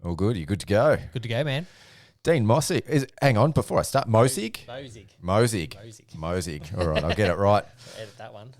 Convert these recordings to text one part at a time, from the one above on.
All good. You good to go? Good to go, man. Dean Mosig. Hang on, before I start. Mosig? Mosig. Mosig. All right, I'll get it right. Edit that one.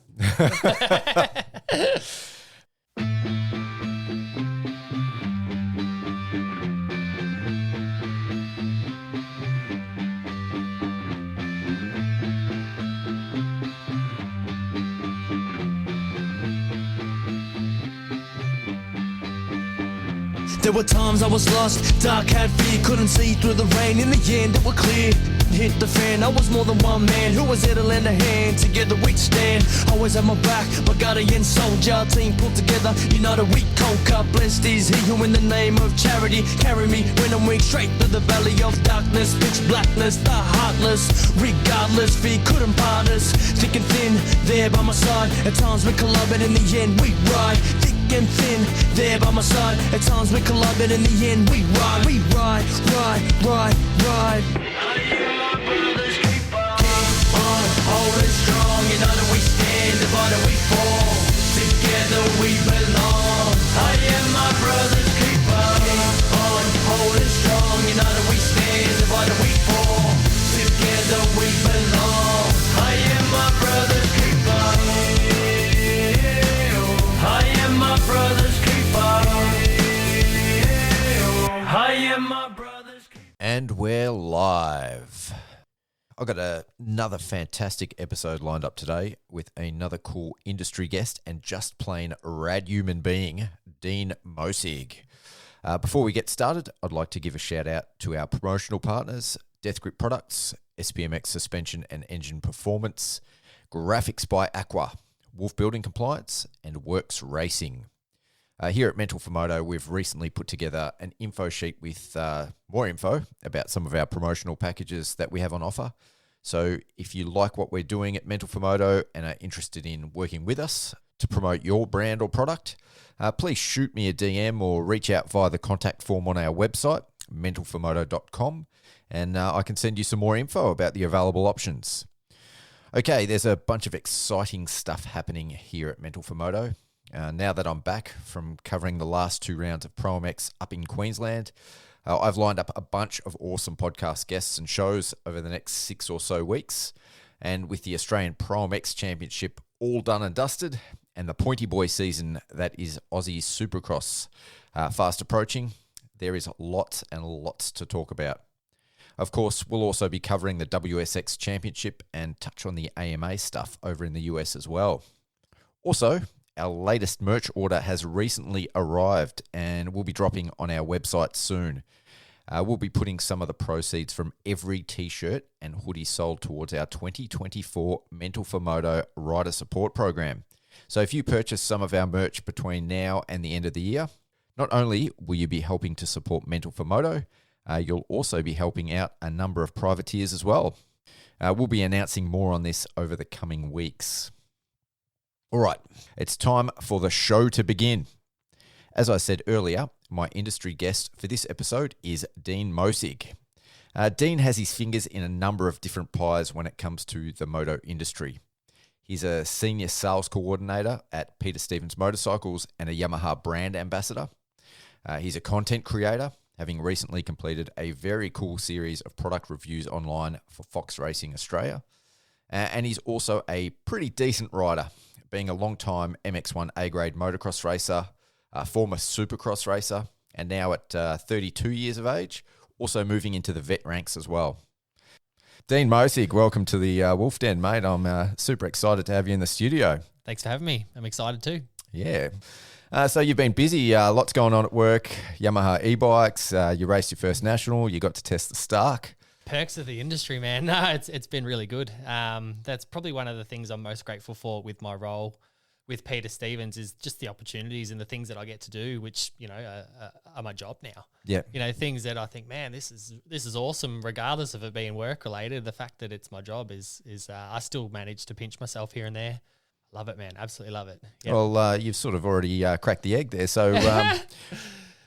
There were times I was lost, dark had fear, couldn't see through the rain. In the end it was clear, hit the fan. I was more than one man who was there to lend a hand. Together we'd stand, always had my back, my guardian soldier. Team pulled together, united we conquer. Blessed is he who in the name of charity carry me when I'm weak, straight through the valley of darkness. Pitch blackness, the heartless, regardless, fear couldn't part us. Thick and thin, there by my side. At times we collide, but in the end we ride. Thick and thin, there by my side. At times we collide, but in the end we ride. We ride. I am my brother's keeper. Keep on holding strong, united we stand, divided we fall. Together we belong. I am my brother's keeper. Keep on holding strong, united we stand, divided we fall. Together we belong. I am my brother's keeper. I am my brother's keeper. I am my brother's keeper. And we're live. I've got another fantastic episode lined up today with another cool industry guest and just plain rad human being, Dean Mosig. Before we get started, I'd like to give a shout out to our promotional partners, Death Grip Products, SPMX Suspension and Engine Performance, Graphics by Aqua, Wolf Building Compliance, and Works Racing. Here at Mental for Moto, we've recently put together an info sheet with more info about some of our promotional packages that we have on offer. So if you like what we're doing at Mental for Moto and are interested in working with us to promote your brand or product, please shoot me a DM or reach out via the contact form on our website, mentalformoto.com, and I can send you some more info about the available options. Okay, there's a bunch of exciting stuff happening here at Mental for Moto. Now that I'm back from covering the last 2 rounds of ProMX up in Queensland, I've lined up a bunch of awesome podcast guests and shows over the next 6 or so weeks. And with the Australian ProMX Championship all done and dusted, and the pointy boy season that is Aussie's Supercross fast approaching, there is lots and lots to talk about. Of course, we'll also be covering the WSX Championship and touch on the AMA stuff over in the US as well. Also, our latest merch order has recently arrived and will be dropping on our website soon. We'll be putting some of the proceeds from every t-shirt and hoodie sold towards our 2024 Mental for Moto Rider Support Program. So if you purchase some of our merch between now and the end of the year, not only will you be helping to support Mental for Moto, you'll also be helping out a number of privateers as well. We'll be announcing more on this over the coming weeks. All right, it's time for the show to begin. As I said earlier, my industry guest for this episode is Dean Mosig. Dean has his fingers in a number of different pies when it comes to the moto industry. He's a senior sales coordinator at Peter Stevens Motorcycles and a Yamaha brand ambassador. He's a content creator, having recently completed a very cool series of product reviews online for Fox Racing Australia. And he's also a pretty decent rider, being a long-time MX1 A-Grade motocross racer, a former Supercross racer, and now at 32 years of age, also moving into the vet ranks as well. Dean Mosig, welcome to the Wolf Den, mate. I'm super excited to have you in the studio. Thanks for having me. I'm excited too. Yeah. So you've been busy, lots going on at work, Yamaha e-bikes, you raced your first national, you got to test the Stark. Perks of the industry, man. No, it's been really good. That's probably one of the things I'm most grateful for with my role with Peter Stevens is just the opportunities and the things that I get to do, which, you know, are my job now. Yeah. You know, things that I think, man, this is awesome, regardless of it being work related. The fact that it's my job is I still manage to pinch myself here and there. Love it, man. Absolutely love it. Yep. Well, you've sort of already cracked the egg there. So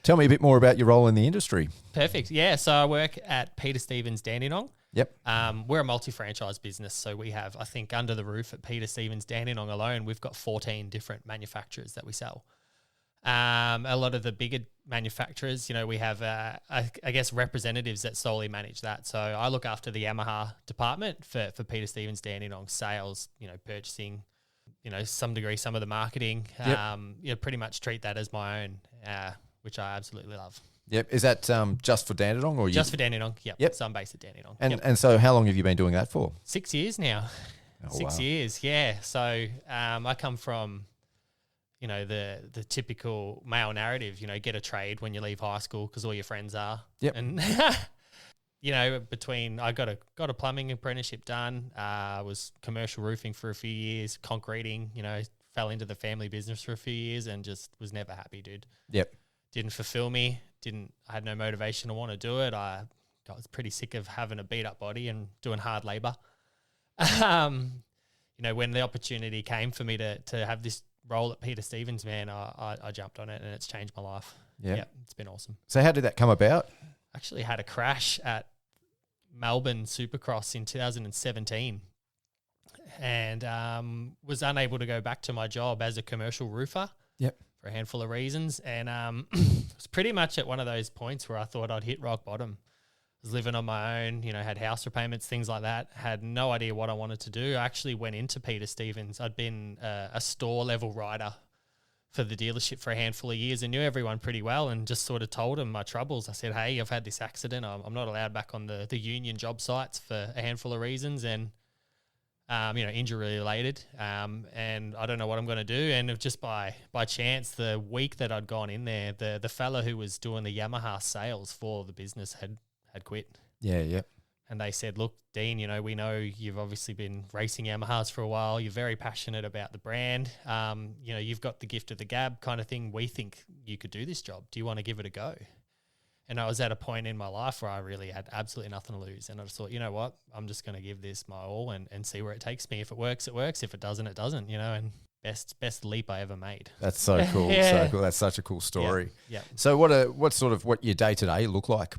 tell me a bit more about your role in the industry. Perfect. Yeah. So I work at Peter Stevens Dandenong. Yep. We're a multi-franchise business. So we have, I think, under the roof at Peter Stevens Dandenong alone, we've got 14 different manufacturers that we sell. A lot of the bigger manufacturers, we have, I guess, representatives that solely manage that. So I look after the Yamaha department for Peter Stevens, Dandenong sales, purchasing, some degree, some of the marketing. Yep. Pretty much treat that as my own, which I absolutely love. Yep. Is that just for Dandenong or just for Dandenong? Yep. So I'm based at Dandenong. And so how long have you been doing that for? 6 years now. Oh, 6 years, yeah. So I come from, the typical male narrative, get a trade when you leave high school because all your friends are. Yep. And, between I got a plumbing apprenticeship done, was commercial roofing for a few years, concreting, fell into the family business for a few years and just was never happy, dude. Yep. Didn't fulfill me. I had no motivation to want to do it. I was pretty sick of having a beat up body and doing hard labor. When the opportunity came for me to have this role at Peter Stevens, man, I jumped on it and it's changed my life. Yeah. It's been awesome. So how did that come about? Actually had a crash at Melbourne Supercross in 2017 and was unable to go back to my job as a commercial roofer. Yep. For a handful of reasons. And it was pretty much at one of those points where I thought I'd hit rock bottom. I was living on my own, had house repayments, things like that. Had no idea what I wanted to do. I actually went into Peter Stevens. I'd been a store level rider for the dealership for a handful of years and knew everyone pretty well and just sort of told them my troubles. I said, hey, I've had this accident. I'm not allowed back on the union job sites for a handful of reasons and, injury related. And I don't know what I'm going to do. And just by chance, the week that I'd gone in there, the fella who was doing the Yamaha sales for the business had quit. Yeah, yeah. And they said, look, Dean, we know you've obviously been racing Yamahas for a while. You're very passionate about the brand. You've got the gift of the gab kind of thing. We think you could do this job. Do you want to give it a go? And I was at a point in my life where I really had absolutely nothing to lose. And I just thought, you know what, I'm just going to give this my all and see where it takes me. If it works, it works. If it doesn't, it doesn't, and best leap I ever made. That's so cool. Yeah. So cool. That's such a cool story. Yeah. So what your day-to-day look like?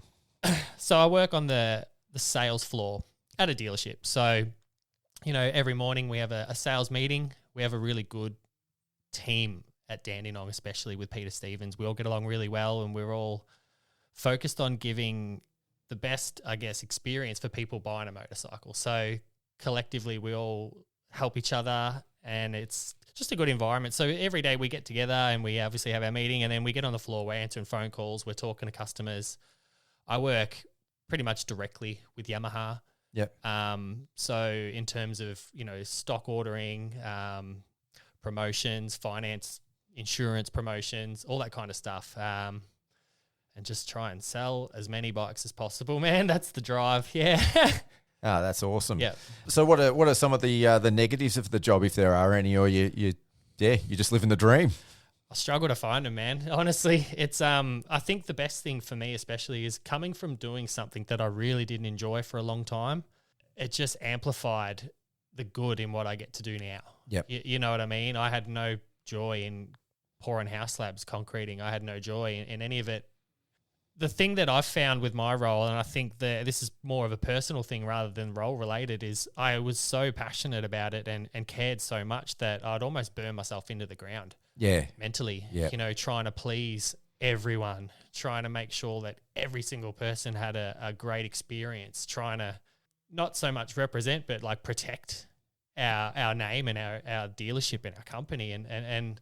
So I work on the sales floor at a dealership. So, every morning we have a sales meeting. We have a really good team at Dandenong, especially with Peter Stevens. We all get along really well and we're all focused on giving the best, I guess, experience for people buying a motorcycle. So collectively we all help each other and it's just a good environment. So every day we get together and we obviously have our meeting and then we get on the floor, we're answering phone calls, we're talking to customers. I work pretty much directly with Yamaha. Yep. So in terms of, stock ordering, promotions, finance, insurance promotions, all that kind of stuff. And just try and sell as many bikes as possible, man. That's the drive. Yeah. Ah, that's awesome. Yeah. So what are some of the negatives of the job, if there are any, or you just living the dream? I struggle to find them, man. Honestly, it's I think the best thing for me especially is coming from doing something that I really didn't enjoy for a long time. It just amplified the good in what I get to do now. Yep. You know what I mean? I had no joy in pouring house slabs, concreting. I had no joy in any of it. The thing that I've found with my role, and I think that this is more of a personal thing rather than role related, is I was so passionate about it and cared so much that I'd almost burn myself into the ground. Yeah. Mentally, Yeah. Trying to please everyone, trying to make sure that every single person had a great experience, trying to not so much represent, but like protect our name and our dealership and our company. And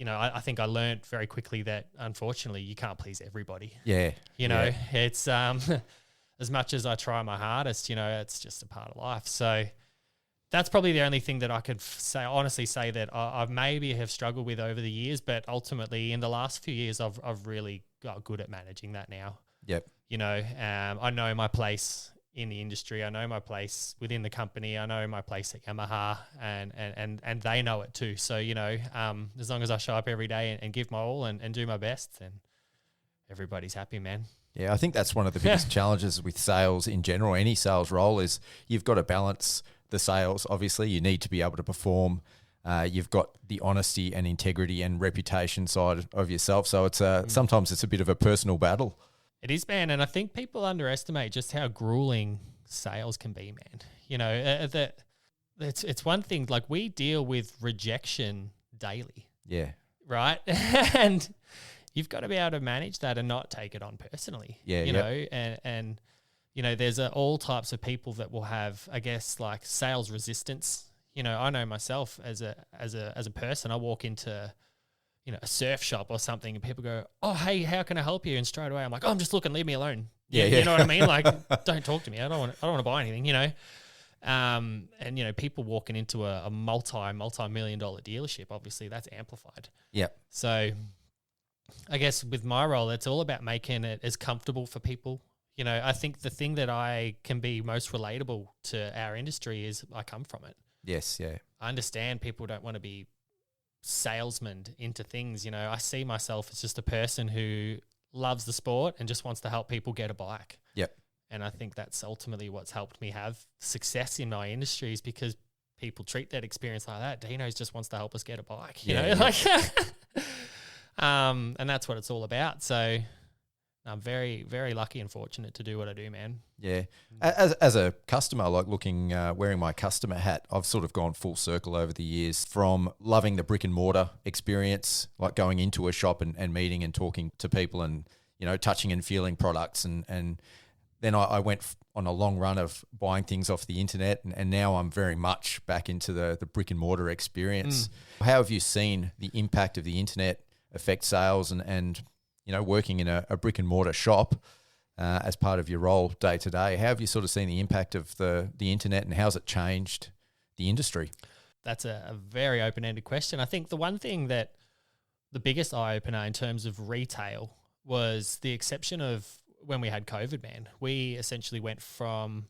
I think I learned very quickly that unfortunately you can't please everybody. Yeah. It's as much as I try my hardest, it's just a part of life. So that's probably the only thing that I could honestly say that I maybe have struggled with over the years, but ultimately in the last few years, I've really got good at managing that now. Yep. I know my place in the industry. I know my place within the company. I know my place at Yamaha and they know it too. So, as long as I show up every day and give my all and do my best, then everybody's happy, man. Yeah, I think that's one of the biggest challenges with sales in general. Any sales role is you've got to balance the sales. Obviously, you need to be able to perform. You've got the honesty and integrity and reputation side of yourself. So it's sometimes it's a bit of a personal battle. It is, man. And I think people underestimate just how grueling sales can be, man. It's one thing, like we deal with rejection daily. Yeah. right? And you've got to be able to manage that and not take it on personally. Yeah, you know, and you know, there's all types of people that will have, I guess, like sales resistance. You know, I know myself as a person, I walk into, you know, a surf shop or something and people go, "Oh, hey, how can I help you?" And straight away I'm like, "Oh, I'm just looking, leave me alone." Yeah. You know what I mean? Like, don't talk to me. I don't want to buy anything, you know? And you know, people walking into a multi-million dollar dealership, obviously that's amplified. Yeah. So I guess with my role, it's all about making it as comfortable for people. You know, I think the thing that I can be most relatable to our industry is I come from it. Yes, yeah. I understand people don't want to be salesmen into things. You know, I see myself as just a person who loves the sport and just wants to help people get a bike. Yep. And I think that's ultimately what's helped me have success in my industry, is because people treat that experience like that. Dino's just wants to help us get a bike, you know, like, and that's what it's all about. So I'm very, very lucky and fortunate to do what I do, man. Yeah. As a customer, like wearing my customer hat, I've sort of gone full circle over the years from loving the brick and mortar experience, like going into a shop and meeting and talking to people and, you know, touching and feeling products. And then I went on a long run of buying things off the internet. And now I'm very much back into the brick and mortar experience. How have you seen the impact of the internet affect sales and you know, working in a brick and mortar shop as part of your role day to day? How have you sort of seen the impact of the internet, and how's it changed the industry? That's a very open-ended question. I think the one thing that the biggest eye-opener in terms of retail was the exception of when we had COVID, man. We essentially went from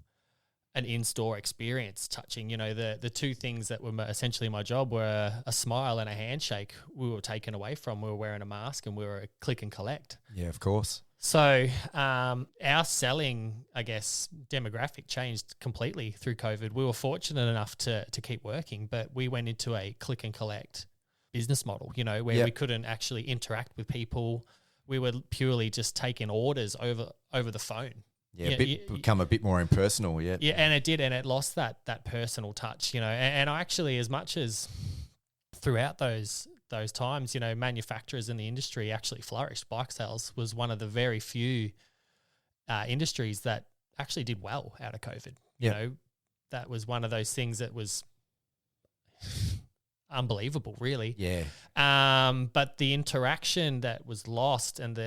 an in-store experience touching, you know, the two things that were essentially my job were a smile and a handshake. We were taken away from. We were wearing a mask and we were a click and collect. Yeah, of course. So our selling, I guess, demographic changed completely through COVID. We were fortunate enough to keep working, but we went into a click and collect business model, you know, where we couldn't actually interact with people. We were purely just taking orders over the phone. Yeah, become a bit more impersonal, yeah. Yeah, and it did, and it lost that personal touch, you know. And I actually, as much as throughout those times, you know, manufacturers in the industry actually flourished. Bike sales was one of the very few industries that actually did well out of COVID. You know, that was one of those things that was unbelievable, really. Yeah. But the interaction that was lost, and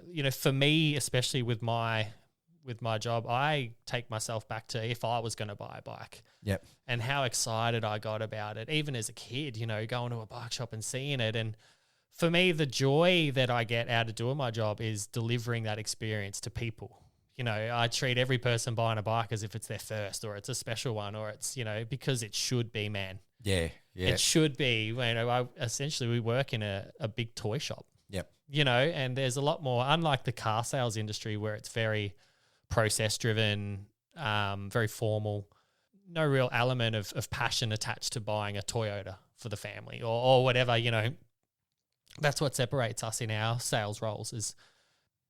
you know, for me, especially with my job, I take myself back to if I was going to buy a bike. Yep. And how excited I got about it, even as a kid, you know, going to a bike shop and seeing it. And for me, the joy that I get out of doing my job is delivering that experience to people. You know, I treat every person buying a bike as if it's their first, or it's a special one, or it's, you know, because it should be, man. Yeah, yeah. It should be. You know, essentially we work in a big toy shop. Yep. You know, and there's a lot more, unlike the car sales industry where it's very process driven, very formal, no real element of passion attached to buying a Toyota for the family or whatever, you know. That's what separates us in our sales roles, is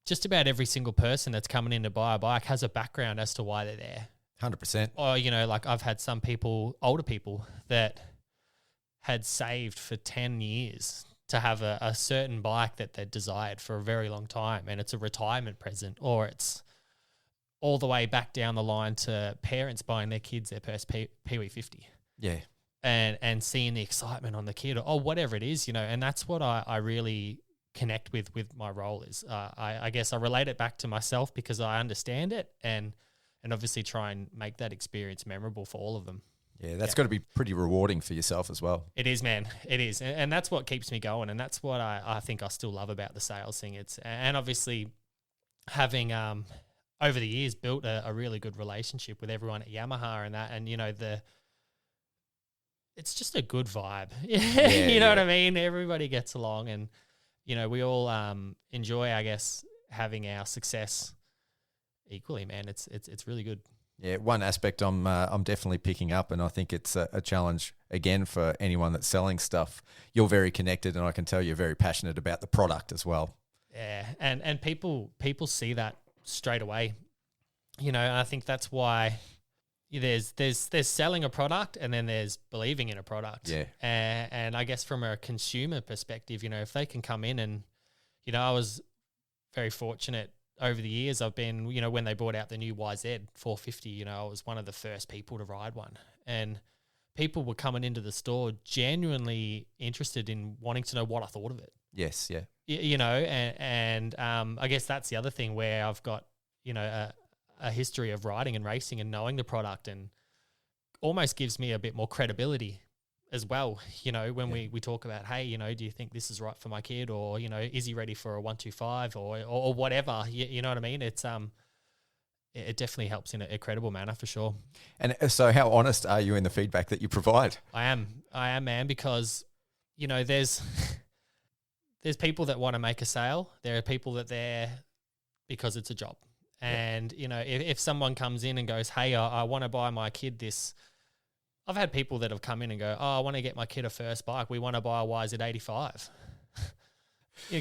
just about every single person that's coming in to buy a bike has a background as to why they're there. 100%. Or, you know, like I've had some people, older people, that had saved for 10 years to have a certain bike that they'd desired for a very long time, and it's a retirement present, or it's all the way back down the line to parents buying their kids their first Pee-wee 50. Yeah. And seeing the excitement on the kid, or whatever it is, you know, and that's what I really connect with my role is. I guess I relate it back to myself because I understand it, and obviously try and make that experience memorable for all of them. Yeah, that's got to be pretty rewarding for yourself as well. It is, man. It is. And that's what keeps me going, and that's what I think I still love about the sales thing. And obviously having over the years built a really good relationship with everyone at Yamaha and that, and, you know, it's just a good vibe. You know what I mean? Everybody gets along, and, you know, we all enjoy, I guess, having our success equally, man. It's really good. Yeah, one aspect I'm definitely picking up, and I think it's a challenge again for anyone that's selling stuff. You're very connected, and I can tell you're very passionate about the product as well. Yeah, and people see that straight away, you know. And I think that's why there's selling a product, and then there's believing in a product. Yeah. And I guess from a consumer perspective, if they can come in and, I was very fortunate over the years. I've been, when they brought out the new YZ 450, I was one of the first people to ride one, and people were coming into the store genuinely interested in wanting to know what I thought of it. Yes. Yeah. And I guess that's the other thing where I've got, a history of riding and racing and knowing the product, and almost gives me a bit more credibility as well. When we talk about, hey, do you think this is right for my kid, or, is he ready for a 125 or whatever? You know what I mean? It's, it definitely helps in a credible manner for sure. And so how honest are you in the feedback that you provide? I am, man, because, there's people that want to make a sale. There are people that they're because it's a job. And, if someone comes in and goes, hey, I want to buy my kid this. I've had people that have come in and go, oh, I want to get my kid a first bike. We want to buy a YZ85.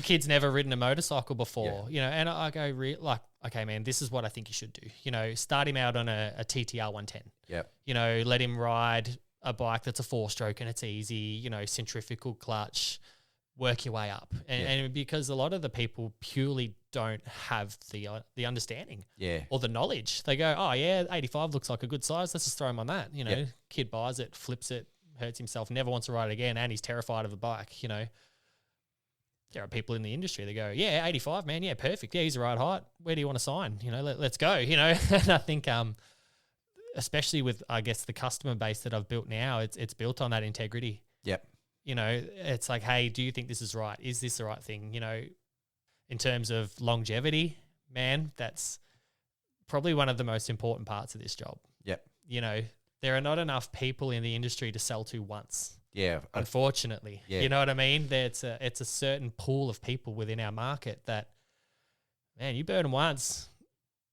Kid's never ridden a motorcycle before, and I go, okay, man, this is what I think you should do. Start him out on a TTR 110. Yep. Let him ride a bike that's a 4-stroke and it's easy, centrifugal clutch, work your way up. And because a lot of the people purely don't have the understanding or the knowledge. They go, oh, yeah, 85 looks like a good size. Let's just throw him on that. Kid buys it, flips it, hurts himself, never wants to ride it again, and he's terrified of a bike, There are people in the industry that go, yeah, 85, man, yeah, perfect. Yeah, he's the right height. Where do you want to sign? Let's go, And I think especially with, I guess, the customer base that I've built now, it's built on that integrity. Yep. It's like, hey, do you think this is right? Is this the right thing? In terms of longevity, man, that's probably one of the most important parts of this job. Yep. There are not enough people in the industry to sell to once. Yeah. Unfortunately. Yeah. You know what I mean? It's a certain pool of people within our market that, man, you burn them once,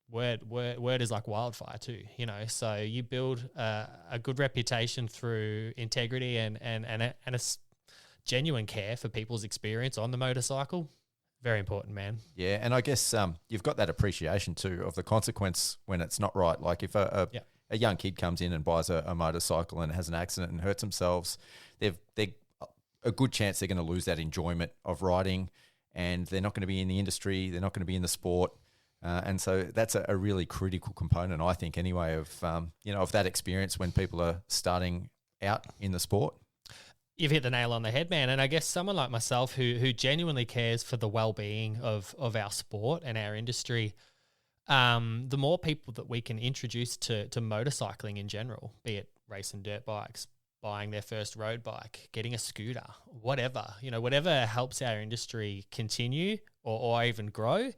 word is like wildfire too, So you build a good reputation through integrity and a genuine care for people's experience on the motorcycle. Very important, man. Yeah, and I guess you've got that appreciation too of the consequence when it's not right. Like if a young kid comes in and buys a motorcycle and has an accident and hurts themselves, they're a good chance they're going to lose that enjoyment of riding, and they're not going to be in the industry. They're not going to be in the sport. And so that's a really critical component, I think, anyway, of that experience when people are starting out in the sport. You've hit the nail on the head, man. And I guess someone like myself who genuinely cares for the well-being of our sport and our industry, the more people that we can introduce to motorcycling in general, be it racing dirt bikes, buying their first road bike, getting a scooter, whatever, whatever helps our industry continue or even grow,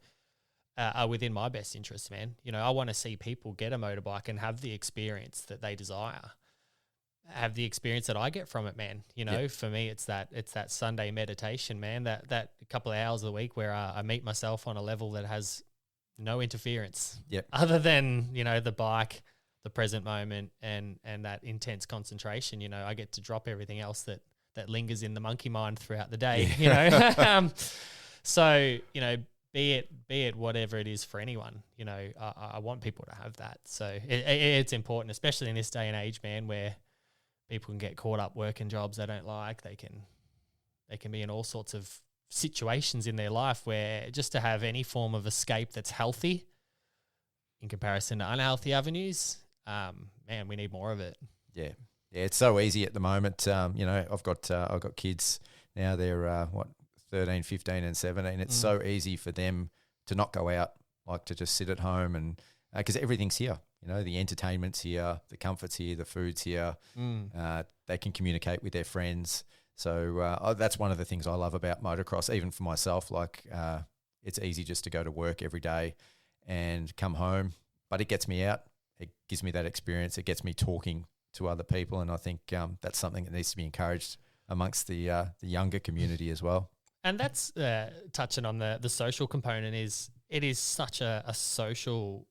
are within my best interest, man. I want to see people get a motorbike and have the experience that they desire. Have the experience that I get from it, man. For me, it's that Sunday meditation, man, that couple of hours a week where I meet myself on a level that has no interference other than, the bike, the present moment, and that intense concentration. I get to drop everything else that lingers in the monkey mind throughout the day, So, be it whatever it is for anyone, I want people to have that. So it's important, especially in this day and age, man, where people can get caught up working jobs they don't like. They can be in all sorts of situations in their life where just to have any form of escape that's healthy in comparison to unhealthy avenues, man, we need more of it. Yeah. Yeah, it's so easy at the moment. I've got kids now. They're 13, 15 and 17. It's so easy for them to not go out, like to just sit at home, and because everything's here. The entertainment's here, the comfort's here, the food's here. They can communicate with their friends. So that's one of the things I love about motocross, even for myself. Like it's easy just to go to work every day and come home, but it gets me out. It gives me that experience. It gets me talking to other people, and I think that's something that needs to be encouraged amongst the younger community as well. And that's touching on the social component. It is such a social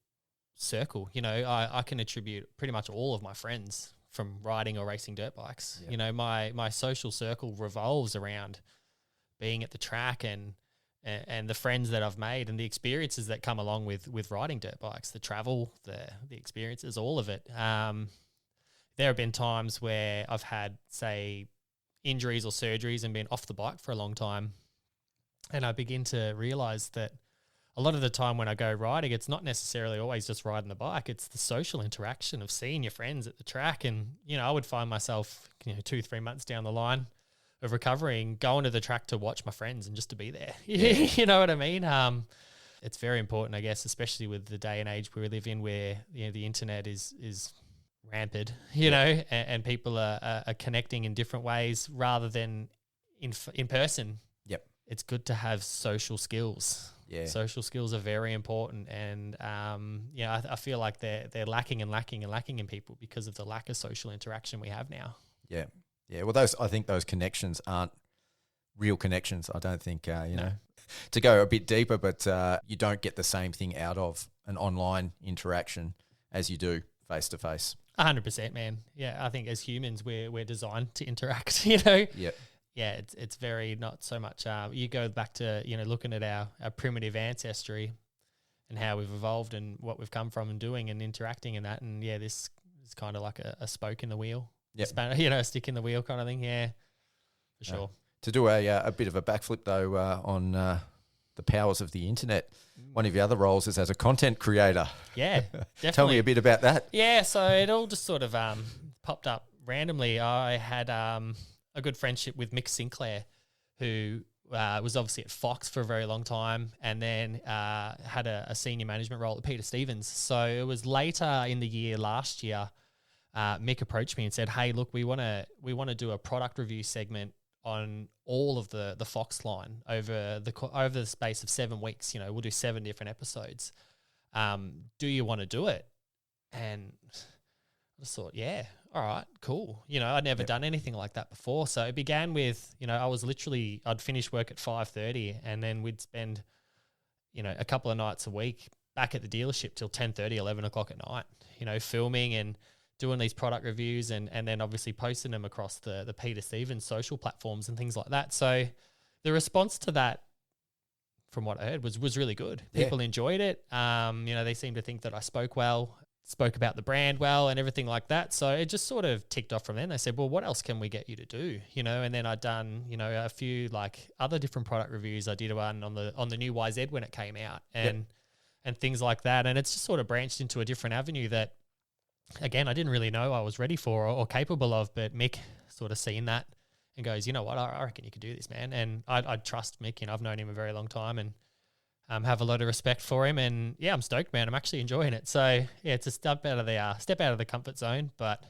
circle. I can attribute pretty much all of my friends from riding or racing dirt bikes. My social circle revolves around being at the track and and the friends that I've made and the experiences that come along with riding dirt bikes, the travel, the experiences, all of it. There have been times where I've had, say, injuries or surgeries and been off the bike for a long time. And I begin to realize that a lot of the time when I go riding, it's not necessarily always just riding the bike. It's the social interaction of seeing your friends at the track. And, I would find myself, 2-3 months down the line of recovering, going to the track to watch my friends and just to be there. Yeah. You know what I mean? It's very important, I guess, especially with the day and age we live in where, the internet is rampant, and people are connecting in different ways rather than in person. Yep. It's good to have social skills. Yeah. Social skills are very important, and I feel like they're lacking in people because of the lack of social interaction we have now. Yeah. Yeah. Well, I think those connections aren't real connections. I don't think, No. to go a bit deeper, but you don't get the same thing out of an online interaction as you do face to face. 100%, man. Yeah, I think as humans, we're designed to interact. Yeah. Yeah, it's very not so much. You go back to looking at our primitive ancestry and how we've evolved and what we've come from and doing and interacting in that. And this is kind of like a spoke in the wheel. Yep. A stick in the wheel kind of thing. Yeah, for sure. To do a bit of a backflip though on the powers of the internet, one of your other roles is as a content creator. Yeah, definitely. Tell me a bit about that. Yeah, so it all just sort of popped up randomly. I had a good friendship with Mick Sinclair, who was obviously at Fox for a very long time, and then had a senior management role at Peter Stevens. So it was later in the year last year, Mick approached me and said, "Hey, look, we want to do a product review segment on all of the Fox line over the space of 7 weeks. We'll do 7 different episodes. Do you want to do it?" And I just thought, yeah, all right, cool. I'd never done anything like that before. So it began with, I'd finish work at 5:30 and then we'd spend, a couple of nights a week back at the dealership till 10:30, 11 o'clock at night, filming and doing these product reviews and then obviously posting them across the Peter Stevens social platforms and things like that. So the response to that, from what I heard, was really good. People enjoyed it. They seemed to think that I spoke about the brand well and everything like that. So it just sort of ticked off from then. They said, well, what else can we get you to do? And then I'd done, a few like other different product reviews. I did one on the new YZ when it came out and things like that. And it's just sort of branched into a different avenue that, again, I didn't really know I was ready for or capable of, but Mick sort of seen that and goes, you know what, I reckon you could do this, man. And I trust Mick, I've known him a very long time and have a lot of respect for him. And yeah, I'm stoked, man. I'm actually enjoying it. So yeah, it's a step out of the comfort zone, but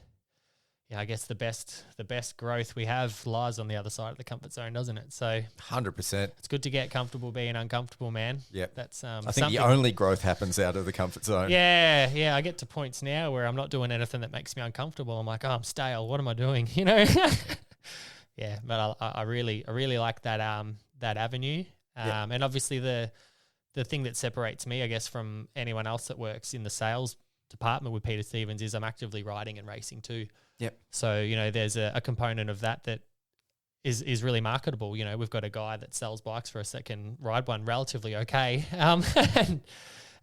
yeah, I guess the best growth we have lies on the other side of the comfort zone, doesn't it? So 100%. it's good to get comfortable being uncomfortable, man. Yeah. That's I think the only growth happens out of the comfort zone. Yeah. I get to points now where I'm not doing anything that makes me uncomfortable. I'm like, oh, I'm stale. What am I doing? Yeah, but I really like that that avenue. And obviously the thing that separates me, I guess, from anyone else that works in the sales department with Peter Stevens is I'm actively riding and racing too. Yep. So, there's a component of that is really marketable. We've got a guy that sells bikes for us that can ride one relatively okay. And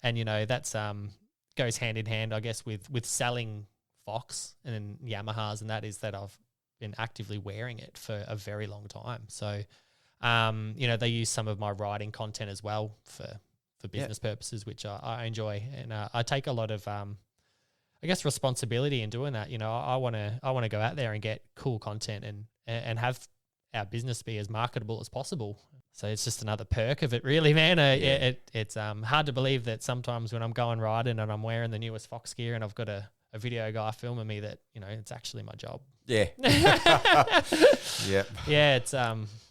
that's goes hand in hand, I guess, with selling Fox and Yamahas, and that is that I've been actively wearing it for a very long time. So, they use some of my riding content as well for business purposes, which I enjoy. And I take a lot of, I guess, responsibility in doing that. I want to go out there and get cool content and have our business be as marketable as possible. So it's just another perk of it, really, man. It's hard to believe that sometimes when I'm going riding and I'm wearing the newest Fox gear and I've got a video guy filming me that, it's actually my job. Yeah. Yep. Yeah, it's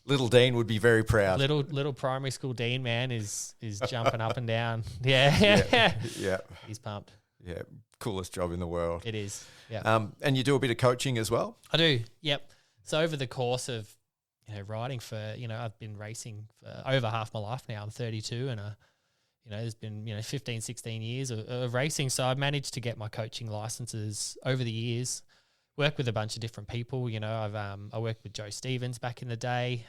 little Dean would be very proud. Little primary school Dean, man, is jumping up and down. Yeah. Yeah. He's pumped. Yeah. Coolest job in the world. It is. Yeah. And you do a bit of coaching as well? I do. Yep. So over the course of riding for, I've been racing for over half my life now. I'm 32 and there's been 15, 16 years of racing. So I've managed to get my coaching licenses over the years, work with a bunch of different people. You know, I worked with Joe Stevens back in the day.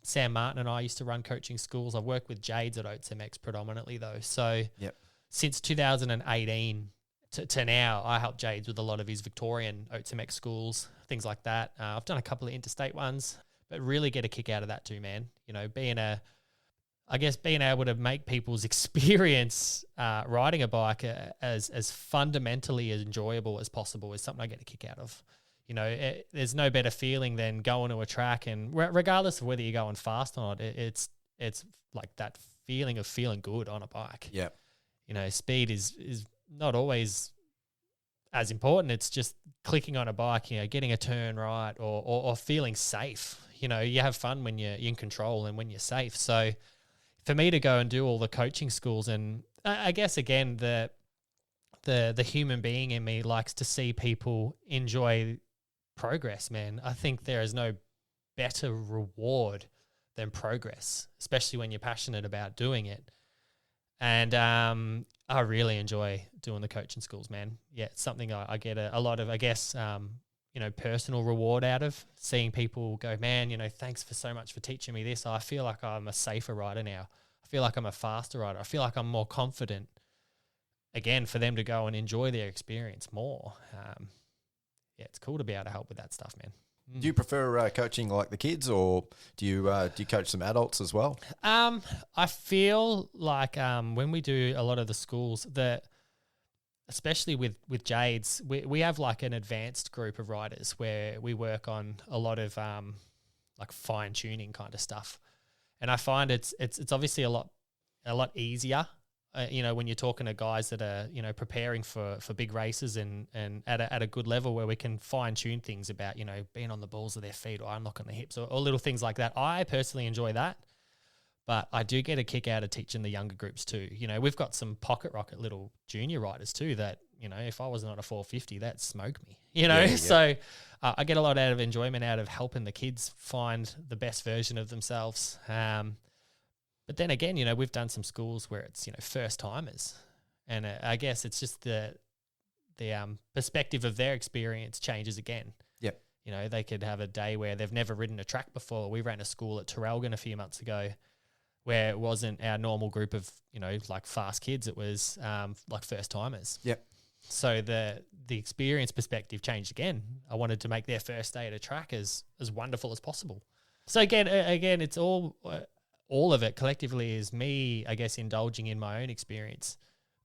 Sam Martin and I used to run coaching schools. I've worked with Jades at Oates MX predominantly though. So since 2018 to now, I help Jades with a lot of his Victorian Oates MX schools, things like that. I've done a couple of interstate ones, but really get a kick out of that too, man. You know, being able to make people's experience riding a bike as fundamentally as enjoyable as possible is something I get a kick out of. You know, there's no better feeling than going to a track, and regardless of whether you're going fast or not, it's like that feeling of feeling good on a bike. Yeah. You know, speed is not always as important. It's just clicking on a bike, you know, getting a turn right or feeling safe. You know, you have fun when you're in control and when you're safe. So for me to go and do all the coaching schools, and I guess, again, the human being in me likes to see people enjoy progress, man. I think there is no better reward than progress, especially when you're passionate about doing it. And I really enjoy doing the coaching schools, man. Yeah, it's something I get a lot of, I guess, you know, personal reward out of, seeing people go, man, you know, thanks for so much for teaching me this. I feel like I'm a safer rider now. I feel like I'm a faster rider. I feel like I'm more confident. Again, for them to go and enjoy their experience more. Yeah, it's cool to be able to help with that stuff, man. Do you prefer coaching like the kids, or do you coach some adults as well? I feel like when we do a lot of the schools, that especially with Jades, we have like an advanced group of riders where we work on a lot of like fine tuning kind of stuff, and I find it's obviously a lot easier. You know, when you're talking to guys that are, you know, preparing for big races and at a good level where we can fine tune things about, you know, being on the balls of their feet or unlocking the hips or little things like that. I personally enjoy that, but I do get a kick out of teaching the younger groups too. You know, we've got some pocket rocket little junior riders too that, you know, if I was not a 450, that'd smoke me, you know? Yeah. So I get a lot out of enjoyment out of helping the kids find the best version of themselves. But then again, you know, we've done some schools where it's, you know, first timers, and I guess it's just the perspective of their experience changes again. Yep. You know, they could have a day where they've never ridden a track before. We ran a school at Terrelgan a few months ago where it wasn't our normal group of, you know, like fast kids. It was like first timers. Yep. So the experience perspective changed again. I wanted to make their first day at a track as wonderful as possible. So again, it's all of it collectively is me, I guess, indulging in my own experience,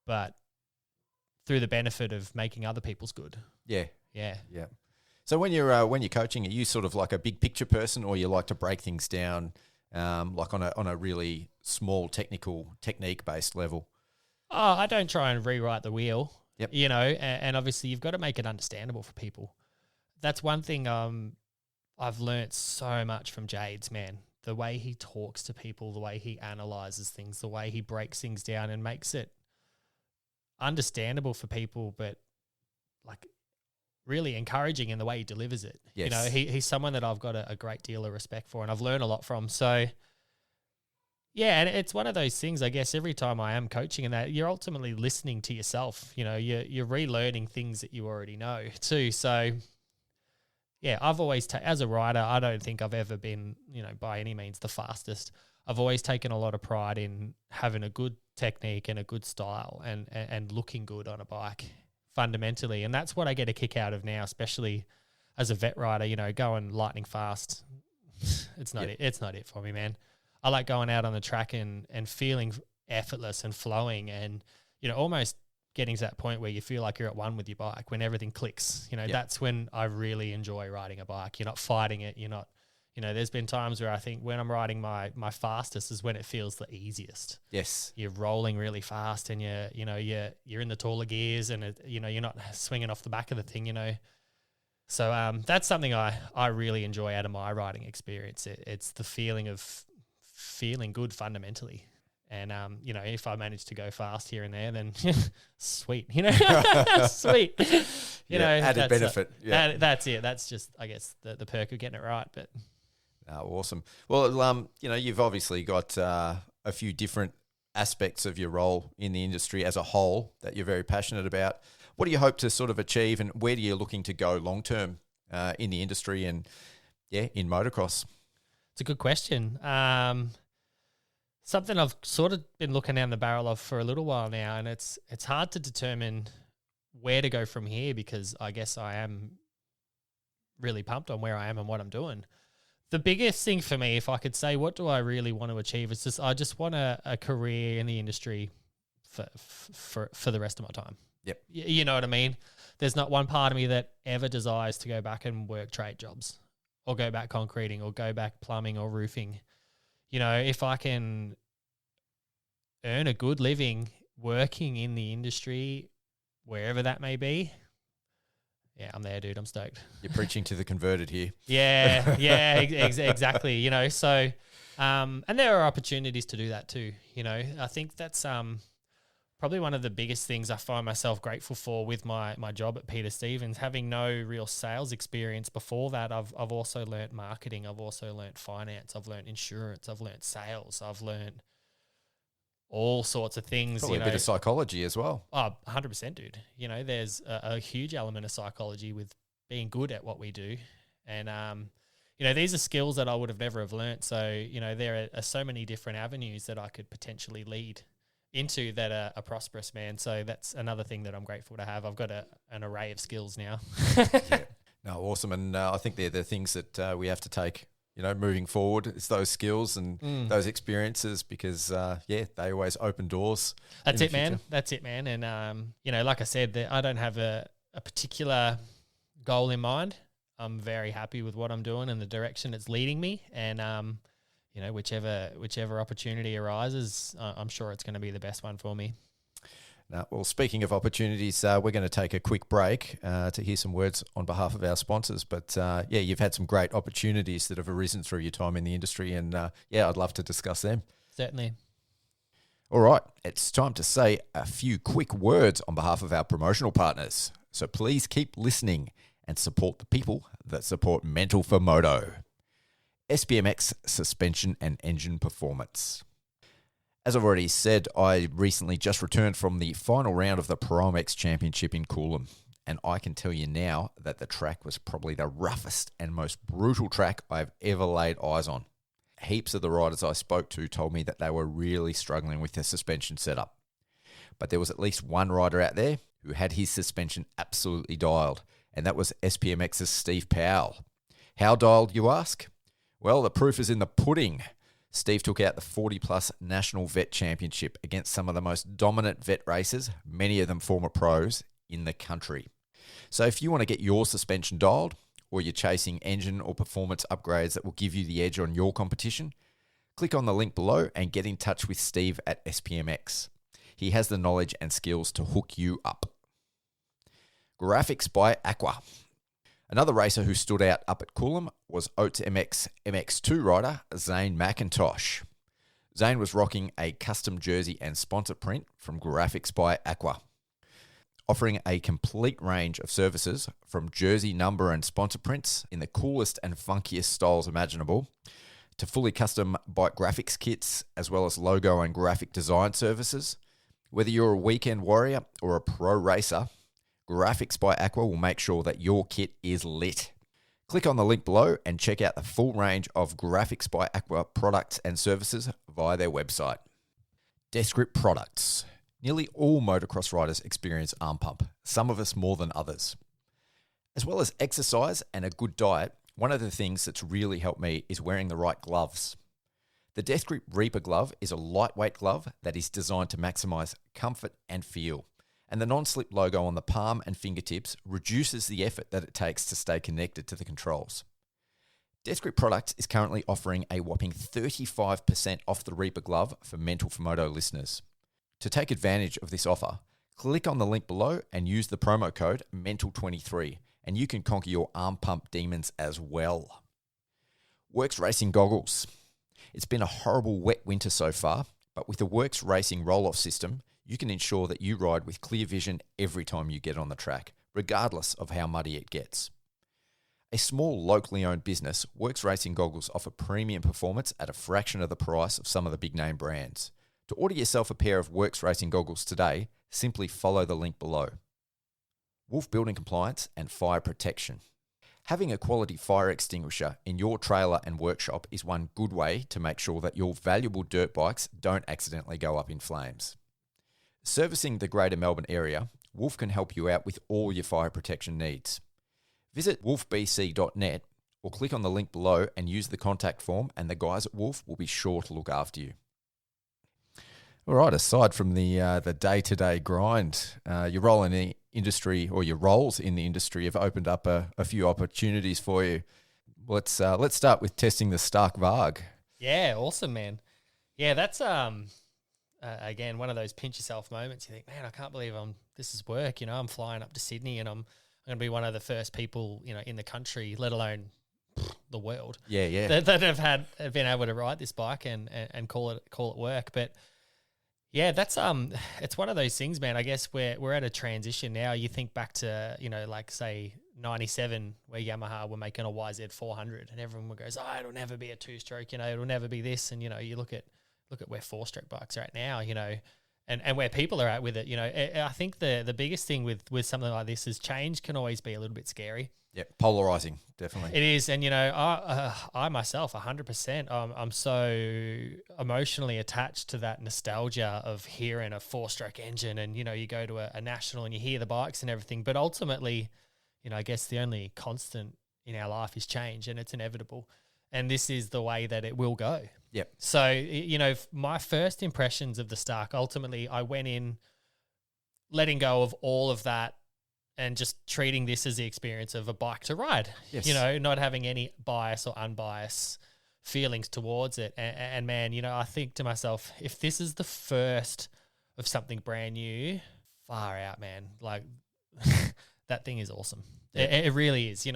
but through the benefit of making other people's good. Yeah. Yeah. Yeah. So when you're coaching, are you sort of like a big picture person, or you like to break things down, like on a really small technique based level? Oh, I don't try and rewrite the wheel. Yep. You know, and obviously you've got to make it understandable for people. That's one thing I've learnt so much from Jades, man. The way he talks to people, the way he analyzes things, the way he breaks things down and makes it understandable for people, but like really encouraging in the way he delivers it. Yes. You know, he's someone that I've got a great deal of respect for and I've learned a lot from. So yeah, and it's one of those things, I guess, every time I am coaching and that, you're ultimately listening to yourself. You know, you're relearning things that you already know too. So yeah, I've always, as a rider, I don't think I've ever been, you know, by any means the fastest. I've always taken a lot of pride in having a good technique and a good style and looking good on a bike fundamentally. And that's what I get a kick out of now, especially as a vet rider, you know, going lightning fast. It's not it. It's not it for me, man. I like going out on the track and feeling effortless and flowing and, you know, almost getting to that point where you feel like you're at one with your bike, when everything clicks. You know, that's when I really enjoy riding a bike. You're not fighting it. You're not, you know, there's been times where I think when I'm riding my fastest is when it feels the easiest. Yes. You're rolling really fast and you're in the taller gears and you know, you're not swinging off the back of the thing, you know. So that's something I really enjoy out of my riding experience. It's the feeling of feeling good fundamentally. And, you know, if I manage to go fast here and there, then sweet, you know, sweet, you know, added benefit. That's it. That's just, I guess, the perk of getting it right. But awesome. Well, you know, you've obviously got a few different aspects of your role in the industry as a whole that you're very passionate about. What do you hope to sort of achieve, and where do you looking to go long term in the industry and in motocross? It's a good question. Something I've sort of been looking down the barrel of for a little while now, and it's hard to determine where to go from here, because I guess I am really pumped on where I am and what I'm doing. The biggest thing for me, if I could say, what do I really want to achieve? It's just I just want a career in the industry for the rest of my time. Yep. You know what I mean? There's not one part of me that ever desires to go back and work trade jobs or go back concreting or go back plumbing or roofing. You know, if I can earn a good living working in the industry, wherever that may be, yeah, I'm there, dude. I'm stoked. You're preaching to the converted here. Yeah, exactly. You know, so, and there are opportunities to do that too. You know, I think that's probably one of the biggest things I find myself grateful for with my job at Peter Stevens. Having no real sales experience before that, I've also learnt marketing. I've also learnt finance. I've learnt insurance. I've learnt sales. I've learnt all sorts of things. Probably a bit of psychology as well. Oh, 100%, dude. You know, there's a huge element of psychology with being good at what we do. And, you know, these are skills that I would have never have learnt. So, you know, there are so many different avenues that I could potentially lead into that are prosperous, man. So that's another thing that I'm grateful to have. I've got an array of skills now. Yeah. No, awesome. And I think they're the things that we have to take, you know, moving forward. It's those skills and those experiences, because, they always open doors. That's it, man. That's it, man. And, you know, like I said, I don't have a particular goal in mind. I'm very happy with what I'm doing and the direction it's leading me. And, you know, whichever opportunity arises, I'm sure it's going to be the best one for me. Now, well, speaking of opportunities, we're going to take a quick break to hear some words on behalf of our sponsors. But you've had some great opportunities that have arisen through your time in the industry, and I'd love to discuss them. Certainly. All right, it's time to say a few quick words on behalf of our promotional partners. So please keep listening and support the people that support Mental for Moto. SPMX Suspension and Engine Performance. As I've already said, I recently just returned from the final round of the ProMX Championship in Coolum, and I can tell you now that the track was probably the roughest and most brutal track I've ever laid eyes on. Heaps of the riders I spoke to told me that they were really struggling with their suspension setup. But there was at least one rider out there who had his suspension absolutely dialed, and that was SPMX's Steve Powell. How dialed, you ask? Well, the proof is in the pudding. Steve took out the 40-plus National Vet Championship against some of the most dominant vet racers, many of them former pros, in the country. So if you want to get your suspension dialed, or you're chasing engine or performance upgrades that will give you the edge on your competition, click on the link below and get in touch with Steve at SPMX. He has the knowledge and skills to hook you up. Graphics by Aqua. Another racer who stood out up at Coolum was Oates MX MX2 rider Zane McIntosh. Zane was rocking a custom jersey and sponsor print from Graphics by Aqua, offering a complete range of services from jersey number and sponsor prints in the coolest and funkiest styles imaginable, to fully custom bike graphics kits, as well as logo and graphic design services. Whether you're a weekend warrior or a pro racer, Graphics by Aqua will make sure that your kit is lit. Click on the link below and check out the full range of Graphics by Aqua products and services via their website. Death Grip Products. Nearly all motocross riders experience arm pump, some of us more than others. As well as exercise and a good diet, one of the things that's really helped me is wearing the right gloves. The Death Grip Reaper glove is a lightweight glove that is designed to maximize comfort and feel. And the non-slip logo on the palm and fingertips reduces the effort that it takes to stay connected to the controls. Death Grip Products is currently offering a whopping 35% off the Reaper glove for Mental for Moto listeners. To take advantage of this offer, click on the link below and use the promo code MENTAL23, and you can conquer your arm pump demons as well. Works Racing Goggles. It's been a horrible wet winter so far, but with the Works Racing roll-off system, you can ensure that you ride with clear vision every time you get on the track, regardless of how muddy it gets. A small locally owned business, Works Racing Goggles offer premium performance at a fraction of the price of some of the big name brands. To order yourself a pair of Works Racing Goggles today, simply follow the link below. Wolf building compliance and fire protection. Having a quality fire extinguisher in your trailer and workshop is one good way to make sure that your valuable dirt bikes don't accidentally go up in flames. Servicing the Greater Melbourne area, Wolf can help you out with all your fire protection needs. Visit wolfbc.net or click on the link below and use the contact form, and the guys at Wolf will be sure to look after you. All right, aside from the day-to-day grind, your role in the industry, or your roles in the industry, have opened up a few opportunities for you. Let's start with testing the Stark Varg. Yeah, awesome, man. Yeah, that's again one of those pinch yourself moments. You think, man, I can't believe this is work. I'm flying up to Sydney, and I'm going to be one of the first people in the country, let alone the world. Yeah. That have been able to ride this bike and call it work, but. Yeah, that's it's one of those things, man. I guess we're at a transition now. You think back to, like say 97, where Yamaha were making a YZ400, and everyone goes, "Oh, it'll never be a two-stroke, it'll never be this." And you look at where four-stroke bikes are at now, and where people are at with it. I think the biggest thing with something like this is change can always be a little bit scary. Yeah, polarizing, definitely. It is, and I myself, 100%, I'm so emotionally attached to that nostalgia of hearing a four-stroke engine, and you go to a national and you hear the bikes and everything. But ultimately, I guess the only constant in our life is change, and it's inevitable. And this is the way that it will go. Yep. So my first impressions of the Stark, ultimately, I went in letting go of all of that, and just treating this as the experience of a bike to ride, yes. Not having any bias or unbiased feelings towards it. And man, I think to myself, if this is the first of something brand new, far out, man. Like that thing is awesome. Yeah. It really is,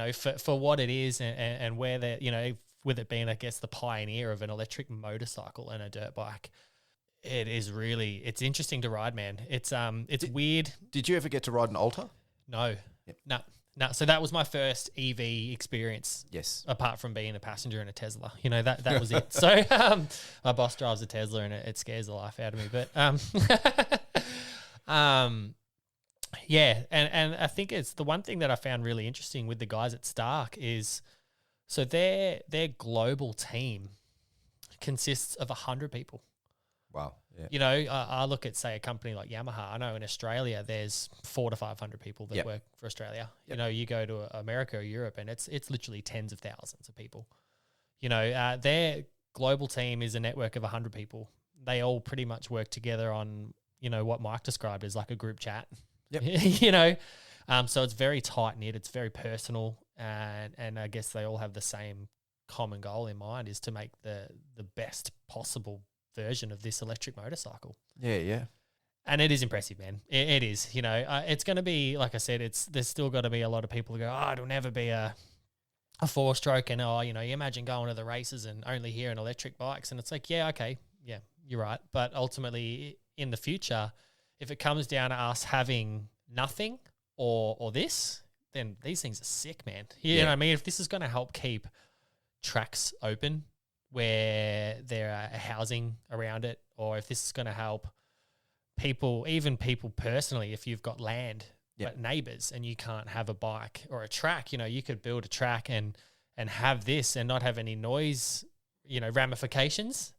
for what it is and where they're, with it being, I guess, the pioneer of an electric motorcycle and a dirt bike. It's interesting to ride, man. It's weird. Did you ever get to ride an Alta? No, Yep. no. So that was my first EV experience. Yes. Apart from being a passenger in a Tesla, that was it. So my boss drives a Tesla, and it scares the life out of me. But yeah, and I think it's the one thing that I found really interesting with the guys at Stark is, so their global team consists of 100 people. Wow. Yeah. I look at, say, a company like Yamaha. I know in Australia there's 400 to 500 people that work for Australia. Yep. You go to America or Europe, and it's literally tens of thousands of people. Their global team is a network of 100 people. They all pretty much work together on, what Mike described as like a group chat. Yep. So it's very tight knit. It's very personal, and I guess they all have the same common goal in mind, is to make the best possible version of this electric motorcycle. Yeah. And it is impressive, man. It is. It's going to be, like I said, there's still got to be a lot of people who go, "Oh, it'll never be a four-stroke," and you imagine going to the races and only hearing electric bikes. And it's like, yeah, okay, yeah, you're right. But ultimately, in the future, if it comes down to us having nothing or this, then these things are sick, man. You know what I mean? If this is going to help keep tracks open where there are housing around it, or if this is going to help people, even people personally, if you've got land, but neighbors, and you can't have a bike or a track, you could build a track and have this and not have any noise, ramifications.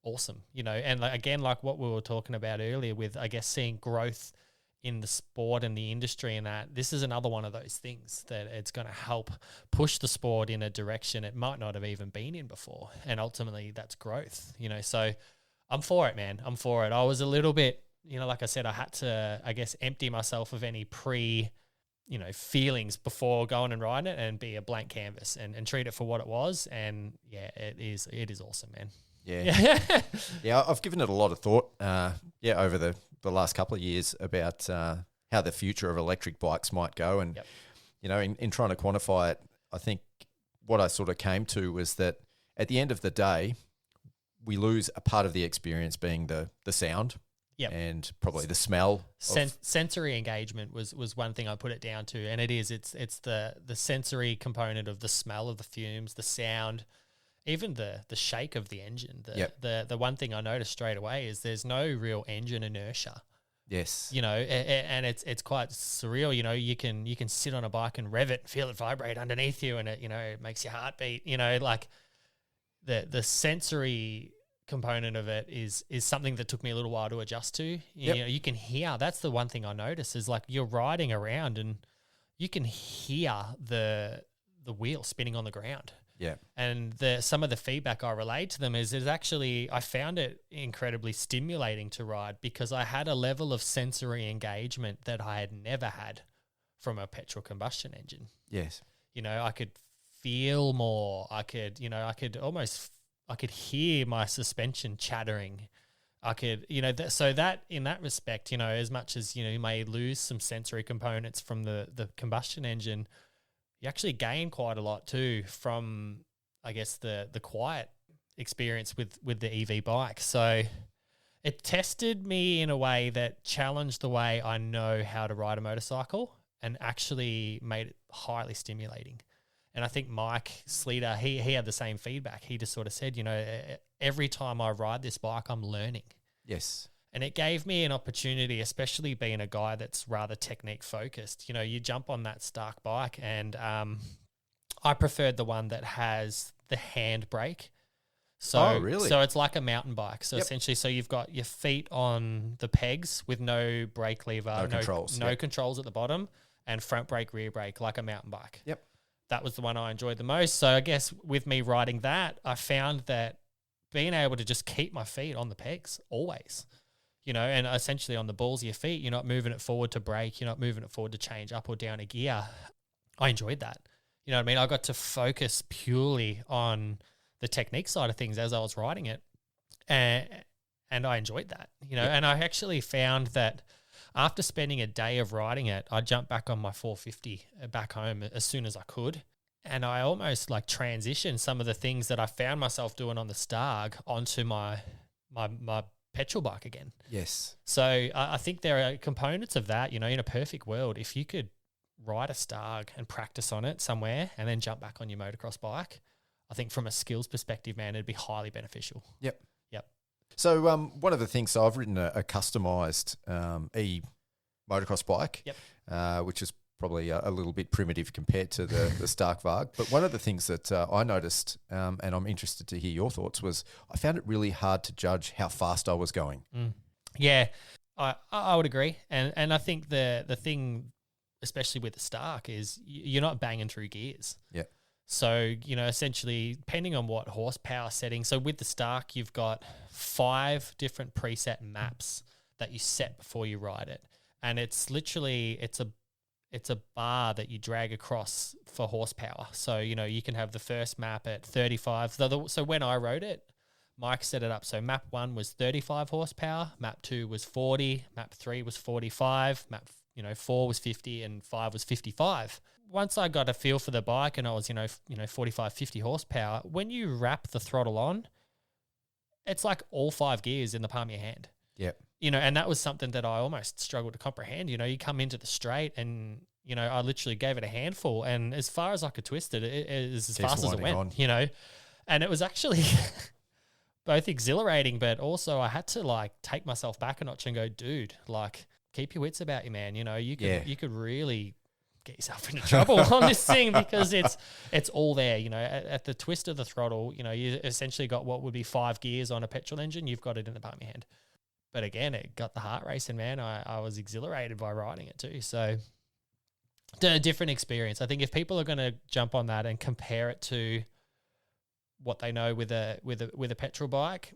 Awesome. And again, like what we were talking about earlier with, I guess, seeing growth in the sport and the industry, and that this is another one of those things that it's going to help push the sport in a direction it might not have even been in before. And ultimately that's growth, so I'm for it, man. I'm for it. I was a little bit, like I said, I had to, I guess, empty myself of any feelings before going and riding it, and be a blank canvas and treat it for what it was. And yeah, it is awesome, man. Yeah. Yeah, I've given it a lot of thought, over the last couple of years about how the future of electric bikes might go. And, in trying to quantify it, I think what I sort of came to was that at the end of the day, we lose a part of the experience being the sound. Yep. And probably the smell. Sensory engagement was one thing I put it down to, and it's the sensory component of the smell of the fumes, the sound, even the shake of the engine. The one thing I noticed straight away is there's no real engine inertia Yes. You know, and it's quite surreal. You know, you can sit on a bike and rev it, and feel it vibrate underneath you, and it makes your heart beat. You know, like the sensory component of it is something that took me a little while to adjust to. You know, you can hear. That's the one thing I noticed is like you're riding around and you can hear the wheel spinning on the ground. Yeah. And some of the feedback I relayed to them is actually I found it incredibly stimulating to ride because I had a level of sensory engagement that I had never had from a petrol combustion engine. Yes. You know, I could feel more. I could hear my suspension chattering. I could, so that in that respect, as much as, you may lose some sensory components from the combustion engine, you actually gain quite a lot too from, I guess, the quiet experience with the EV bike. So it tested me in a way that challenged the way I know how to ride a motorcycle and actually made it highly stimulating. And I think Mike Sleater, he had the same feedback. He just sort of said, every time I ride this bike, I'm learning. Yes. And it gave me an opportunity, especially being a guy that's rather technique focused. You jump on that Stark bike and I preferred the one that has the handbrake. So, really? So it's like a mountain bike. So essentially, so you've got your feet on the pegs with no brake lever, no controls at the bottom, and front brake, rear brake, like a mountain bike. Yep. That was the one I enjoyed the most. So I guess with me riding that, I found that being able to just keep my feet on the pegs always, and essentially on the balls of your feet, you're not moving it forward to brake, you're not moving it forward to change up or down a gear. I enjoyed that. You know what I mean? I got to focus purely on the technique side of things as I was riding it. And I enjoyed that, and I actually found that after spending a day of riding it, I jumped back on my 450 back home as soon as I could. And I almost like transitioned some of the things that I found myself doing on the Stark onto my petrol bike again. Yes. So I think there are components of that, in a perfect world, if you could ride a Stark and practice on it somewhere and then jump back on your motocross bike, I think from a skills perspective, man, it'd be highly beneficial. Yep. Yep. So one of the things, so I've ridden a customized motocross bike, which is probably a little bit primitive compared to the Stark Varg. But one of the things that I noticed, and I'm interested to hear your thoughts, was I found it really hard to judge how fast I was going. Yeah, I would agree. And I think the thing, especially with the Stark, is you're not banging through gears. Yeah. So, essentially, depending on what horsepower setting. So with the Stark, you've got 5 different preset maps that you set before you ride it. And it's literally, it's a bar that you drag across for horsepower. So, you can have the first map at 35. So when I rode it, Mike set it up. So map 1 was 35 horsepower, map 2 was 40, map 3 was 45, map 4 was 50, and 5 was 55. Once I got a feel for the bike and I was, 45, 50 horsepower, when you wrap the throttle on, it's like all 5 gears in the palm of your hand. Yep. And that was something that I almost struggled to comprehend. You come into the straight and, I literally gave it a handful, and as far as I could twist it, it is as fast as it went, and it was actually both exhilarating, but also I had to take myself back a notch and go, dude, keep your wits about you, man. You could really get yourself into trouble on this thing because it's all there. At the twist of the throttle, you essentially got what would be 5 gears on a petrol engine. You've got it in the palm of your hand. But again, it got the heart racing, man. I was exhilarated by riding it too. So a different experience. I think if people are going to jump on that and compare it to what they know with a petrol bike,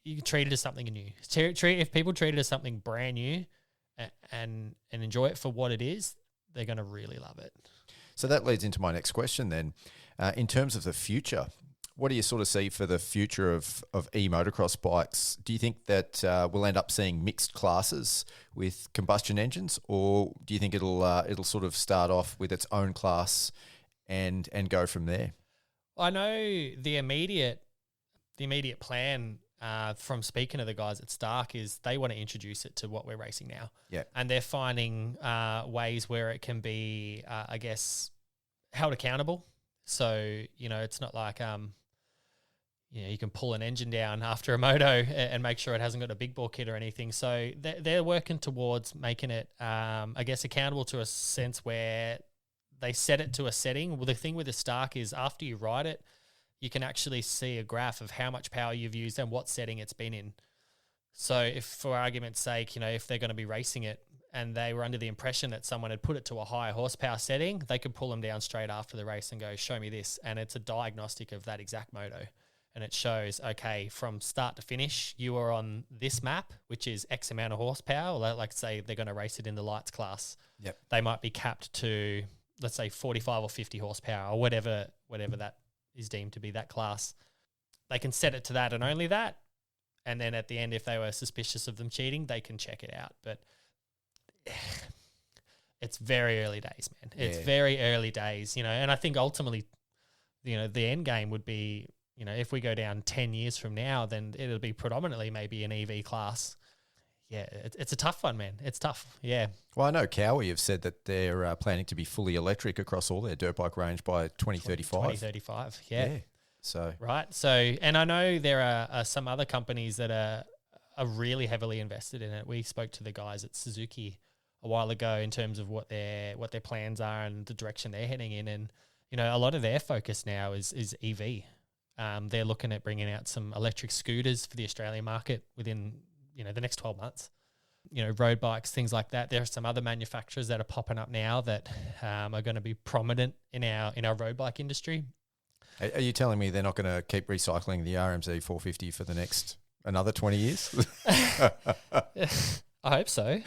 you can treat it as something new. If people treat it as something brand new and enjoy it for what it is, they're going to really love it. So that leads into my next question then. In terms of the future, what do you sort of see for the future of e-motocross bikes? Do you think that we'll end up seeing mixed classes with combustion engines, or do you think it'll sort of start off with its own class and go from there? I know the immediate plan from speaking to the guys at Stark is they want to introduce it to what we're racing now. Yeah. And they're finding ways where it can be, I guess, held accountable. So, it's not like, you can pull an engine down after a moto and make sure it hasn't got a big bore kit or anything. So they're working towards making it, I guess, accountable to a sense where they set it to a setting. Well, the thing with the Stark is after you ride it, you can actually see a graph of how much power you've used and what setting it's been in. So if, for argument's sake, if they're going to be racing it and they were under the impression that someone had put it to a higher horsepower setting, they could pull them down straight after the race and go, show me this. And it's a diagnostic of that exact moto. And it shows, okay, from start to finish, you are on this map, which is X amount of horsepower. Or like say they're going to race it in the lights class. Yep. They might be capped to, let's say, 45 or 50 horsepower or whatever that is deemed to be that class. They can set it to that and only that. And then at the end, if they were suspicious of them cheating, they can check it out. But it's very early days, man. It's very early days, and I think ultimately, the end game would be, if we go down 10 years from now, then it'll be predominantly maybe an EV class. Yeah, it's a tough one, man. It's tough, yeah. Well, I know Cowie have said that they're planning to be fully electric across all their dirt bike range by 2035. 2035, yeah. So right. So, and I know there are some other companies that are really heavily invested in it. We spoke to the guys at Suzuki a while ago in terms of what their plans are and the direction they're heading in. And, a lot of their focus now is EV. They're looking at bringing out some electric scooters for the Australian market within, the next 12 months. Road bikes, things like that. There are some other manufacturers that are popping up now that are going to be prominent in our road bike industry. Are you telling me they're not going to keep recycling the RMZ 450 for the next another 20 years? I hope so.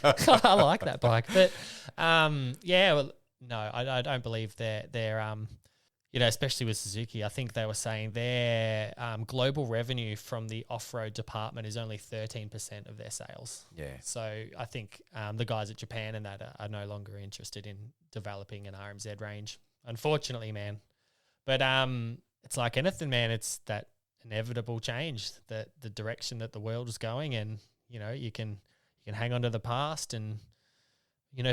I like that bike. But, well, no, I don't believe they're especially with Suzuki, I think they were saying their global revenue from the off-road department is only 13% of their sales. Yeah. So I think the guys at Japan and that are no longer interested in developing an RMZ range, unfortunately, man. But it's like anything, man. It's that inevitable change, that the direction that the world is going, and you can hang on to the past and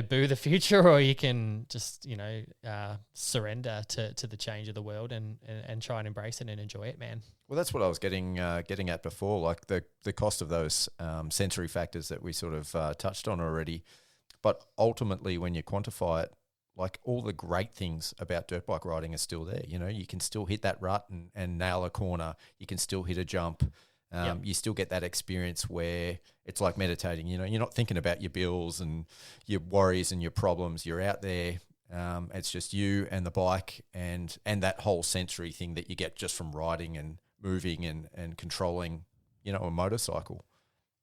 boo the future, or you can just surrender to the change of the world and try and embrace it and enjoy it, man. Well, that's what I was getting at before, like the cost of those sensory factors that we sort of touched on already. But ultimately, when you quantify it, like all the great things about dirt bike riding are still there. You can still hit that rut and nail a corner. You can still hit a jump. You still get that experience where it's like meditating. You're not thinking about your bills and your worries and your problems. You're out there. It's just you and the bike and that whole sensory thing that you get just from riding and moving and controlling, a motorcycle.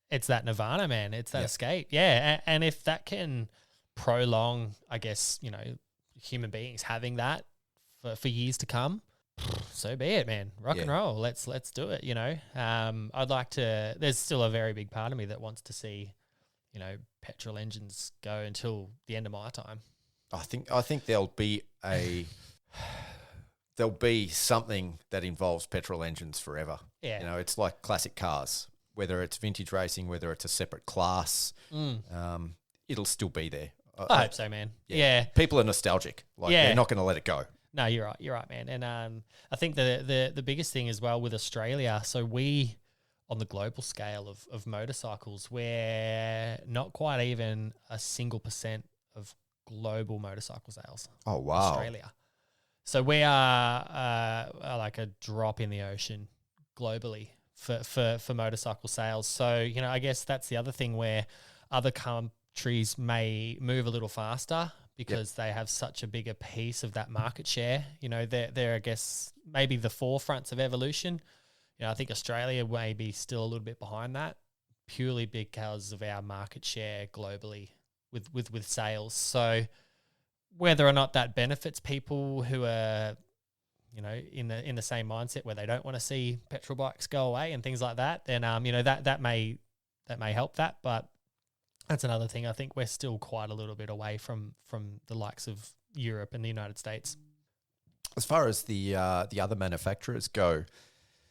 It's that nirvana, man. It's that escape. Yeah. And if that can prolong, I guess, human beings having that for years to come, so be it, man. Rock and roll. Let's do it. I'd like to. There's still a very big part of me that wants to see, petrol engines go until the end of my time. I think there'll be something that involves petrol engines forever. Yeah, it's like classic cars. Whether it's vintage racing, whether it's a separate class, it'll still be there. I hope so, man. Yeah. People are nostalgic. They're not going to let it go. No, you're right, man. And I think the biggest thing as well with Australia, so we, on the global scale of motorcycles, we're not quite even a single % of global motorcycle sales. Oh, wow. Australia. So we are like a drop in the ocean globally for motorcycle sales. So, I guess that's the other thing where other countries may move a little faster because they have such a bigger piece of that market share. They're, I guess, maybe the forefronts of evolution. I think Australia may be still a little bit behind that, purely because of our market share globally with sales. So whether or not that benefits people who are, in the same mindset where they don't want to see petrol bikes go away and things like that, then that may help that. But that's another thing. I think we're still quite a little bit away from the likes of Europe and the United States. As far as the other manufacturers go,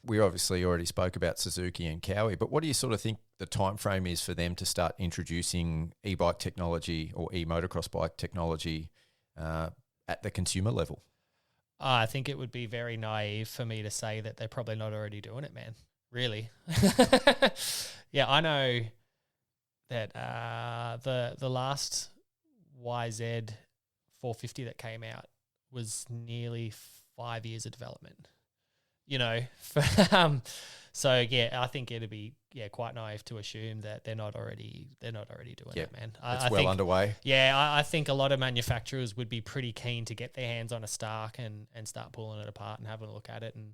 we obviously already spoke about Suzuki and Cowie, but what do you sort of think the time frame is for them to start introducing e-bike technology or e-motocross bike technology at the consumer level? I think it would be very naive for me to say that they're probably not already doing it, man. Really. Yeah, I know that the last YZ 450 that came out was nearly 5 years of development. So yeah, I think it'd be quite naive to assume that they're not already doing it, man. It's well underway. Yeah, I think a lot of manufacturers would be pretty keen to get their hands on a Stark and start pulling it apart and having a look at it and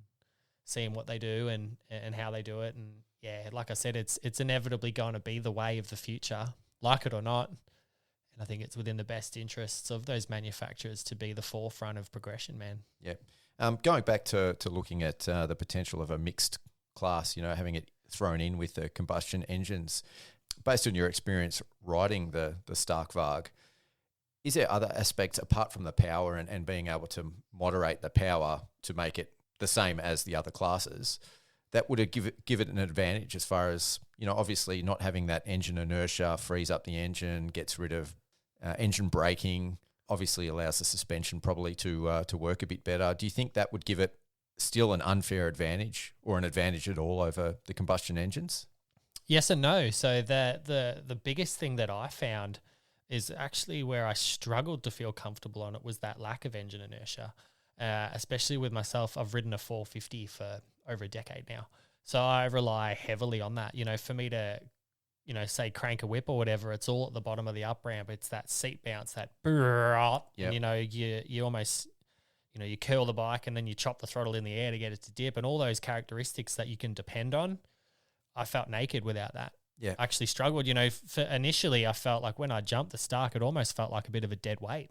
seeing what they do and how they do it. And yeah, like I said, it's inevitably going to be the way of the future, like it or not. And I think it's within the best interests of those manufacturers to be the forefront of progression, man. Yeah. Going back to looking at the potential of a mixed class, having it thrown in with the combustion engines, based on your experience riding the Stark Varg, is there other aspects apart from the power and being able to moderate the power to make it the same as the other classes that would give it an advantage as far as, obviously not having that engine inertia, frees up the engine, gets rid of engine braking, obviously allows the suspension probably to work a bit better. Do you think that would give it still an unfair advantage or an advantage at all over the combustion engines? Yes and no. So the biggest thing that I found is actually where I struggled to feel comfortable on it was that lack of engine inertia, especially with myself. I've ridden a 450 for over a decade now. So I rely heavily on that. For me to, say crank a whip or whatever, it's all at the bottom of the up ramp. It's that seat bounce, that brrrr, yep. And, you almost, you curl the bike and then you chop the throttle in the air to get it to dip, and all those characteristics that you can depend on. I felt naked without that. Yeah. I actually struggled. Initially I felt like when I jumped the Stark, it almost felt like a bit of a dead weight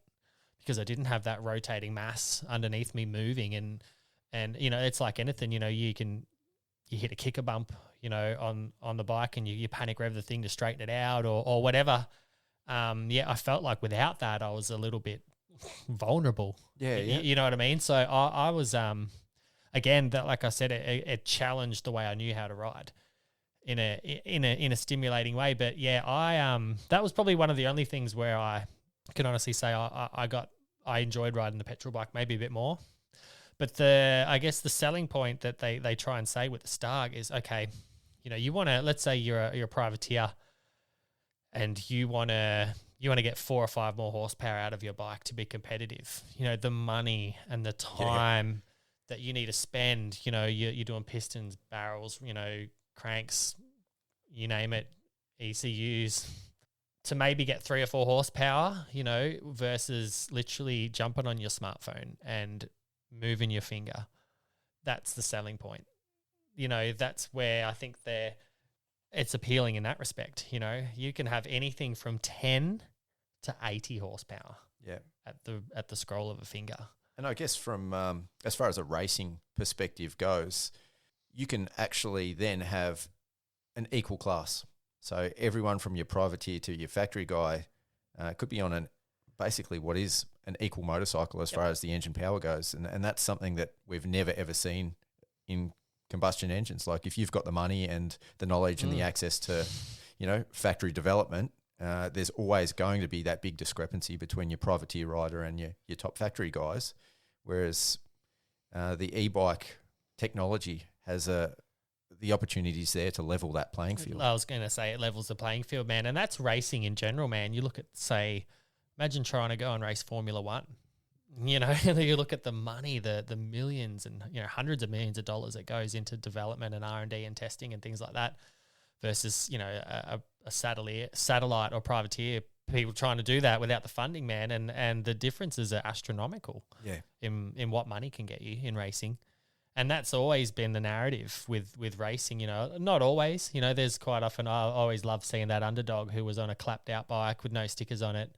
because I didn't have that rotating mass underneath me moving. And it's like anything, you hit a kicker bump, on the bike and you panic rev the thing to straighten it out or whatever. I felt like without that, I was a little bit vulnerable. Yeah. You know what I mean? So I was, again, that, like I said, it challenged the way I knew how to ride in a stimulating way. But yeah, that was probably one of the only things where I can honestly say I enjoyed riding the petrol bike maybe a bit more. But I guess the selling point that they try and say with the Stark is, okay, you want to, let's say you're a privateer and you want to get 4 or 5 more horsepower out of your bike to be competitive. The money and the time that you need to spend, you're doing pistons, barrels, cranks, you name it, ECUs, to maybe get 3 or 4 horsepower, versus literally jumping on your smartphone and moving your finger. That's the selling point. That's where I think it's appealing in that respect. You can have anything from 10 to 80 horsepower. Yeah. At the scroll of a finger. And I guess from as far as a racing perspective goes, you can actually then have an equal class. So everyone from your privateer to your factory guy could be on basically what is an equal motorcycle as far as the engine power goes. And that's something that we've never, ever seen in combustion engines. Like if you've got the money and the knowledge and the access to, factory development, there's always going to be that big discrepancy between your privateer rider and your top factory guys. Whereas the e-bike technology has the opportunities there to level that playing field. I was going to say it levels the playing field, man. And that's racing in general, man. You look at, say, imagine trying to go and race Formula One. You look at the money, the millions and hundreds of millions of dollars that goes into development and R&D and testing and things like that, versus a satellite or privateer, people trying to do that without the funding, man. And the differences are astronomical. Yeah. In what money can get you in racing. And that's always been the narrative with racing, not always, there's quite often, I always love seeing that underdog who was on a clapped out bike with no stickers on it,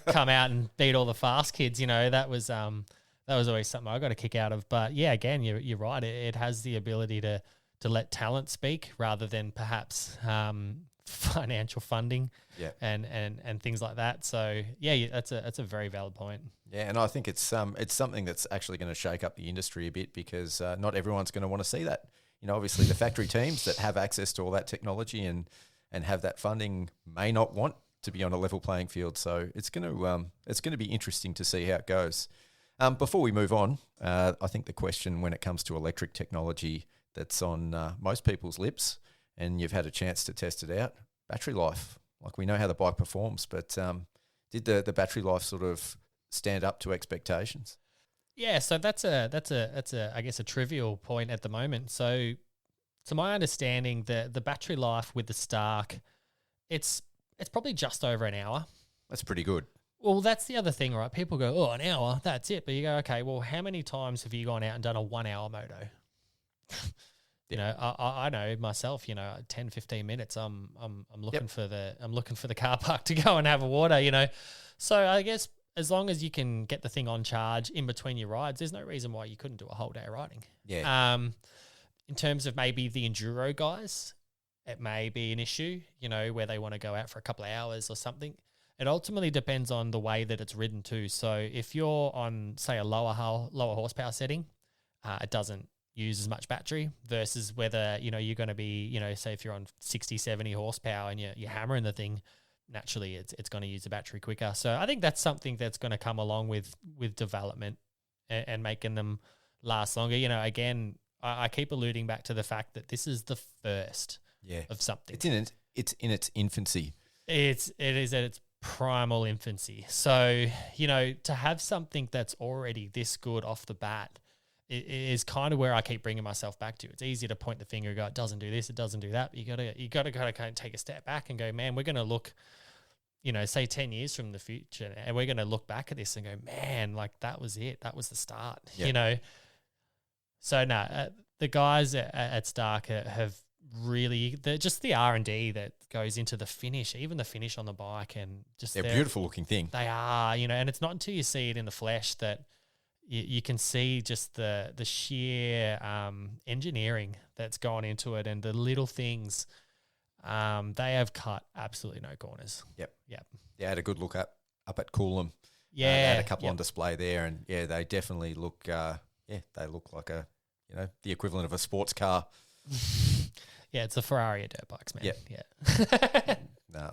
come out and beat all the fast kids. That was always something I got a kick out of. But yeah, again, you're right. It has the ability to let talent speak rather than perhaps financial funding and things like that. So yeah, that's a very valid point. Yeah, and I think it's something that's actually going to shake up the industry a bit because not everyone's going to want to see that. Obviously the factory teams that have access to all that technology and have that funding may not want to be on a level playing field. So it's going to be interesting to see how it goes. Before we move on, I think the question when it comes to electric technology that's on most people's lips, and you've had a chance to test it out, battery life. Like, we know how the bike performs, but did the battery life sort of stand up to expectations? Yeah, so that's a I guess a trivial point at the moment. So to my understanding, the battery life with the Stark, it's probably just over an hour. That's pretty good. Well, that's the other thing, right? People go, oh, an hour, that's it. But you go, okay, well, how many times have you gone out and done a 1 hour moto? You know, I know myself, 10, 15 minutes, I'm looking for the car park to go and have a water, So I guess as long as you can get the thing on charge in between your rides, there's no reason why you couldn't do a whole day of riding. Yeah. In terms of maybe the enduro guys, it may be an issue, where they want to go out for a couple of hours or something. It ultimately depends on the way that it's ridden too. So if you're on, say, a lower horsepower setting, it doesn't use as much battery versus whether, you're going to be, say if you're on 60, 70 horsepower and you're hammering the thing, naturally it's going to use the battery quicker. So I think that's something that's going to come along with development and making them last longer. Again, I keep alluding back to the fact that this is the first of something. It's in its infancy. It is at its primal infancy. So, to have something that's already this good off the bat is kind of where I keep bringing myself back to. It's easy to point the finger and go, it doesn't do this, it doesn't do that. But you got to kind of take a step back and go, man, we're going to look, say 10 years from the future, and we're going to look back at this and go, man, like that was it. That was the start, So the guys at Stark have really, just the R&D that goes into the finish, even the finish on the bike, and just they're a beautiful looking thing. They are, and it's not until you see it in the flesh that you can see just the sheer engineering that's gone into it and the little things. They have cut absolutely no corners. Yep. Yeah, I had a good look up at Coolum. Yeah, they had a couple on display there, and they definitely look. They look like the equivalent of a sports car. Yeah, it's a Ferrari of dirt bikes, man. Yep. Yeah. No.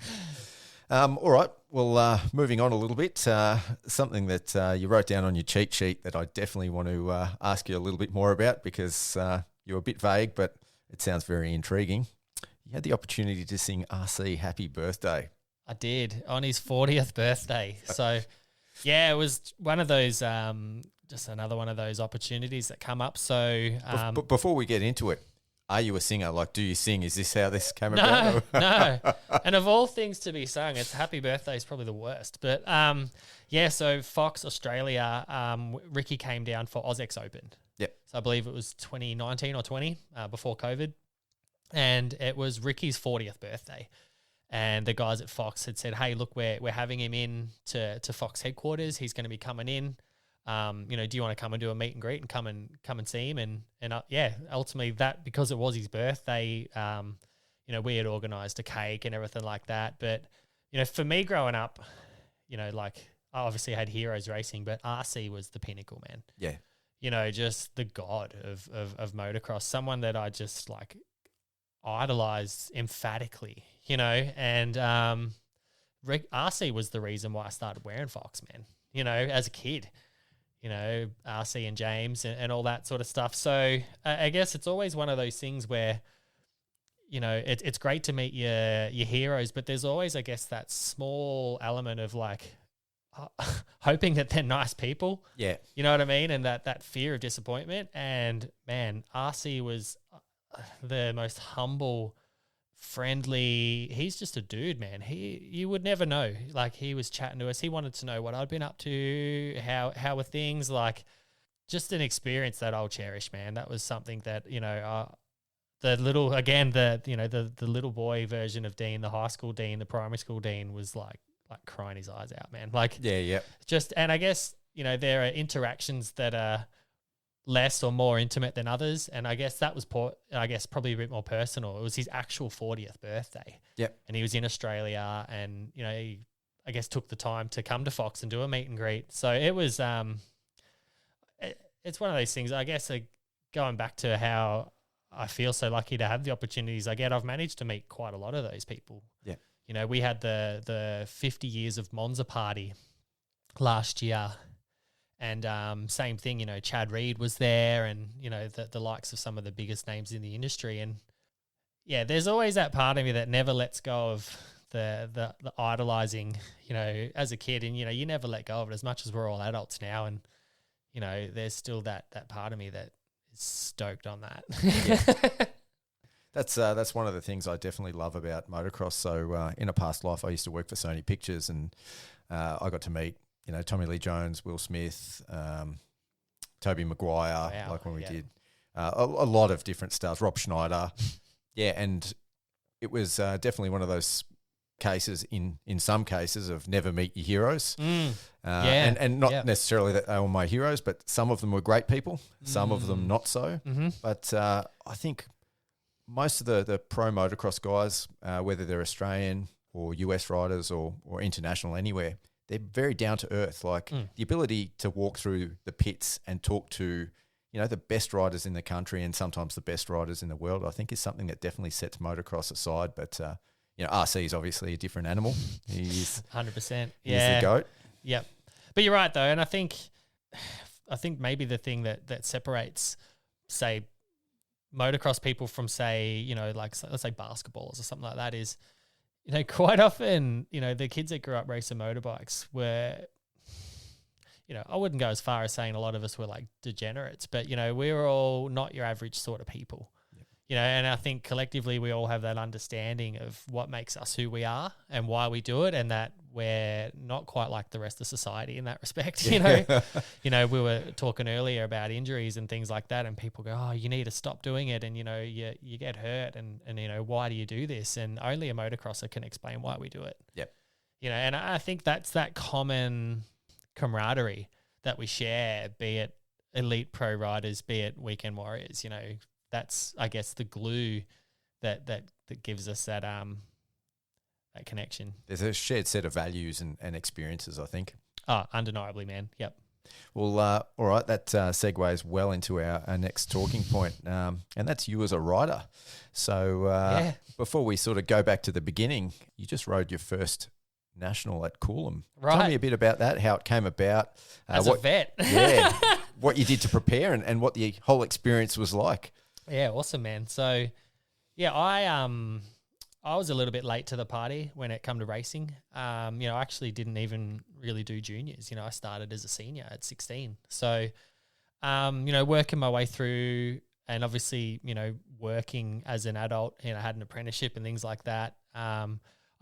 All right. Well, moving on a little bit, something that you wrote down on your cheat sheet that I definitely want to ask you a little bit more about, because you're a bit vague, but it sounds very intriguing. You had the opportunity to sing RC Happy Birthday. I did, on his 40th birthday. So, yeah, it was one of those, just another one of those opportunities that come up. So, but before we get into it, are you a singer? Like, do you sing? Is this how this came about? No. And of all things to be sung, it's Happy Birthday is probably the worst. But, so Fox Australia, Ricky came down for AusX Open. Yep. So I believe it was 2019 or 20, before COVID. And it was Ricky's 40th birthday. And the guys at Fox had said, hey, look, we're having him in to Fox headquarters. He's going to be coming in. Do you want to come and do a meet and greet and come and see him? And ultimately that, because it was his birthday, we had organised a cake and everything like that. But, for me growing up, I obviously had heroes racing, but RC was the pinnacle, man. Yeah. Just the god of motocross, someone that I just idolized emphatically, and RC was the reason why I started wearing Fox, man, as a kid. RC and James and all that sort of stuff. So I guess it's always one of those things where, it's great to meet your heroes, but there's always, I guess, that small element of hoping that they're nice people. Yeah. You know what I mean? And that fear of disappointment. And man, RC was the most humble, friendly. He's just a dude, man. You would never know. He was chatting to us. He wanted to know what I'd been up to, how were things, just an experience that I'll cherish, man. That was something that, the little boy version of Dean, the high school Dean, the primary school Dean was crying his eyes out, man. And I guess, there are interactions that are less or more intimate than others, and I guess that was probably a bit more personal. It was his actual 40th birthday. Yep. And he was in Australia, and he, I guess, took the time to come to Fox and do a meet and greet. So it was it's one of those things, I guess, going back to how I feel so lucky to have the opportunities I get. I've managed to meet quite a lot of those people. Yeah. We had the 50 years of Monza party last year. And same thing, Chad Reed was there, and the likes of some of the biggest names in the industry. And yeah, there's always that part of me that never lets go of the idolizing, as a kid, and you never let go of it as much as we're all adults now. And there's still that part of me that is stoked on that. Yeah. That's one of the things I definitely love about motocross. So in a past life, I used to work for Sony Pictures, and I got to meet Tommy Lee Jones, Will Smith, Toby Maguire, like when we did a lot of different stars, Rob Schneider. Yeah, and it was definitely one of those cases in some cases of never meet your heroes. And not necessarily that they were my heroes, but some of them were great people, some of them not so. Mm-hmm. But I think most of the pro motocross guys, whether they're Australian or US riders or international anywhere, they're very down to earth. Like the ability to walk through the pits and talk to, the best riders in the country and sometimes the best riders in the world, I think is something that definitely sets motocross aside. But, RC is obviously a different animal. He's 100%. He's the GOAT. Yep. But you're right though. And I think maybe the thing that separates, say, motocross people from, say, like let's say basketballers or something like that is, quite often, the kids that grew up racing motorbikes were, I wouldn't go as far as saying a lot of us were like degenerates, but, we were all not your average sort of people. Yep. And I think collectively we all have that understanding of what makes us who we are and why we do it, and that we're not quite like the rest of society in that respect. We were talking earlier about injuries and things like that, and people go, oh, you need to stop doing it, and you get hurt, and why do you do this? And only a motocrosser can explain why we do it. Yep. And I think that's that common camaraderie that we share, be it elite pro riders, be it weekend warriors. That's, I guess, the glue that gives us that connection. There's a shared set of values and experiences, I think. Oh, undeniably, man. Yep. Well, all right, that segues well into our next talking point, and that's you as a rider. So before we sort of go back to the beginning, you just rode your first national at Coolum. Right. Tell me a bit about that, how it came about. As a vet. Yeah, what you did to prepare and what the whole experience was like. Yeah, awesome, man. So, yeah, I was a little bit late to the party when it come to racing. I actually didn't even really do juniors. I started as a senior at 16. So, working my way through, and obviously, working as an adult, I had an apprenticeship and things like that.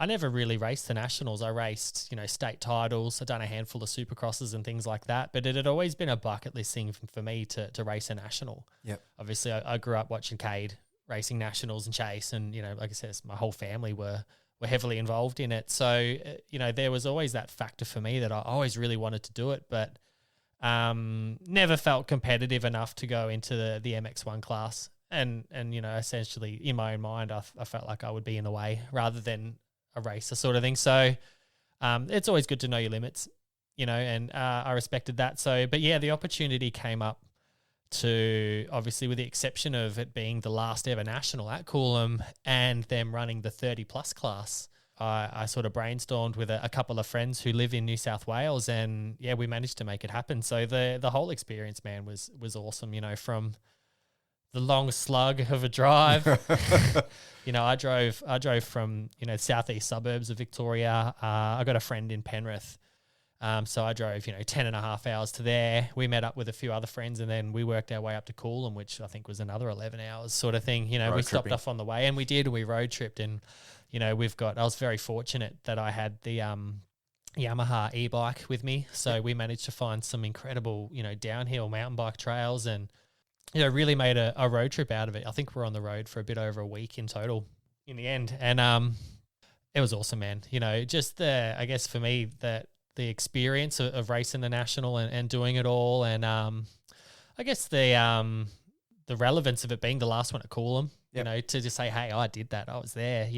I never really raced the nationals. I raced, state titles. I'd done a handful of supercrosses and things like that, but it had always been a bucket list thing for me to race a national. Yep. Obviously, I grew up watching Cade racing nationals and Chase, and, like I said, my whole family were heavily involved in it. So, there was always that factor for me that I always really wanted to do it, but never felt competitive enough to go into the MX1 class. And essentially in my own mind, I felt like I would be in the way rather than a racer sort of thing. So it's always good to know your limits, and I respected that. So, but yeah, the opportunity came up to, obviously with the exception of it being the last ever national at Coolum and them running the 30 plus class, I sort of brainstormed with a couple of friends who live in New South Wales, and yeah, we managed to make it happen. So the whole experience, man, was awesome, from the long slug of a drive. I drove from, southeast suburbs of Victoria. I got a friend in Penrith. So I drove, 10 and a half hours to there. We met up with a few other friends, and then we worked our way up to Coolum, which I think was another 11 hours sort of thing. We stopped off on the way, and we road tripped. And, I was very fortunate that I had the Yamaha e-bike with me. So we managed to find some incredible, downhill mountain bike trails, and really made a road trip out of it. I think we're on the road for a bit over a week in total in the end. And it was awesome, man. Just I guess for me, that the experience of racing the national and doing it all. And I guess the relevance of it being the last one at Coolum, to just say, hey, I did that. I was there,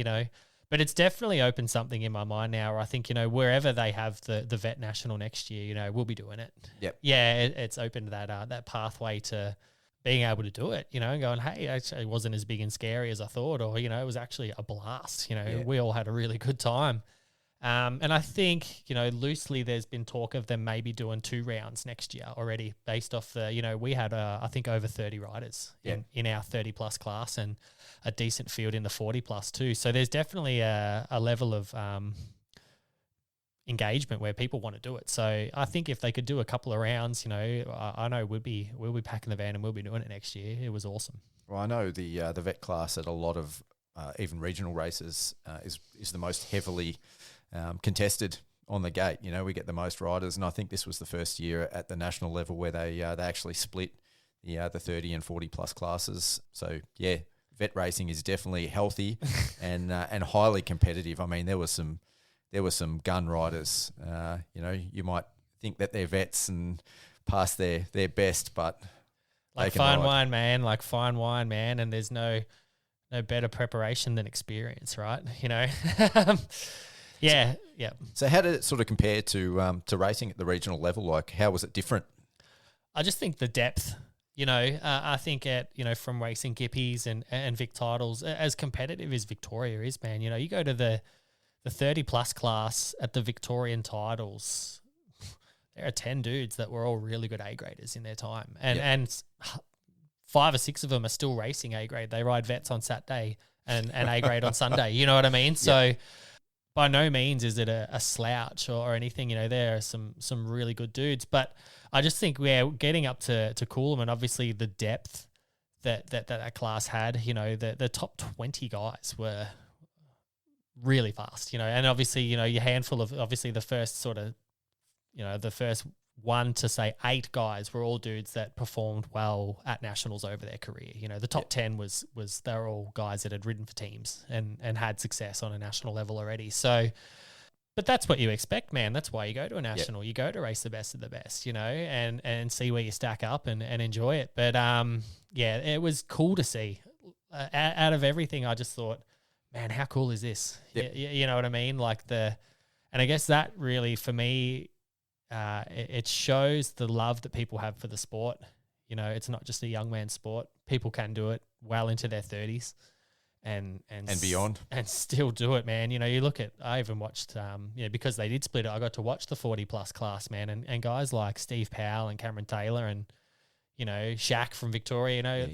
But it's definitely opened something in my mind now where I think, wherever they have the vet national next year, we'll be doing it. Yep. Yeah, it's opened that pathway to being able to do it, and going, hey, actually it wasn't as big and scary as I thought, or, it was actually a blast, we all had a really good time. And I think, loosely there's been talk of them maybe doing 2 rounds next year already based off the, we had, I think, over 30 riders in our 30-plus class and a decent field in the 40-plus too. So there's definitely a level of engagement where people want to do it. So I think if they could do a couple of rounds, I know we'll be packing the van and we'll be doing it next year. It was awesome. Well, I know the vet class at a lot of even regional races is the most heavily contested on the gate. We get the most riders, and I think this was the first year at the national level where they actually split the 30 and 40 plus classes. So yeah, vet racing is definitely healthy and highly competitive. I mean, there were some gun riders. You might think that they're vets and past their best, but like fine wine, man. And there's no better preparation than experience, right? Yeah. So how did it sort of compare to racing at the regional level? Like, how was it different? I just think the depth, I think from racing Gippies and Vic titles, as competitive as Victoria is, man, you go to the 30-plus class at the Victorian titles, there are 10 dudes that were all really good A-graders in their time. And 5 or 6 of them are still racing A-grade. They ride vets on Saturday and A-grade on Sunday. You know what I mean? So by no means is it a slouch or anything. There are some really good dudes. But I just think we're getting up to Coolum, and obviously the depth that class had, the top 20 guys were really fast, and obviously, your handful of, obviously the first sort of, the first 1 to say 8 guys were all dudes that performed well at nationals over their career. The top 10 was they were all guys that had ridden for teams and had success on a national level already. So, but that's what you expect, man. That's why you go to a national. You go to race the best of the best, and see where you stack up and enjoy it. But it was cool to see. Out of everything, I just thought, man, how cool is this? Yep. You know what I mean? And I guess that really, for me, it shows the love that people have for the sport. It's not just a young man's sport. People can do it well into their 30s and beyond, and still do it, man. You look at, I even watched, because they did split it, I got to watch the 40-plus class, man, and guys like Steve Powell and Cameron Taylor and, Shaq from Victoria,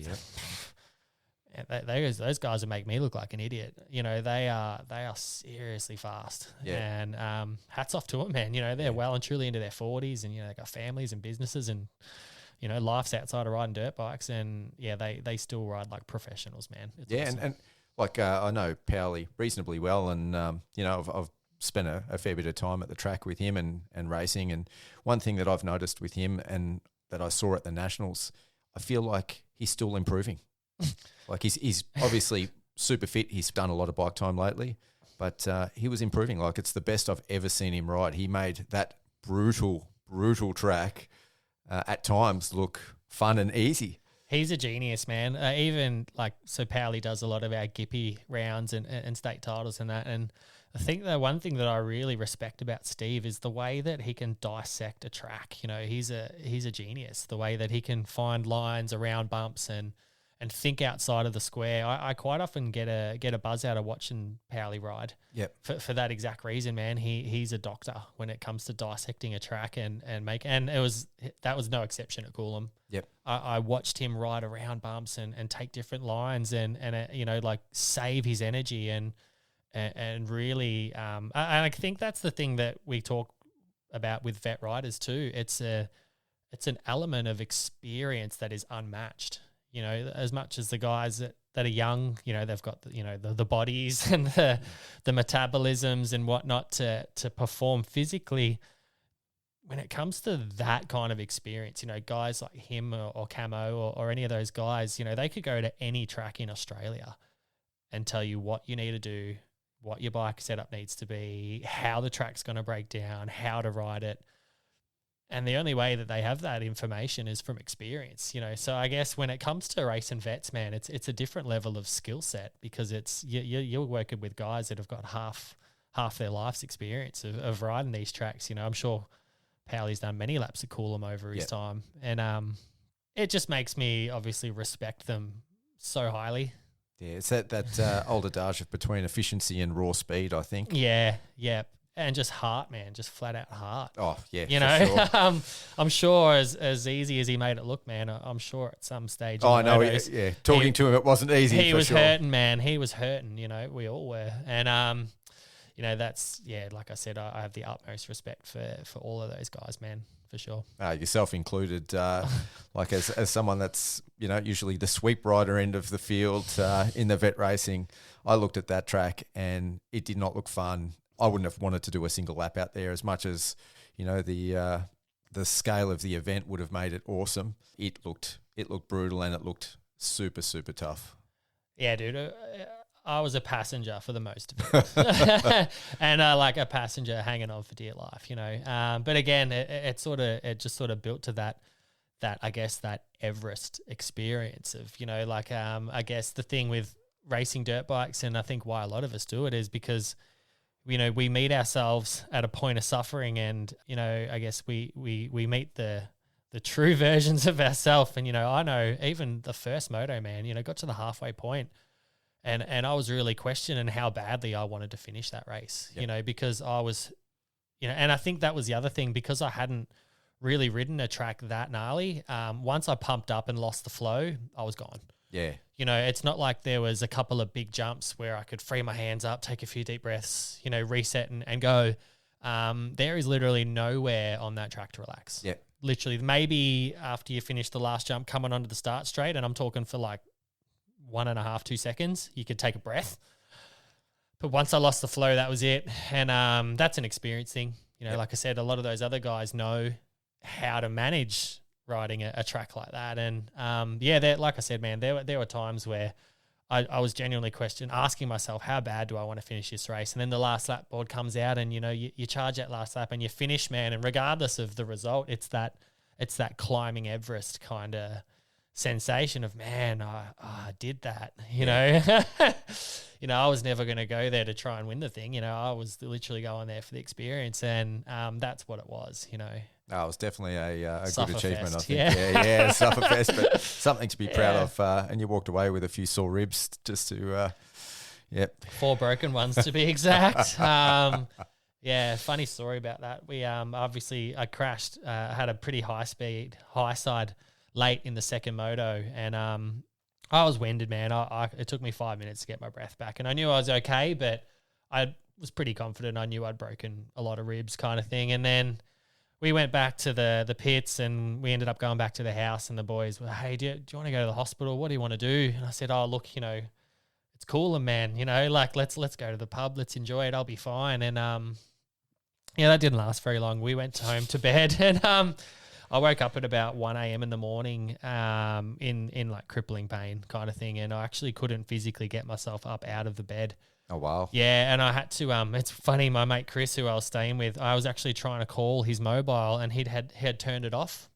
those guys would make me look like an idiot. They are seriously fast. Yeah. And hats off to them, man. They're well and truly into their 40s, and they got families and businesses, and life's outside of riding dirt bikes, and they still ride like professionals, man. It's awesome. and like I know Powley reasonably well, and I've spent a fair bit of time at the track with him and racing. And one thing that I've noticed with him and that I saw at the nationals, I feel like he's still improving. Like he's obviously super fit. He's done a lot of bike time lately, but he was improving. Like, it's the best I've ever seen him ride. He made that brutal track at times look fun and easy. He's a genius, man. Even Powley does a lot of our Gippy rounds and state titles and that. And I think the one thing that I really respect about Steve is the way that he can dissect a track. He's a genius. The way that he can find lines around bumps and think outside of the square. I quite often get a buzz out of watching Powley ride. Yep. For that exact reason, man. He's a doctor when it comes to dissecting a track and that was no exception at Coolum. Yep. I watched him ride around bumps and take different lines and save his energy and really I think that's the thing that we talk about with vet riders too. It's an element of experience that is unmatched. As much as the guys that are young, they've got the bodies and the metabolisms and whatnot to perform physically. When it comes to that kind of experience, guys like him or Camo or any of those guys, they could go to any track in Australia and tell you what you need to do, what your bike setup needs to be, how the track's going to break down, how to ride it. And the only way that they have that information is from experience, So I guess when it comes to racing vets, man, it's a different level of skill set because it's you're working with guys that have got half their life's experience of riding these tracks. I'm sure Powley's done many laps at Coolum over his time, and it just makes me obviously respect them so highly. Yeah, it's that old adage of between efficiency and raw speed, I think. Yeah. and just heart, man, just flat out heart. Oh yeah, You know, sure. I'm sure as easy as he made it look, man, I'm sure at some stage. Oh, I know. motos, Talking to him, it wasn't easy. he for was sure. hurting, man. He was hurting. You know, we all were, and you know, that's like I said, I have the utmost respect for all of those guys, man, for sure. Yourself included, like as someone that's, you know, usually the sweep rider end of the field in the vet racing, I looked at that track and it did not look fun. I wouldn't have wanted to do a single lap out there, as much as, you know, the scale of the event would have made it awesome. It looked brutal and it looked super, super tough. Yeah, dude. I was a passenger for the most of it, and like a passenger hanging on for dear life, you know. But again, it just sort of built to that I guess that Everest experience of, you know, like I guess the thing with racing dirt bikes, and I think why a lot of us do it, is because, you know, we meet ourselves at a point of suffering, and, you know, I guess we meet the true versions of ourselves. And, you know, I know even the first moto, man, you know, got to the halfway point and I was really questioning how badly I wanted to finish that race, you know, because I was, you know, and I think that was the other thing, because I hadn't really ridden a track that gnarly. Once I pumped up and lost the flow, I was gone. Yeah. You know, it's not like there was a couple of big jumps where I could free my hands up, take a few deep breaths, you know, reset and go. There is literally nowhere on that track to relax. Yeah. Literally, maybe after you finish the last jump coming onto the start straight, and I'm talking for like 1.5, 2 seconds, you could take a breath. But once I lost the flow, that was it. And that's an experience thing. You know, like I said, a lot of those other guys know how to manage riding a track like that. And like I said, man, there were times where I was genuinely asking myself, how bad do I want to finish this race? And then the last lap board comes out, and, you know, you charge that last lap and you finish, man. And regardless of the result, it's that climbing Everest kind of sensation of, man, I did that, you know. You know, I was never going to go there to try and win the thing. You know, I was literally going there for the experience, and that's what it was, you know. Oh, it was definitely a good Suffer achievement, fest, I think. Yeah, Sufferfest, but something to be proud Yeah. of. And you walked away with a few sore ribs just to, 4 broken ones to be exact. Yeah, funny story about that. We obviously I crashed. I had a pretty high side late in the second moto, and I was winded, man. It took me 5 minutes to get my breath back, and I knew I was okay, but I was pretty confident. I knew I'd broken a lot of ribs, kind of thing. And then we went back to the pits, and we ended up going back to the house, and the boys were, hey, do you want to go to the hospital? What do you want to do? And I said, oh, look, you know, it's Coolum, man. You know, like let's go to the pub. Let's enjoy it. I'll be fine. And that didn't last very long. We went home to bed, and I woke up at about 1 a.m. in the morning in like crippling pain kind of thing, and I actually couldn't physically get myself up out of the bed. Oh, wow. Yeah, and I had to it's funny, my mate Chris, who I was staying with, I was actually trying to call his mobile, and he had turned it off,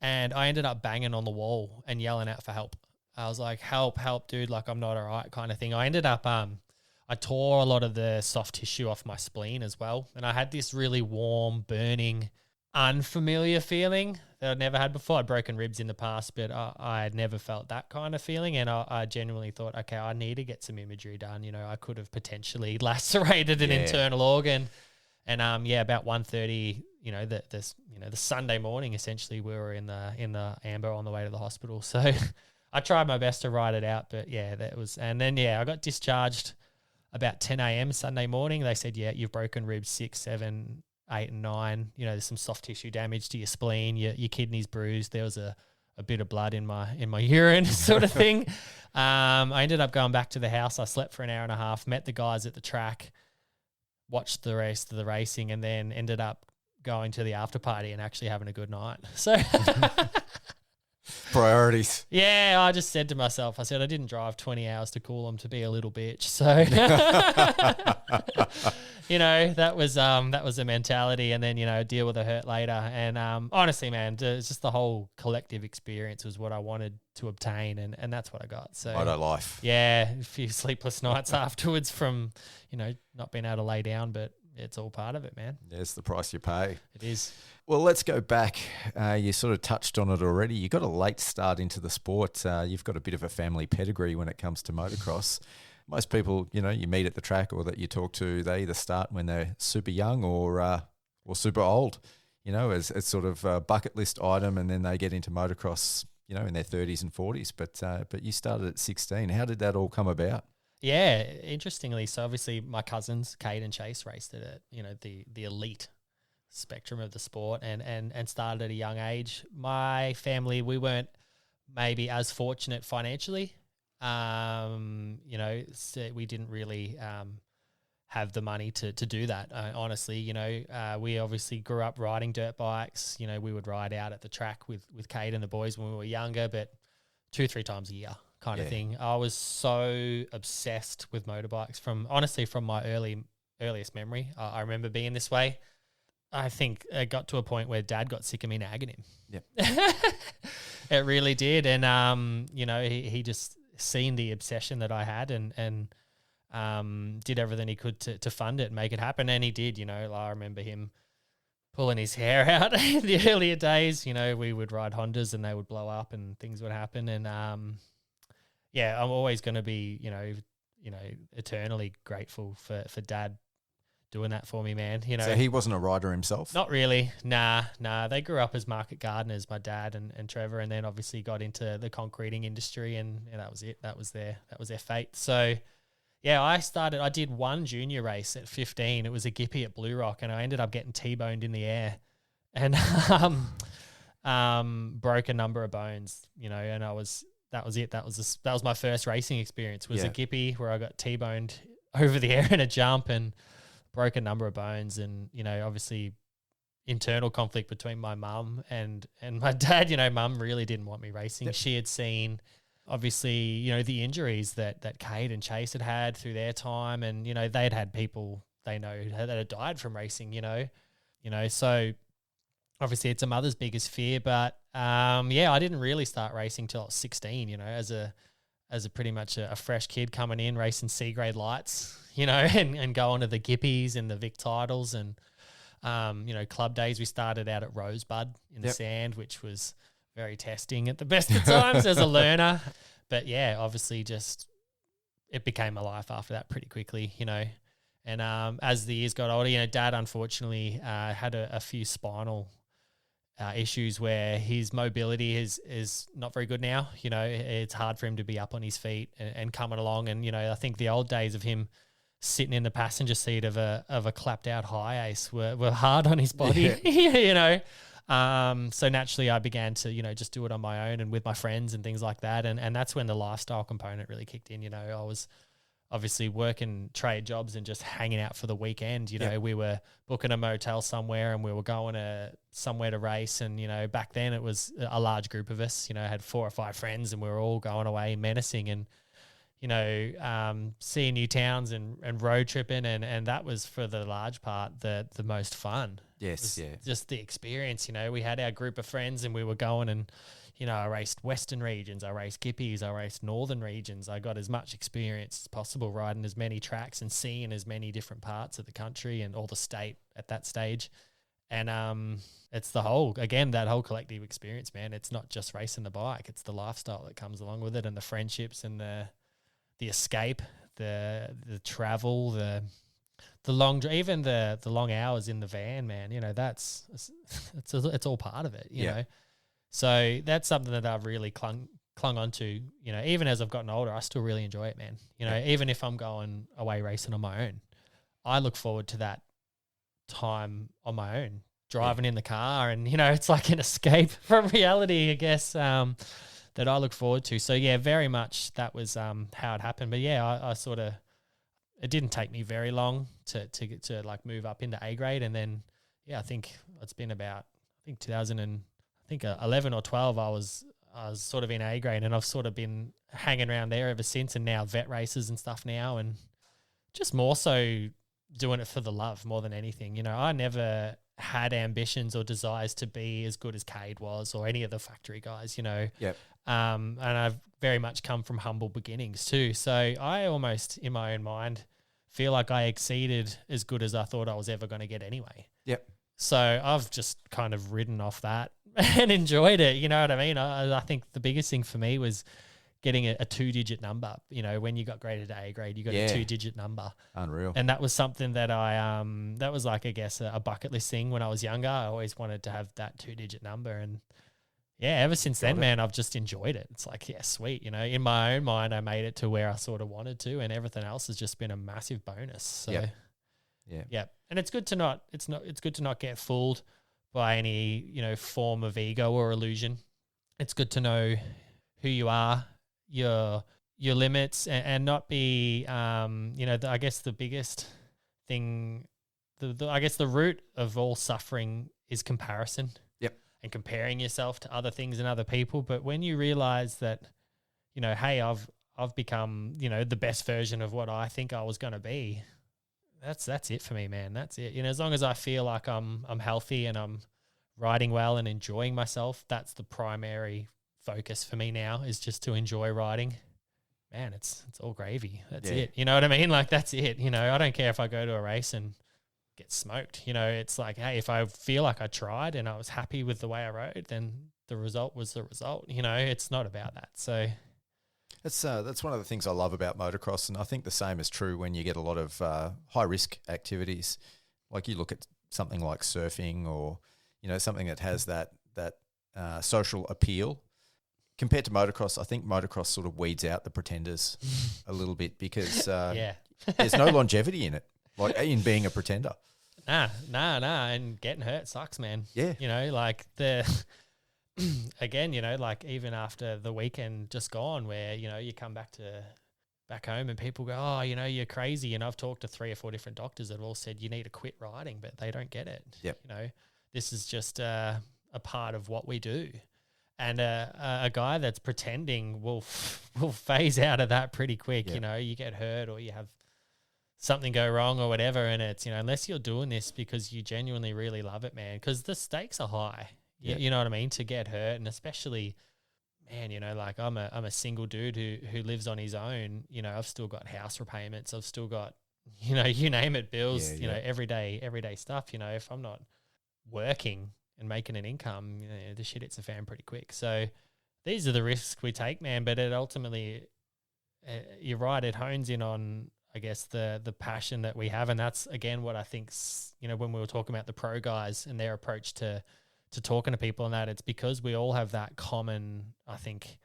and I ended up banging on the wall and yelling out for help. I was like, help, dude, like I'm not all right kind of thing. I ended up I tore a lot of the soft tissue off my spleen as well, and I had this really warm, burning, unfamiliar feeling that I'd never had before. I'd broken ribs in the past, but I had never felt that kind of feeling, and I genuinely thought, okay, I need to get some imagery done. You know, I could have potentially lacerated an internal organ. And about 1:30, you know, the Sunday morning, essentially, we were in the amber on the way to the hospital. So I tried my best to ride it out, but yeah, that was, and then I got discharged about 10 a.m. Sunday morning. They said, yeah, you've broken ribs 6, 7, 8 and 9, you know, there's some soft tissue damage to your spleen, your kidneys bruised, there was a bit of blood in my urine sort of thing. I ended up going back to the house. I slept for an hour and a half, met the guys at the track, watched the rest of the racing, and then ended up going to the after party and actually having a good night. So Priorities. Yeah, I just said to myself, I didn't drive 20 hours to Coolum to be a little bitch. So, you know, that was a mentality, and then, you know, deal with the hurt later. And honestly, man, it's just the whole collective experience was what I wanted to obtain, and that's what I got. So, Moto life. Yeah, a few sleepless nights afterwards from, you know, not being able to lay down, but it's all part of it, man. There's the price you pay. It is. Well, let's go back. You sort of touched on it already. You got a late start into the sport. You've got a bit of a family pedigree when it comes to motocross. most people, you meet at the track or that you talk to, they either start when they're super young or super old, as sort of a bucket list item, and then they get into motocross, in their 30s and 40s. But you started at 16. How did that all come about? Yeah, interestingly, so obviously my cousins, Cade and Chase, raced it at, the elite spectrum of the sport and started at a young age. My family, we weren't maybe as fortunate financially. So we didn't really have the money to do that. Honestly, we obviously grew up riding dirt bikes. We would ride out at the track with Cade and the boys when we were younger, but 2-3 times a year kind of thing. I was so obsessed with motorbikes from my earliest memory. I remember being this way. I think it got to a point where Dad got sick of me nagging him. Yeah. It really did. And, he just seen the obsession that I had and did everything he could to fund it and make it happen. And he did, I remember him pulling his hair out in the earlier days. We would ride Hondas and they would blow up and things would happen. And, I'm always going to be, eternally grateful for Dad doing that for me, man. So he wasn't a rider himself? Not really. Nah. They grew up as market gardeners, my dad and Trevor, and then obviously got into the concreting industry, and that was it. That was their fate. So yeah, I did one junior race at 15. It was a Gippy at Blue Rock, and I ended up getting T-boned in the air and broke a number of bones, and that was it. That was my first racing experience, was a Gippy where I got T-boned over the air in a jump and broke a number of bones. And, obviously internal conflict between my mum and my dad. Mum really didn't want me racing. Yep. She had seen, obviously, the injuries that Cade and Chase had through their time. And, they'd had people they know that had died from racing, so obviously it's a mother's biggest fear. But, I didn't really start racing till I was 16, as a pretty much a fresh kid coming in racing C-grade lights, and going to the Gippies and the Vic titles and, club days. We started out at Rosebud in the sand, which was very testing at the best of times as a learner. But yeah, obviously just it became my life after that pretty quickly, And as the years got older, Dad unfortunately had a few spinal issues where his mobility is not very good now. It's hard for him to be up on his feet and coming along. And, I think the old days of him sitting in the passenger seat of a clapped out high ace were hard on his body, So naturally I began to, just do it on my own and with my friends and things like that. And that's when the lifestyle component really kicked in. I was obviously working trade jobs and just hanging out for the weekend. We were booking a motel somewhere and we were going to somewhere to race. And, back then it was a large group of us, I had 4 or 5 friends and we were all going away menacing and, seeing new towns and road tripping. And that was for the large part, the most fun. Yes. Yeah. Just the experience, we had our group of friends and we were going and, I raced Western regions, I raced Gippies, I raced Northern regions. I got as much experience as possible riding as many tracks and seeing as many different parts of the country and all the state at that stage. And it's that whole collective experience, man. It's not just racing the bike, it's the lifestyle that comes along with it and the friendships and the escape, the travel, the long, even the long hours in the van, man. It's all part of it, you know. So that's something that I've really clung on to, even as I've gotten older, I still really enjoy it, man. Even if I'm going away racing on my own, I look forward to that time on my own, driving in the car and, it's like an escape from reality, I guess, that I look forward to. So yeah, very much that was how it happened. But yeah, I sort of, it didn't take me very long to get to like move up into A-grade. And then, I think it's been about, 11 or 12, I was sort of in A-grade and I've sort of been hanging around there ever since, and now vet races and stuff now, and just more so doing it for the love more than anything. I never had ambitions or desires to be as good as Cade was or any of the factory guys, Yep. And I've very much come from humble beginnings too. So I almost, in my own mind, feel like I exceeded as good as I thought I was ever going to get anyway. Yep. So I've just kind of ridden off that and enjoyed it. You know what I mean? I think the biggest thing for me was getting a 2-digit number. You know, when you got graded to A-grade, you got a 2-digit number. Unreal. And that was something that that was like, I guess, a bucket list thing when I was younger. I always wanted to have that 2-digit number. And yeah, ever since then, man, I've just enjoyed it. It's like, yeah, sweet. You know, in my own mind, I made it to where I sort of wanted to, and everything else has just been a massive bonus. So yeah. And it's good to not get fooled by any, you know, form of ego or illusion. It's good to know who you are, your limits, and not be, you know, I guess the biggest thing, I guess the root of all suffering is comparison. Yep. And comparing yourself to other things and other people. But when you realize that, you know, hey, I've become, you know, the best version of what I think I was going to be, that's it for me, man. That's it. You know, as long as I feel like I'm healthy and I'm riding well and enjoying myself, that's the primary focus for me now, is just to enjoy riding. Man, it's all gravy. That's it. You know what I mean? Like, that's it. You know, I don't care if I go to a race and get smoked. You know, it's like, hey, if I feel like I tried and I was happy with the way I rode, then the result was the result. You know, it's not about that. So that's one of the things I love about motocross, and I think the same is true when you get a lot of high risk activities. Like you look at something like surfing, or you know, something that has that social appeal. Compared to motocross, I think motocross sort of weeds out the pretenders a little bit, because there's no longevity in it, like in being a pretender. Nah, and getting hurt sucks, man. Yeah. You know, like again, you know, like even after the weekend just gone, where, you know, you come back home and people go, oh, you know, you're crazy. And I've talked to 3 or 4 different doctors that have all said you need to quit riding, but they don't get it. Yep. You know, this is just a part of what we do. And a guy that's pretending will phase out of that pretty quick. Yep. You know, you get hurt or you have something go wrong or whatever, and it's, you know, unless you're doing this because you genuinely really love it, man, because the stakes are high. You know what I mean? To get hurt, and especially, man, you know, like I'm a single dude who lives on his own. You know, I've still got house repayments. I've still got, you know, you name it, bills. You know, everyday stuff. You know, if I'm not working and making an income, you know, the shit hits the fan pretty quick. So these are the risks we take, man. But it ultimately, you're right, it hones in on, I guess, the passion that we have. And that's, again, what I think's, you know, when we were talking about the pro guys and their approach to talking to people and that, it's because we all have that common, I think,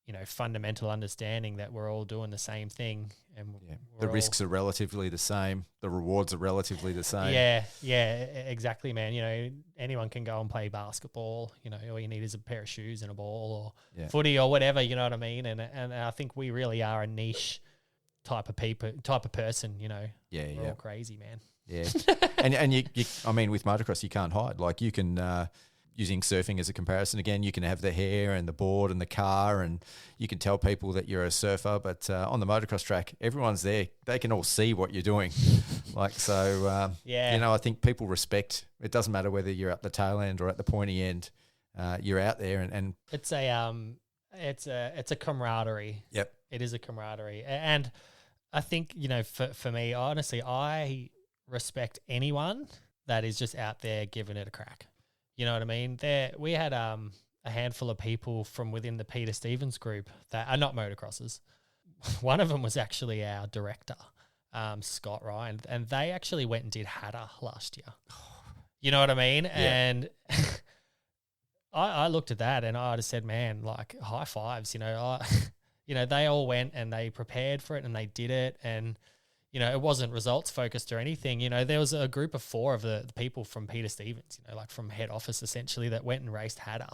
you know, fundamental understanding that we're all doing the same thing. And the risks are relatively the same. The rewards are relatively the same. Yeah, exactly, man. You know, anyone can go and play basketball. You know, all you need is a pair of shoes and a ball, or footy or whatever, you know what I mean? And I think we really are a niche type of person, you know. We're all crazy, man. Yeah. and you I mean, with motocross, you can't hide. Like, you can, using surfing as a comparison again, you can have the hair and the board and the car, and you can tell people that you're a surfer, but on the motocross track, everyone's there. They can all see what you're doing. Like, so, you know, I think people respect, it doesn't matter whether you're at the tail end or at the pointy end, you're out there, and it's a camaraderie. Yep. It is a camaraderie. And I think, you know, for me, honestly, I respect anyone that is just out there giving it a crack. You know what I mean? We had a handful of people from within the Peter Stevens group that are not motocrossers. One of them was actually our director, Scott Ryan, and they actually went and did Hatter last year. You know what I mean? Yeah. And I looked at that and I just said, man, like, high fives. You know, you know, they all went and they prepared for it and they did it, and you know, it wasn't results focused or anything. You know, there was a group of 4 of the people from Peter Stevens, you know, like from head office essentially, that went and raced Hatter.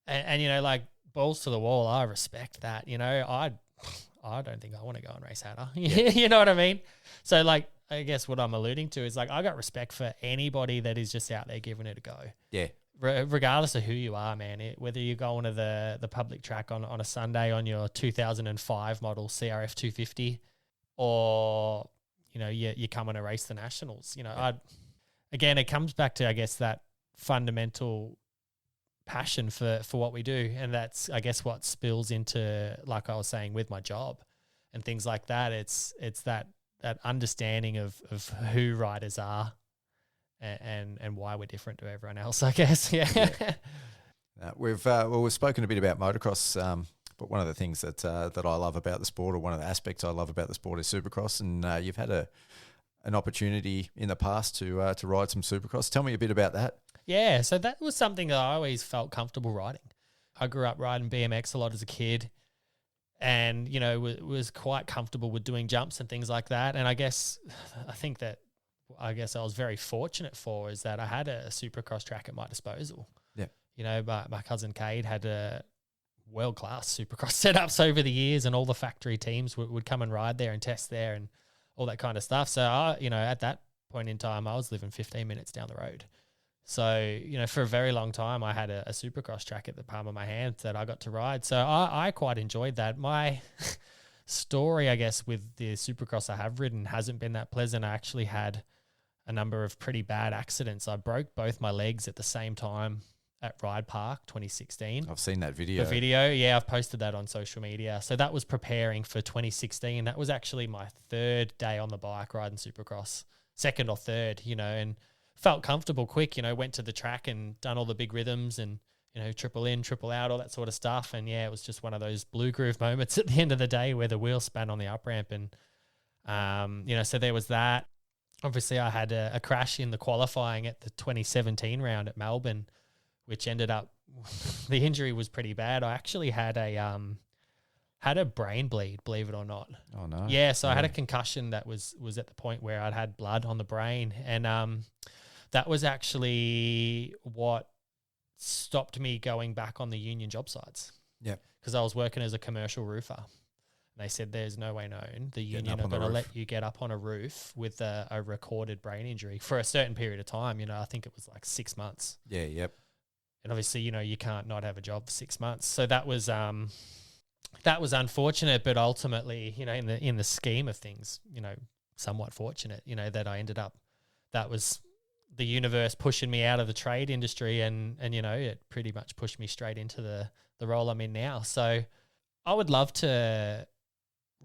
And you know, like, balls to the wall, I respect that. You know, I don't think I want to go and race Hatter. Yeah. You know what I mean? So, like, I guess what I'm alluding to is, like, I got respect for anybody that is just out there giving it a go. Yeah. Regardless of who you are, man, whether you're going to the public track on a Sunday on your 2005 model CRF 250, or, you know, you come on a race the Nationals. You know, again, it comes back to, I guess, that fundamental passion for what we do. And that's, I guess, what spills into, like I was saying, with my job and things like that. It's that understanding of who riders are and why we're different to everyone else, I guess. Yeah. We've spoken a bit about motocross But one of the things that that I love about the sport, or one of the aspects I love about the sport, is Supercross. And you've had an opportunity in the past to ride some Supercross. Tell me a bit about that. Yeah, so that was something that I always felt comfortable riding. I grew up riding BMX a lot as a kid, and was quite comfortable with doing jumps and things like that. And I guess I was very fortunate for is that I had a Supercross track at my disposal. Yeah, my cousin Cade had a world-class Supercross setups over the years, and all the factory teams would come and ride there and test there and all that kind of stuff. So at that point in time, I was living 15 minutes down the road. So, for a very long time, I had a Supercross track at the palm of my hand that I got to ride. So I quite enjoyed that. My story, I guess, with the Supercross I have ridden hasn't been that pleasant. I actually had a number of pretty bad accidents. I broke both my legs at the same time at Ride Park 2016. I've seen that video. The video, yeah, I've posted that on social media. So that was preparing for 2016. That was actually my third day on the bike riding Supercross, second or third, and felt comfortable quick, went to the track and done all the big rhythms and, triple in, triple out, all that sort of stuff. And yeah, it was just one of those blue groove moments at the end of the day where the wheel span on the up ramp. And, so there was that. Obviously I had a crash in the qualifying at the 2017 round at Melbourne, which ended up, the injury was pretty bad. I actually had a brain bleed, believe it or not. Oh no. Yeah. So I had a concussion that was at the point where I'd had blood on the brain. And, that was actually what stopped me going back on the union job sites. Yeah. Because I was working as a commercial roofer. And they said there's no way known the union are going to let you get up on a roof with a recorded brain injury for a certain period of time. I think it was like 6 months. Yeah, yep. And obviously, you can't not have a job for 6 months. So that was unfortunate, but ultimately, in the scheme of things, somewhat fortunate, that I ended up, that was the universe pushing me out of the trade industry and it pretty much pushed me straight into the role I'm in now. So I would love to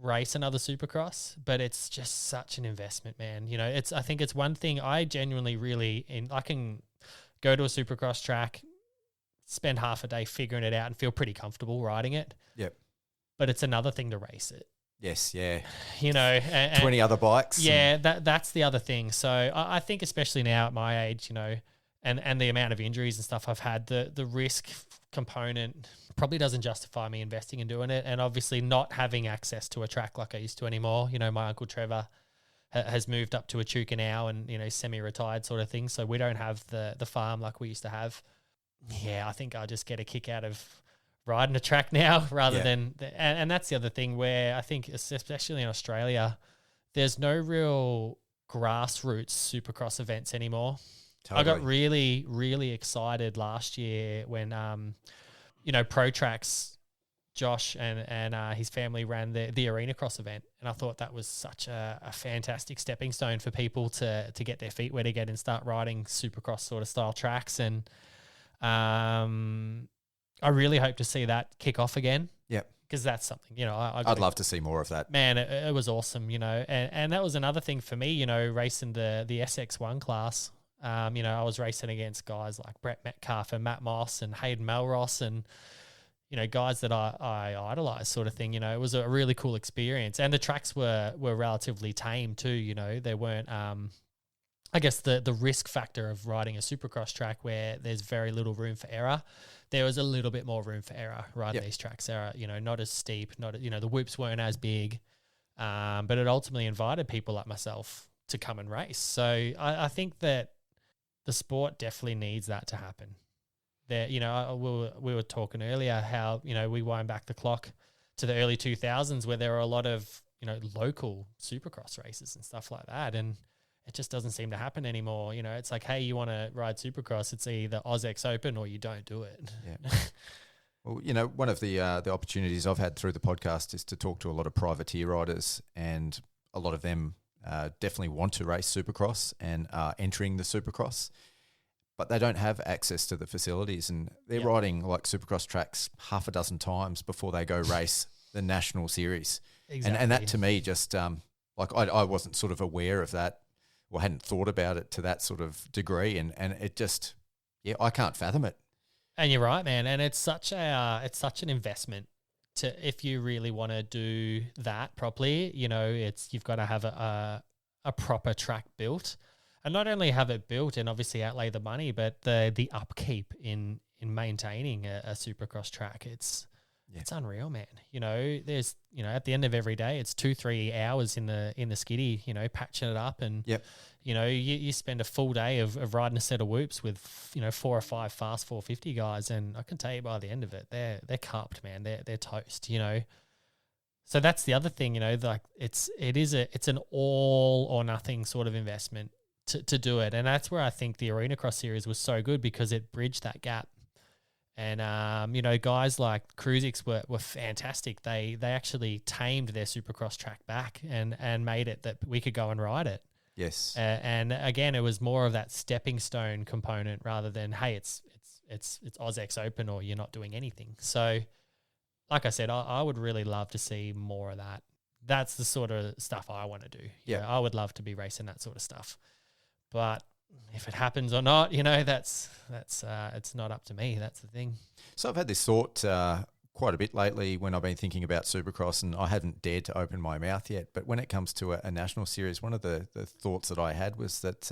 race another Supercross, but it's just such an investment, man. I think it's one thing I genuinely I can go to a Supercross track, spend half a day figuring it out and feel pretty comfortable riding it. Yep. But it's another thing to race it. Yes, yeah. And 20 other bikes. Yeah, that's the other thing. So I think especially now at my age, and the amount of injuries and stuff I've had, the risk component probably doesn't justify me investing in doing it. And obviously not having access to a track like I used to anymore. My Uncle Trevor has moved up to Echuca now and, semi-retired sort of thing. So we don't have the farm like we used to have. Yeah, I think I just get a kick out of riding a track now rather than, and that's the other thing where I think, especially in Australia, there's no real grassroots Supercross events anymore. Totally. I got really, really excited last year when, Pro Tracks, Josh and his family ran the Arena Cross event. And I thought that was such a fantastic stepping stone for people to get their feet wet again and start riding Supercross sort of style tracks. And, I really hope to see that kick off again. Yeah. Because that's something, I'd love to see more of that. Man, it was awesome, and that was another thing for me, racing the SX1 class. I was racing against guys like Brett Metcalf and Matt Moss and Hayden Melross and, guys that I idolize sort of thing. It was a really cool experience. And the tracks were relatively tame too, they weren't, I guess the risk factor of riding a Supercross track where there's very little room for error, there was a little bit more room for error riding these tracks. Not as steep, the whoops weren't as big, but it ultimately invited people like myself to come and race. So I think that the sport definitely needs that to happen. There, we were talking earlier how, we wind back the clock to the early 2000s where there were a lot of, local Supercross races and stuff like that. And it just doesn't seem to happen anymore. It's like, hey, you want to ride Supercross, it's either AusX Open or you don't do it. Yeah. Well, one of the opportunities I've had through the podcast is to talk to a lot of privateer riders, and a lot of them definitely want to race Supercross and are entering the Supercross, but they don't have access to the facilities, and they're riding like Supercross tracks half a dozen times before they go race the national series. Exactly. And that to me just I wasn't sort of aware of that, or hadn't thought about it to that sort of degree, and it just, I can't fathom it. And you're right, man. And it's such an investment if you really want to do that properly, you know, you've got to have a proper track built, and not only have it built and obviously outlay the money, but the upkeep in maintaining a Supercross track. It's unreal, man. You know, there's, you know, at the end of every day, it's 2-3 hours in the skiddy, you know, patching it up, and you know, you spend a full day of riding a set of whoops with, you know, 4 or 5 fast 450 guys, and I can tell you by the end of it, they're cupped, man. They're toast, you know. So that's the other thing, you know, like it's an all or nothing sort of investment to do it, and that's where I think the Arena Cross series was so good, because it bridged that gap. And you know, guys like Cruisix were fantastic. They actually tamed their Supercross track back and made it that we could go and ride it. Yes. And again, it was more of that stepping stone component rather than, hey, it's OzX Open or you're not doing anything. So, like I said, I would really love to see more of that. That's the sort of stuff I want to do. Yeah. You know, I would love to be racing that sort of stuff. But if it happens or not, you know, that's it's not up to me. That's the thing. So I've had this thought quite a bit lately when I've been thinking about Supercross, and I haven't dared to open my mouth yet. But when it comes to a national series, one of the thoughts that I had was that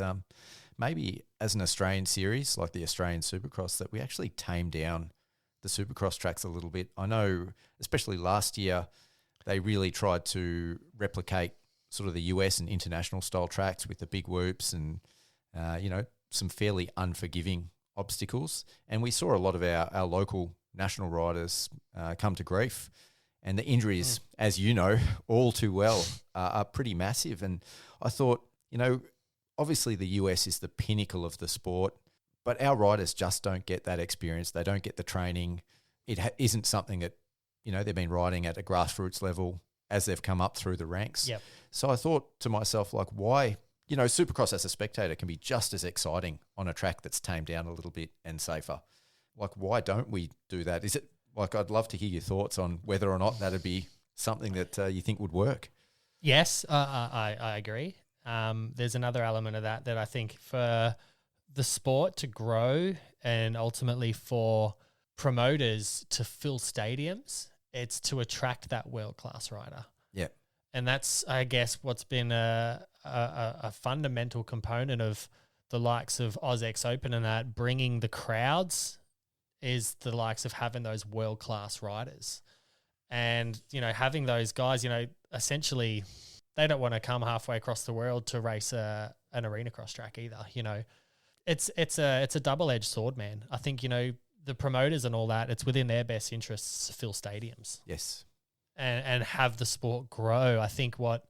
maybe as an Australian series, like the Australian Supercross, that we actually tame down the Supercross tracks a little bit. I know, especially last year, they really tried to replicate sort of the US and international style tracks with the big whoops and, you know, some fairly unforgiving obstacles. And we saw a lot of our local national riders come to grief. And the injuries, as you know, all too well, are pretty massive. And I thought, you know, obviously the US is the pinnacle of the sport, but our riders just don't get that experience. They don't get the training. It isn't something that, you know, they've been riding at a grassroots level as they've come up through the ranks. Yep. So I thought to myself, like, why, you know, Supercross as a spectator can be just as exciting on a track that's tamed down a little bit and safer. Like, why don't we do that? Is it, like, I'd love to hear your thoughts on whether or not that'd be something that you think would work. Yes, I agree. There's another element of that I think for the sport to grow and ultimately for promoters to fill stadiums, it's to attract that world-class rider. Yeah. And that's, I guess, what's been a fundamental component of the likes of OzX Open and that, bringing the crowds, is the likes of having those world-class riders. And, you know, having those guys, you know, essentially they don't want to come halfway across the world to race an arena cross track either. You know, it's a double-edged sword, man. I think, you know, the promoters and all that, it's within their best interests to fill stadiums. Yes. And have the sport grow. I think what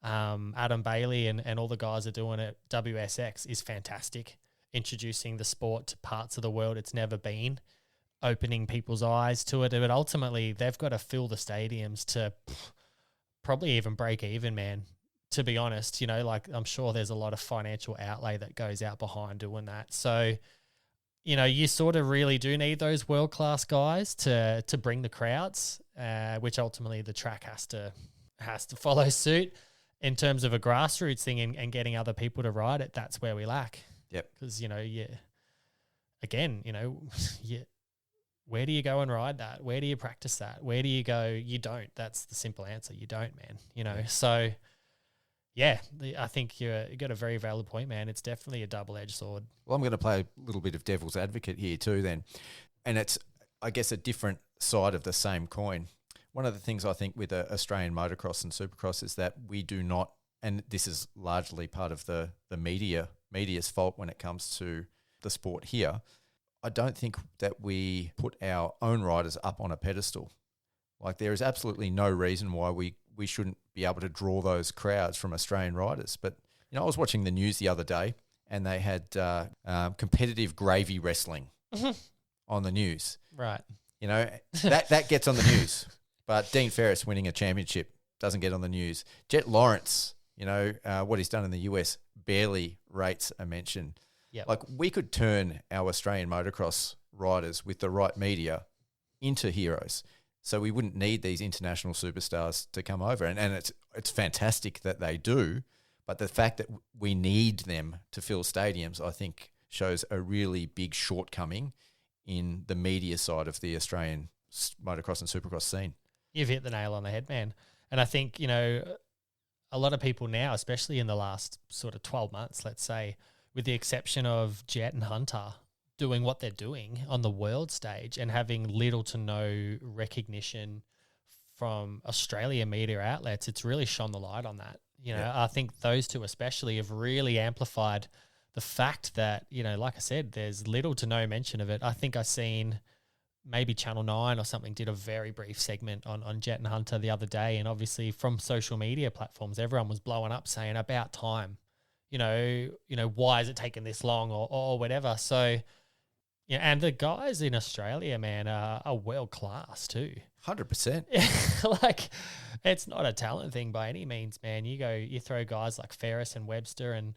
Adam Bailey and all the guys are doing at WSX is fantastic. Introducing the sport to parts of the world it's never been, opening people's eyes to it. But ultimately, they've got to fill the stadiums to probably even break even, man. To be honest, you know, like, I'm sure there's a lot of financial outlay that goes out behind doing that. So, you know, you sort of really do need those world-class guys to bring the crowds, which ultimately the track has to follow suit. In terms of a grassroots thing and getting other people to ride it, that's where we lack. Yep. Because, you know, again, you know, where do you go and ride that? Where do you practice that? Where do you go? You don't. That's the simple answer. You don't, man. You know, so yeah, I think you got a very valid point, man. It's definitely a double-edged sword. Well, I'm going to play a little bit of devil's advocate here too then. And it's, I guess, a different side of the same coin. One of the things I think with Australian motocross and supercross is that we do not, and this is largely part of the media's fault when it comes to the sport here, I don't think that we put our own riders up on a pedestal. Like, there is absolutely no reason why we shouldn't be able to draw those crowds from Australian riders. But, you know, I was watching the news the other day and they had competitive gravy wrestling on the news. Right. You know, that gets on the news. But Dean Ferris winning a championship doesn't get on the news. Jet Lawrence, you know, what he's done in the US barely rates a mention. Yep. Like, we could turn our Australian motocross riders with the right media into heroes. So we wouldn't need these international superstars to come over. And it's fantastic that they do. But the fact that we need them to fill stadiums, I think, shows a really big shortcoming in the media side of the Australian motocross and supercross scene. You've hit the nail on the head, man. And I think, you know, a lot of people now, especially in the last sort of 12 months, let's say, with the exception of Jet and Hunter doing what they're doing on the world stage and having little to no recognition from Australian media outlets, it's really shone the light on that. You know, I think those two especially have really amplified the fact that, you know, like I said, there's little to no mention of it. I think I seen maybe Channel 9 or something did a very brief segment on Jet and Hunter the other day. And obviously from social media platforms, everyone was blowing up saying about time, you know, why is it taking this long or whatever. So, yeah, and the guys in Australia, man, are world class too. 100%. Like, it's not a talent thing by any means, man. You throw guys like Ferris and Webster and,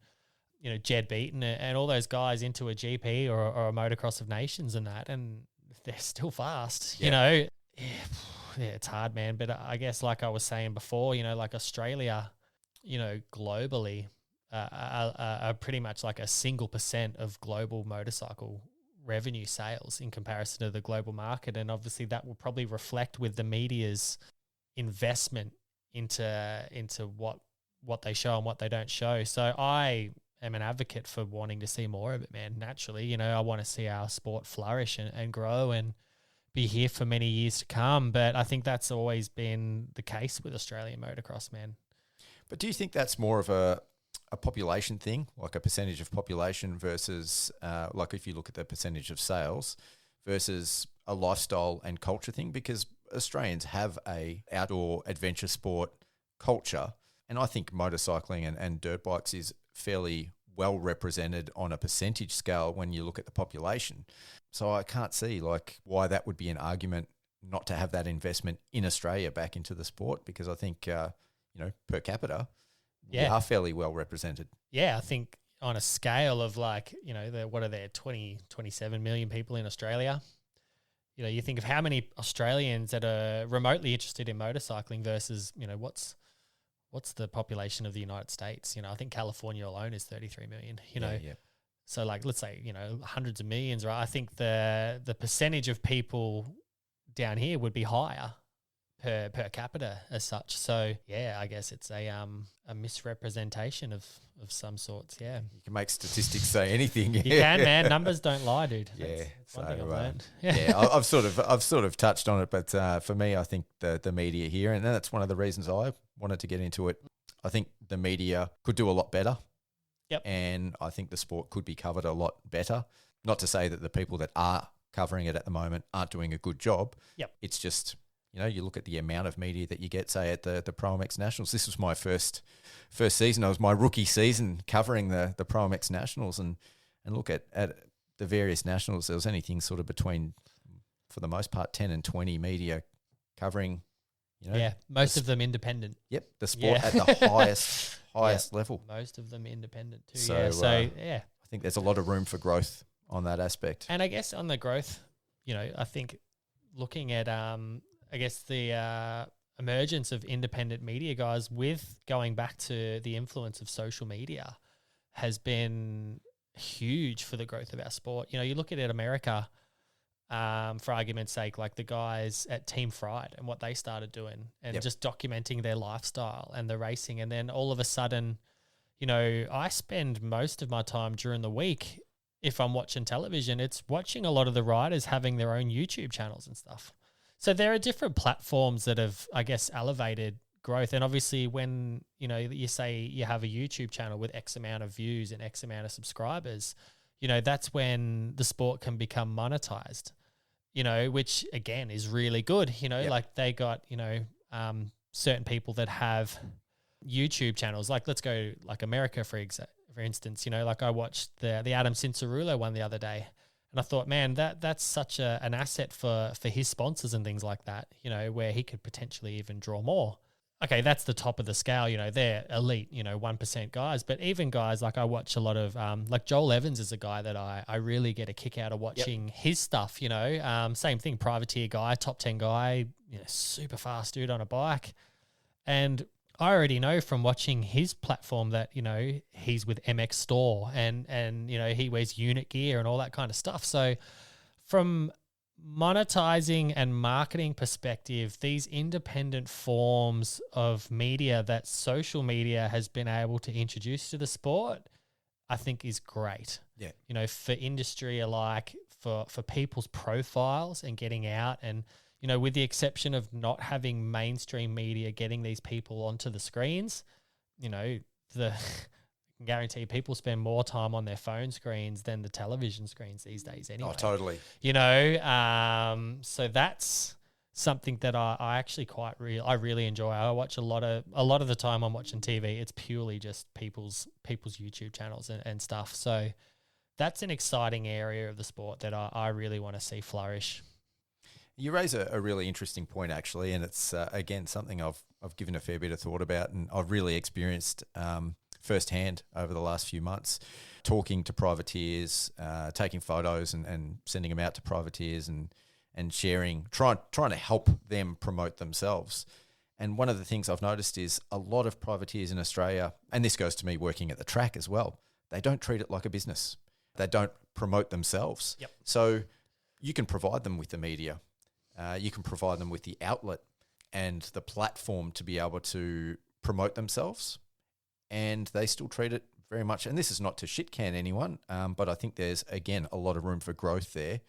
you know, Jed Beaton and all those guys into a GP or a Motocross of Nations and that, and they're still fast, you know. Yeah, it's hard, man. But I guess like I was saying before, you know, like Australia, you know, globally are pretty much like a single % of global motorcycle revenue sales in comparison to the global market. And obviously that will probably reflect with the media's investment into what they show and what they don't show. So I am an advocate for wanting to see more of it, man. Naturally, you know, I want to see our sport flourish and grow and be here for many years to come. But I think that's always been the case with Australian motocross, man. But do you think that's more of a population thing, like a percentage of population versus, like if you look at the percentage of sales versus a lifestyle and culture thing? Because Australians have a outdoor adventure sport culture, and I think motorcycling and dirt bikes is fairly well represented on a percentage scale when you look at the population. So I can't see like why that would be an argument not to have that investment in Australia back into the sport, because I think, you know, per capita, we are fairly well represented. Yeah, I think on a scale of like, you know, what are there, 27 million people in Australia? You know, you think of how many Australians that are remotely interested in motorcycling versus, you know, what's the population of the United States? You know, I think California alone is 33 million, you know. Yeah. So like, let's say, you know, hundreds of millions, right? I think the percentage of people down here would be higher per capita as such. So yeah, I guess it's a misrepresentation of some sorts. Yeah, you can make statistics say anything. You can, man. Numbers don't lie, dude. Yeah, that's one thing I've learned. Yeah, I've sort of touched on it, but for me, I think the media here, and that's one of the reasons I wanted to get into it. I think the media could do a lot better. Yep. And I think the sport could be covered a lot better. Not to say that the people that are covering it at the moment aren't doing a good job. Yep. It's just, you know, you look at the amount of media that you get, say, at the ProMX Nationals. This was my first season. It was my rookie season covering the ProMX Nationals, and look at the various nationals. There was anything sort of between, for the most part, 10 and 20 media covering, you know. Yeah, most of them independent. Yep, the sport at the highest level. Most of them independent too. So, I think there's a lot of room for growth on that aspect. And I guess on the growth, you know, I think looking at I guess the emergence of independent media guys with going back to the influence of social media has been huge for the growth of our sport. You know, you look at America, for argument's sake, like the guys at Team Fried and what they started doing and just documenting their lifestyle and the racing. And then all of a sudden, you know, I spend most of my time during the week, if I'm watching television, it's watching a lot of the riders having their own YouTube channels and stuff. So there are different platforms that have, I guess, elevated growth. And obviously when, you know, you say you have a YouTube channel with X amount of views and X amount of subscribers, you know, that's when the sport can become monetized, you know, which again is really good. You know, like they got, you know, certain people that have YouTube channels, like let's go like America, for instance, you know, like I watched the Adam Cincerulo one the other day. And I thought, man, that's such an asset for his sponsors and things like that, you know, where he could potentially even draw more. Okay, that's the top of the scale, you know, they're elite, you know, 1% guys. But even guys, like I watch a lot of, like Joel Evans is a guy that I really get a kick out of watching his stuff, you know. Same thing, privateer guy, top 10 guy, you know, super fast dude on a bike. And I already know from watching his platform that, you know, he's with MX Store and you know, he wears unit gear and all that kind of stuff. So from monetizing and marketing perspective, these independent forms of media that social media has been able to introduce to the sport, I think is great. Yeah. You know, for industry alike, for people's profiles and getting out, and, you know, with the exception of not having mainstream media getting these people onto the screens, you know, I can guarantee people spend more time on their phone screens than the television screens these days anyway. Oh, totally. You know, so that's something that I actually I really enjoy. I watch a lot of the time I'm watching TV, it's purely just people's YouTube channels and stuff. So that's an exciting area of the sport that I really want to see flourish. You raise a really interesting point, actually, and it's, again, something I've given a fair bit of thought about, and I've really experienced firsthand over the last few months, talking to privateers, taking photos and sending them out to privateers and sharing, trying to help them promote themselves. And one of the things I've noticed is a lot of privateers in Australia, and this goes to me working at the track as well, they don't treat it like a business. They don't promote themselves. Yep. So you can provide them with the media. You can provide them with the outlet and the platform to be able to promote themselves, and they still treat it very much. And this is not to shit can anyone, but I think there's, again, a lot of room for growth there.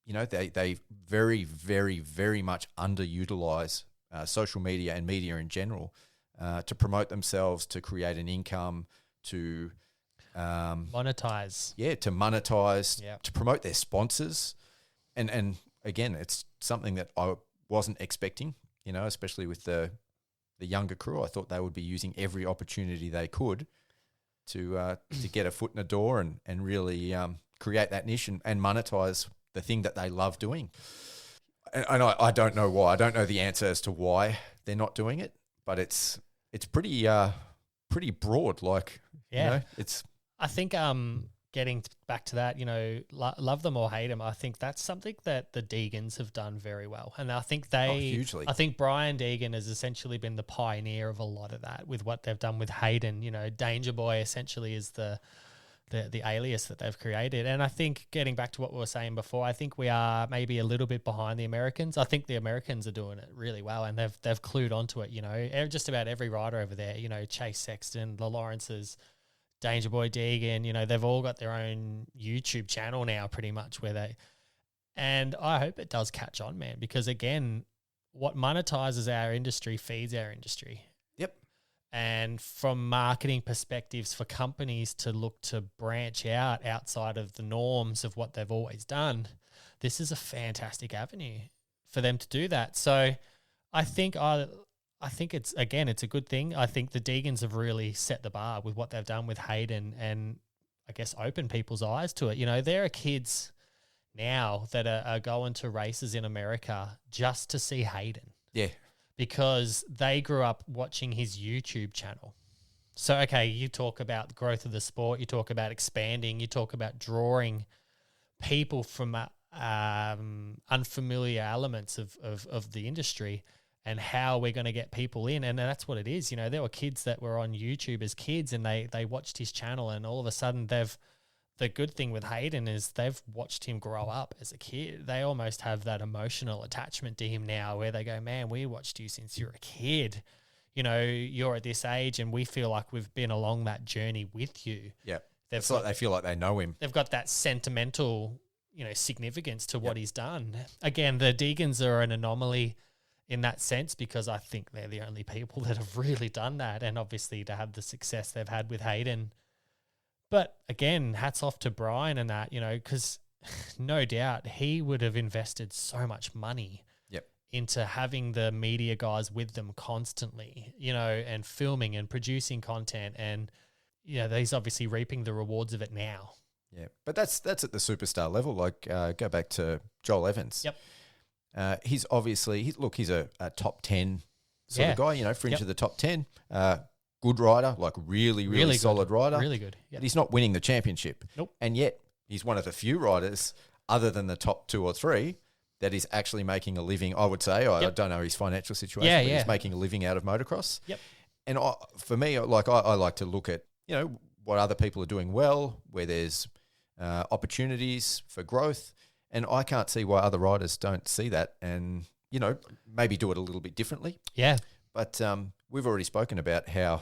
You know, they very, very, very much underutilize social media and media in general to promote themselves, to create an income, to monetize. Yeah, to monetize, Yep. to promote their sponsors. And again, it's something that I wasn't expecting, you know, especially with the younger crew. I thought they would be using every opportunity they could to get a foot in the door and really create that niche and monetize the thing that they love doing. And I don't know why. I don't know the answer as to why they're not doing it, but it's pretty broad. Like, Yeah. you know, it's. I think getting back to that, you know, love them or hate them, I think that's something that the Deegans have done very well. And I think hugely. I think Brian Deegan has essentially been the pioneer of a lot of that with what they've done with Hayden. You know, Danger Boy essentially is the alias that they've created. And I think getting back to what we were saying before, I think we are maybe a little bit behind the Americans. I think the Americans are doing it really well, and they've clued onto it. You know, just about every rider over there, you know, Chase Sexton, the Lawrences, Danger Boy Deegan, you know, they've all got their own YouTube channel now pretty much and I hope it does catch on, man, because again, what monetizes our industry feeds our industry. Yep. And from marketing perspectives for companies to look to branch out outside of the norms of what they've always done, this is a fantastic avenue for them to do that. So I think it's a good thing. I think the Deegans have really set the bar with what they've done with Hayden and I guess opened people's eyes to it. You know, there are kids now that are going to races in America just to see Hayden. Yeah. Because they grew up watching his YouTube channel. So, okay, you talk about the growth of the sport, you talk about expanding, you talk about drawing people from unfamiliar elements of the industry and how we're going to get people in. And that's what it is. You know, there were kids that were on YouTube as kids and they watched his channel, and all of a sudden the good thing with Hayden is they've watched him grow up as a kid. They almost have that emotional attachment to him now where they go, man, we watched you since you're a kid. You know, you're at this age and we feel like we've been along that journey with you. Yeah. It's like they feel like they know him. They've got that sentimental, you know, significance to what he's done. Again, the Deegans are an anomaly in that sense because I think they're the only people that have really done that, and obviously to have the success they've had with Hayden. But again, hats off to Brian and that, you know, because no doubt he would have invested so much money into having the media guys with them constantly, you know, and filming and producing content, and you know, he's obviously reaping the rewards of it now. Yeah, but that's at the superstar level. Like, go back to Joel Evans. Yep. He's obviously, he's a top 10 sort of guy, you know, fringe of the top 10. Good rider, like really solid rider. Really good. But he's not winning the championship. Nope. And yet he's one of the few riders other than the top 2 or 3 that is actually making a living, I would say. I don't know his financial situation, but he's making a living out of motocross. Yep. And for me, like I like to look at, you know, what other people are doing well, where there's opportunities for growth. And I can't see why other riders don't see that and, maybe do it a little bit differently. Yeah. But we've already spoken about how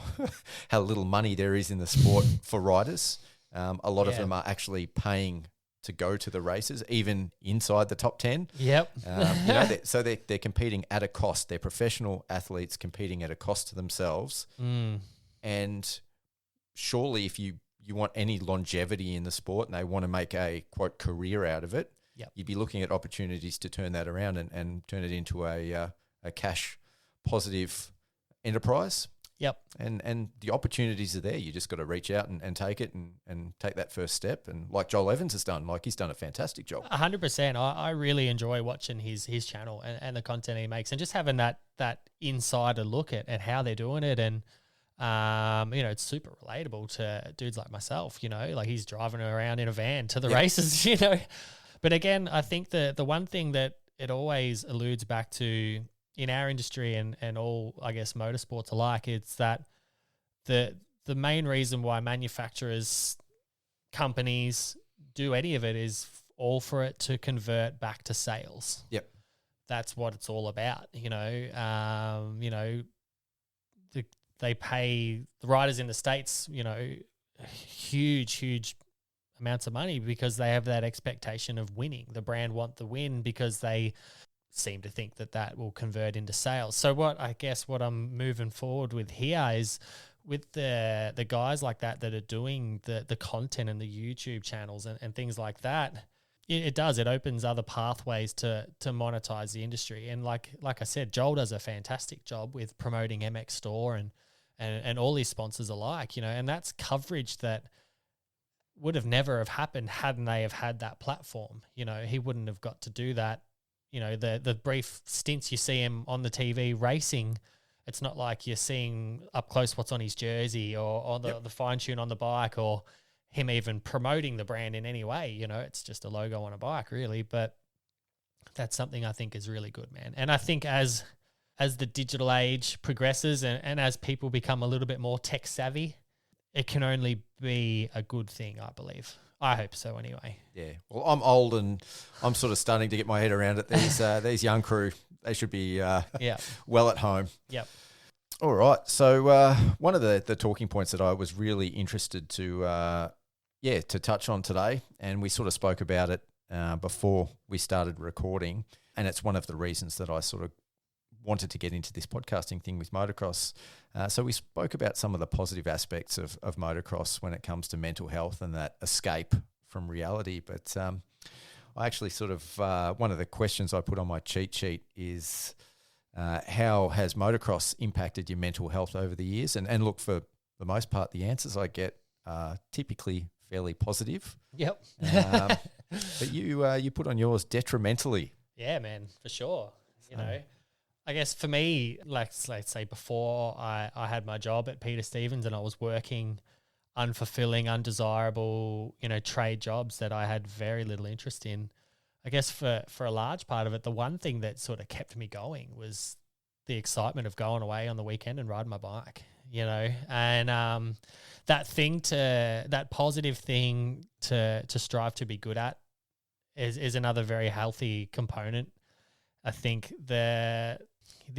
how little money there is in the sport for riders. A lot of them are actually paying to go to the races, even inside the top 10. Yep. So they're competing at a cost. They're professional athletes competing at a cost to themselves. And surely if you want any longevity in the sport and they want to make a, quote, career out of it, you'd be looking at opportunities to turn that around and turn it into a cash positive enterprise. Yep. And the opportunities are there. You just got to reach out and take it and take that first step. And like Joel Evans has done, he's done a fantastic job. 100%. I really enjoy watching his channel and the content he makes and just having that insider look at how they're doing it. And, it's super relatable to dudes like myself, like he's driving around in a van to the races, But again, I think the one thing that it always alludes back to in our industry and all, I guess, motorsports alike, it's that the main reason why manufacturers, companies do any of it is all for it to convert back to sales. Yep. That's what it's all about, they pay the riders in the States, huge amounts of money because they have that expectation of winning. The brand want the win because they seem to think that will convert into sales. So what I'm moving forward with here is with the guys like that are doing the content and the YouTube channels and things like that, it opens other pathways to monetize the industry. And like I said, Joel does a fantastic job with promoting MX Store and all his sponsors alike, and that's coverage that would have never have happened hadn't they have had that platform. He wouldn't have got to do that. The brief stints you see him on the TV racing, it's not like you're seeing up close what's on his jersey or the fine tune on the bike or him even promoting the brand in any way. It's just a logo on a bike really, but that's something I think is really good, man. And I think as the digital age progresses and as people become a little bit more tech savvy, it can only be a good thing, I believe. I hope so anyway. Yeah. Well, I'm old and I'm sort of starting to get my head around it. These young crew, they should be well at home. Yep. All right. So one of the talking points that I was really interested to touch on today, and we sort of spoke about it before we started recording, and it's one of the reasons that I sort of wanted to get into this podcasting thing with motocross. So we spoke about some of the positive aspects of motocross when it comes to mental health and that escape from reality. But I actually sort of, one of the questions I put on my cheat sheet is how has motocross impacted your mental health over the years? And look, for the most part, the answers I get are typically fairly positive. Yep. But you put on yours detrimentally. Yeah, man, for sure. I guess for me, let's say before I had my job at Peter Stevens and I was working unfulfilling, undesirable, trade jobs that I had very little interest in. I guess for a large part of it, the one thing that sort of kept me going was the excitement of going away on the weekend and riding my bike, and that positive thing to strive to be good at is another very healthy component. I think the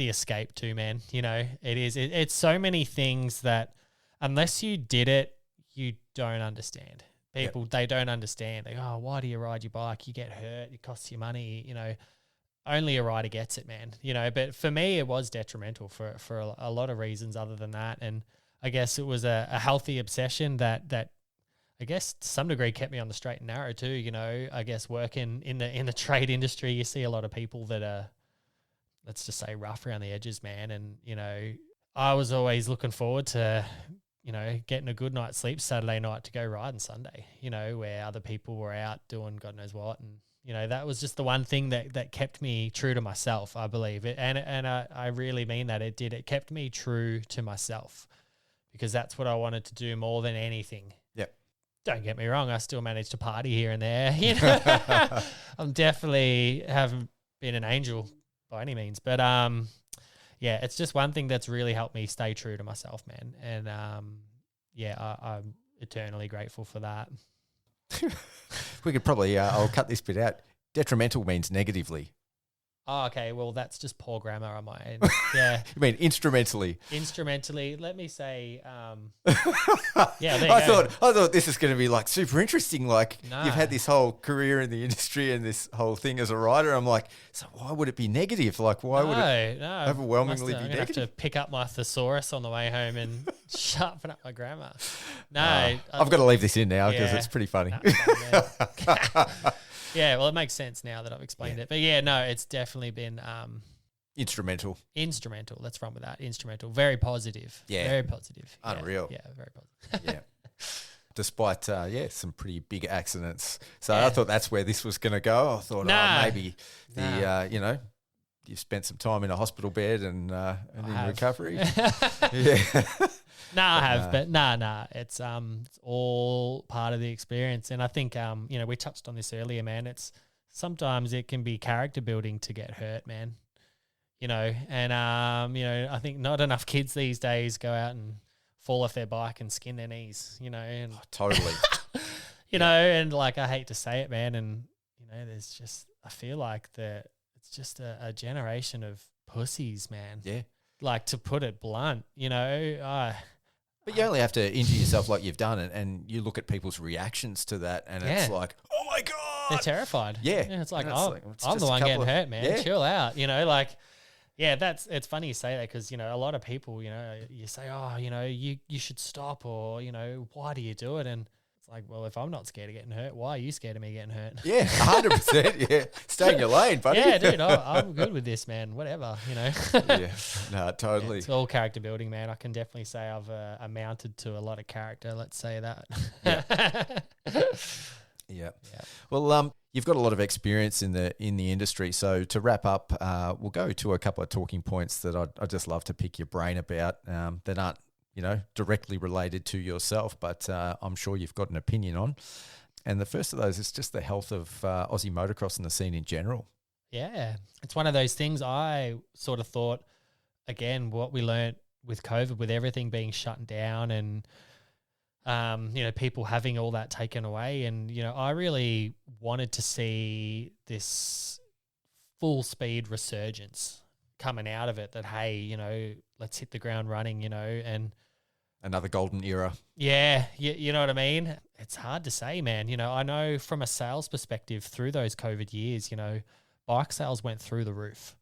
escape too, man. It's so many things that unless you did it, you don't understand. People, They don't understand. They go, oh, why do you ride your bike? You get hurt. It costs you money. Only a rider gets it, man. But for me, it was detrimental for a lot of reasons other than that. And I guess it was a healthy obsession that I guess to some degree kept me on the straight and narrow too. I guess working in the trade industry, you see a lot of people that are, let's just say, rough around the edges, man. And, I was always looking forward to, getting a good night's sleep Saturday night to go riding Sunday, where other people were out doing God knows what. And, that was just the one thing that kept me true to myself, I believe. And I really mean that. It did. It kept me true to myself because that's what I wanted to do more than anything. Yep. Don't get me wrong. I still managed to party here and there. I'm definitely haven't been an angel by any means, but it's just one thing that's really helped me stay true to myself, man. And I'm eternally grateful for that. We could probably, I'll cut this bit out. detrimental means negatively. Oh, okay. Well, that's just poor grammar on my end. Yeah. You mean instrumentally? Instrumentally, let me say, yeah, there you I go. thought this is going to be like super interesting. Like Nah. you've had this whole career in the industry and this whole thing as a writer. I'm like, so why would it be negative? Like why would it No, overwhelmingly I'm be gonna have to negative? pick up my thesaurus on the way home and sharpen up my grammar. No, I've got to leave this in now because yeah. it's pretty funny. Nah, it's fine, man. Yeah, well, it makes sense now that I've explained it. But yeah, no, it's definitely been Instrumental. instrumental. Let's run with that. Instrumental. Very positive. Yeah. Very positive. Yeah, Unreal. Yeah, very positive. Yeah. Despite, some pretty big accidents. So Yeah. I thought that's where this was going to go. I thought, Nah. maybe you've spent some time in a hospital bed and in have. recovery. Yeah. I have, but it's all part of the experience. And I think we touched on this earlier, man. It's sometimes it can be character building to get hurt, man. And I think not enough kids these days go out and fall off their bike and skin their knees, and Totally. and like I hate to say it, man, and there's just I feel like that it's just a generation of pussies, man. Yeah. Like, to put it blunt, But you only have to injure yourself like you've done, and you look at people's reactions to that, and it's Yeah. like, oh my God. they're terrified. Yeah. It's like, And it's oh, like, it's I'm just the a one couple getting of- hurt, man. Yeah. Chill out. It's funny you say that because, a lot of people, you say, oh, you should stop, or, why do you do it? And it's like, well, if I'm not scared of getting hurt, why are you scared of me getting hurt? Yeah, 100%. Yeah. Stay in your lane, buddy. Yeah, dude, I'm good with this, man. Whatever, Yeah. No, totally. It's all character building, man. I can definitely say I've amounted to a lot of character. Let's say that. Yeah. Yeah. Well, you've got a lot of experience in the industry. So to wrap up, we'll go to a couple of talking points that I'd just love to pick your brain about that aren't, directly related to yourself, but I'm sure you've got an opinion on. And the first of those is just the health of Aussie motocross and the scene in general. Yeah, it's one of those things. I sort of thought, again, what we learnt with COVID, with everything being shut down and, people having all that taken away. And, I really wanted to see this full speed resurgence coming out of it, that, hey, let's hit the ground running, and Another golden era. yeah, you know what I mean? It's hard to say, man. I know from a sales perspective through those COVID years, bike sales went through the roof.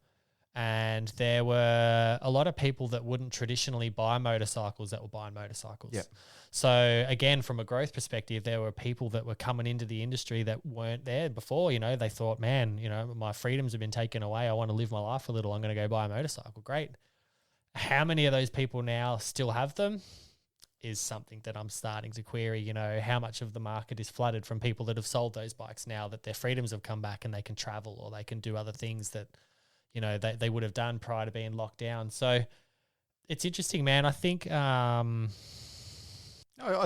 And there were a lot of people that wouldn't traditionally buy motorcycles that were buying motorcycles. Yep. So again, from a growth perspective, there were people that were coming into the industry that weren't there before. They thought, man, my freedoms have been taken away. I want to live my life a little. I'm going to go buy a motorcycle. Great. How many of those people now still have them is something that I'm starting to query. How much of the market is flooded from people that have sold those bikes now that their freedoms have come back and they can travel or they can do other things that they would have done prior to being locked down. So it's interesting, man. I think I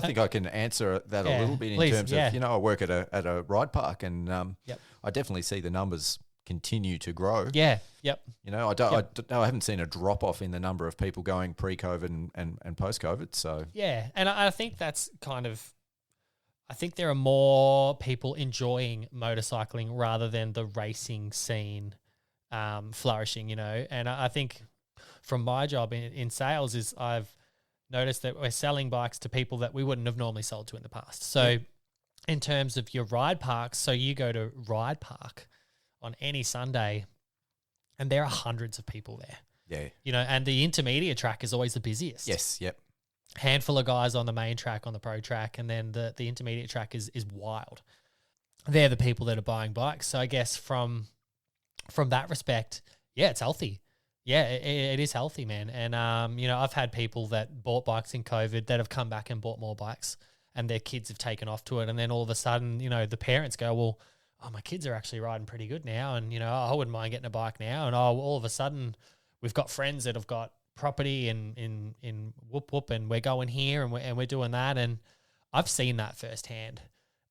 think I can answer that a yeah, little bit in please, terms yeah. of, I work at a ride park, and Yep. I definitely see the numbers continue to grow. yeah, yep. I haven't seen a drop off in the number of people going pre-COVID and post-COVID. So Yeah, and I think that's I think there are more people enjoying motorcycling rather than the racing scene flourishing, and I think from my job in sales is I've noticed that we're selling bikes to people that we wouldn't have normally sold to in the past. So in terms of your ride parks, so you go to ride park on any Sunday and there are hundreds of people there. yeah, And the intermediate track is always the busiest. yes, yep, Handful of guys on the main track, on the pro track, and then the intermediate track is wild. They're the people that are buying bikes. So I guess from that respect, yeah, it's healthy. Yeah, it is healthy, man. And, I've had people that bought bikes in COVID that have come back and bought more bikes and their kids have taken off to it. And then all of a sudden, the parents go, well, oh, my kids are actually riding pretty good now. And, I wouldn't mind getting a bike now. And all of a sudden we've got friends that have got property in whoop whoop and we're going here and we're doing that. And I've seen that firsthand.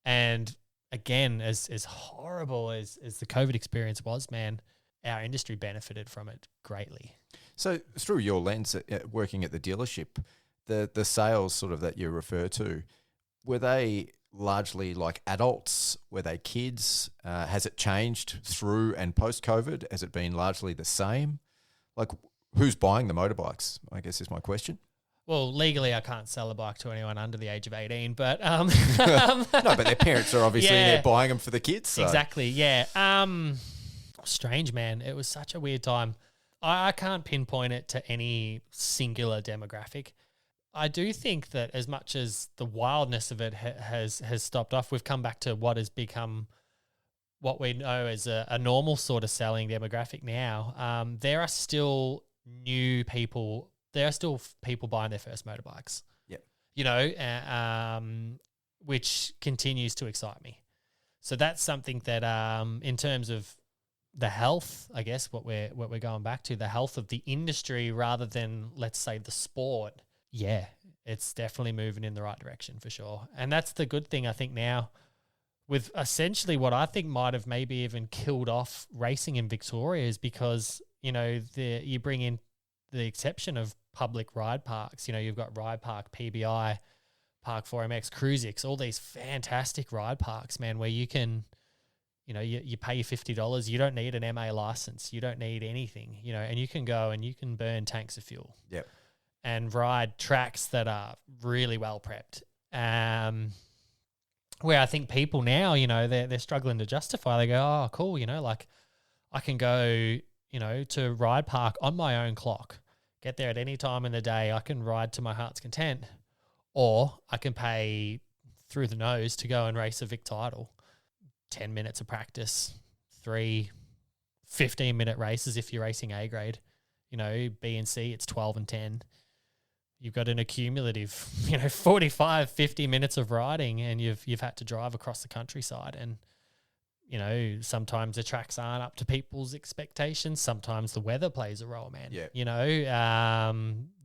And again, as horrible as the COVID experience was, man, our industry benefited from it greatly. So through your lens, working at the dealership, the sales sort of that you refer to, were they largely like adults? Were they kids? Has it changed through and post-COVID? Has it been largely the same? Like, who's buying the motorbikes, I guess is my question. Well, legally, I can't sell a bike to anyone under the age of 18, but No, but their parents are obviously they're buying them for the kids. So. Exactly, yeah. Strange, man. It was such a weird time. I can't pinpoint it to any singular demographic. I do think that as much as the wildness of it has stopped off, we've come back to what has become what we know as a normal sort of selling demographic now. There are still new people. There are still people buying their first motorbikes. Yep. You know, which continues to excite me. So that's something that, in terms of the health, I guess what we're going back to, the health of the industry rather than, let's say, the sport. Yeah, it's definitely moving in the right direction for sure. And that's the good thing, I think, now with essentially what I think might have maybe even killed off racing in Victoria is because, you know, you bring in the exception of public ride parks. You know, you've got Ride Park, PBI, Park 4MX, Cruisix, all these fantastic ride parks, man, where you can, you know, you pay your $50. You don't need an MA license. You don't need anything, you know, and you can go and you can burn tanks of fuel. Yep. And ride tracks that are really well prepped. Where I think people now, you know, they're struggling to justify. They go, oh, cool, you know, like I can go, you know, to Ride Park on my own clock, get there at any time in the day. I can ride to my heart's content, or I can pay through the nose to go and race a Vic title. 10 minutes of practice, 3 15-minute races if you're racing A-grade. You know, B and C, it's 12 and 10. You've got an accumulative, you know, 45, 50 minutes of riding, and you've had to drive across the countryside. And, you know, sometimes the tracks aren't up to people's expectations. Sometimes the weather plays a role, man. Yeah. You know,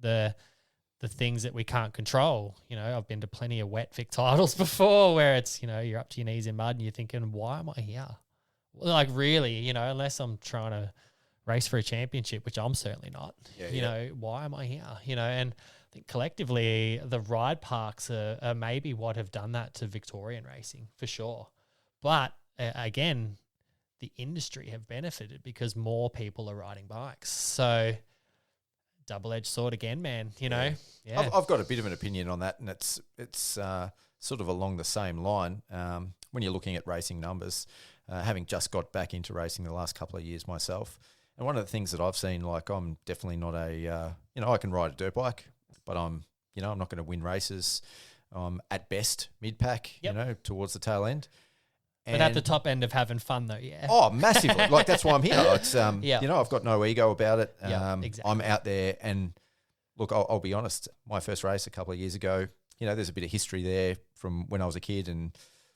the things that we can't control. You know, I've been to plenty of wet Vic titles before where it's, you know, you're up to your knees in mud and you're thinking, why am I here? Well, like, really, you know, unless I'm trying to race for a championship, which I'm certainly not, you know, why am I here? You know, and I think collectively the ride parks are maybe what have done that to Victorian racing for sure. But again, the industry have benefited because more people are riding bikes. So double-edged sword again, man, you know. Yeah. I've got a bit of an opinion on that, and it's sort of along the same line. When you're looking at racing numbers, having just got back into racing the last couple of years myself, and one of the things that I've seen, like, I'm definitely not I can ride a dirt bike, but I'm not going to win races. At best mid-pack, you know, towards the tail end. But at the top end of having fun, though, yeah. Oh, massively. Like, that's why I'm here. It's, you know, I've got no ego about it. Exactly. I'm out there, and look, I'll be honest. My first race a couple of years ago, you know, there's a bit of history there from when I was a kid, and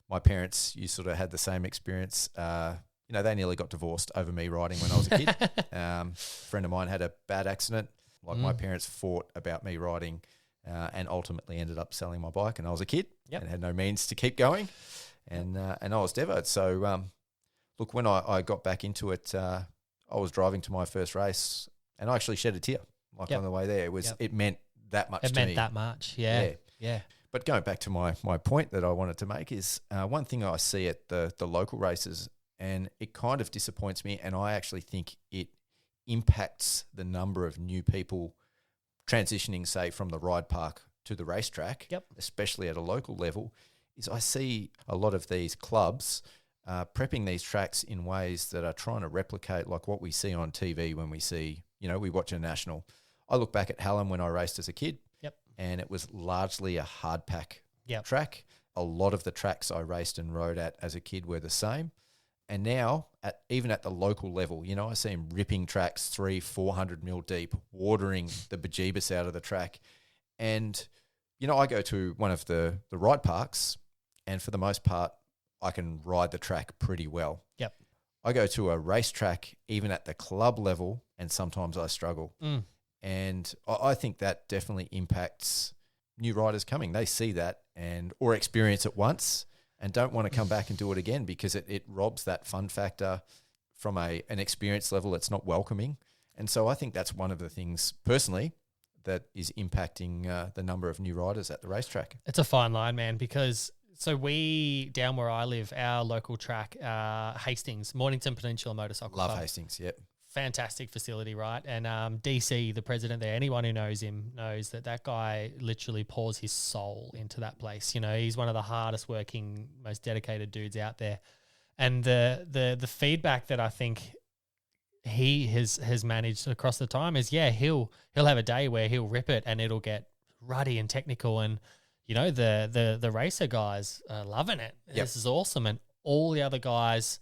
my parents, you sort of had the same experience. You know, they nearly got divorced over me riding when I was a kid. A friend of mine had a bad accident. Like, my parents fought about me riding, and ultimately ended up selling my bike, and I was a kid and had no means to keep going. And I was devastated. So, look, when I got back into it, I was driving to my first race, and I actually shed a tear, like, on the way there. It meant that much to me. It meant that much, yeah. But going back to my point that I wanted to make is one thing I see at the local races, and it kind of disappoints me, and I actually think it impacts the number of new people transitioning, say, from the ride park to the racetrack, especially at a local level, is I see a lot of these clubs prepping these tracks in ways that are trying to replicate like what we see on TV when we see, you know, we watch a national. I look back at Hallam when I raced as a kid, and it was largely a hard pack track. A lot of the tracks I raced and rode at as a kid were the same. And now, even at the local level, you know, I see them ripping tracks 300-400 mil deep, watering the bejeebus out of the track. And, you know, I go to one of the ride parks, and for the most part, I can ride the track pretty well. I go to a racetrack, even at the club level, and sometimes I struggle. And I think that definitely impacts new riders coming. They see that or experience it once and don't want to come back and do it again because it robs that fun factor from an experience level. It's not welcoming. And so I think that's one of the things, personally, that is impacting the number of new riders at the racetrack. It's a fine line, man, because So we, down where I live, our local track, Hastings, Mornington Peninsula Motorcycle Love Club. Hastings, yep. Fantastic facility, right? And DC, the president there, anyone who knows him knows that guy literally pours his soul into that place. You know, he's one of the hardest working, most dedicated dudes out there. And the feedback that I think he has managed across the time is, he'll have a day where he'll rip it and it'll get ruddy and technical, and you know the racer guys are loving it. Yep. This is awesome, and all the other guys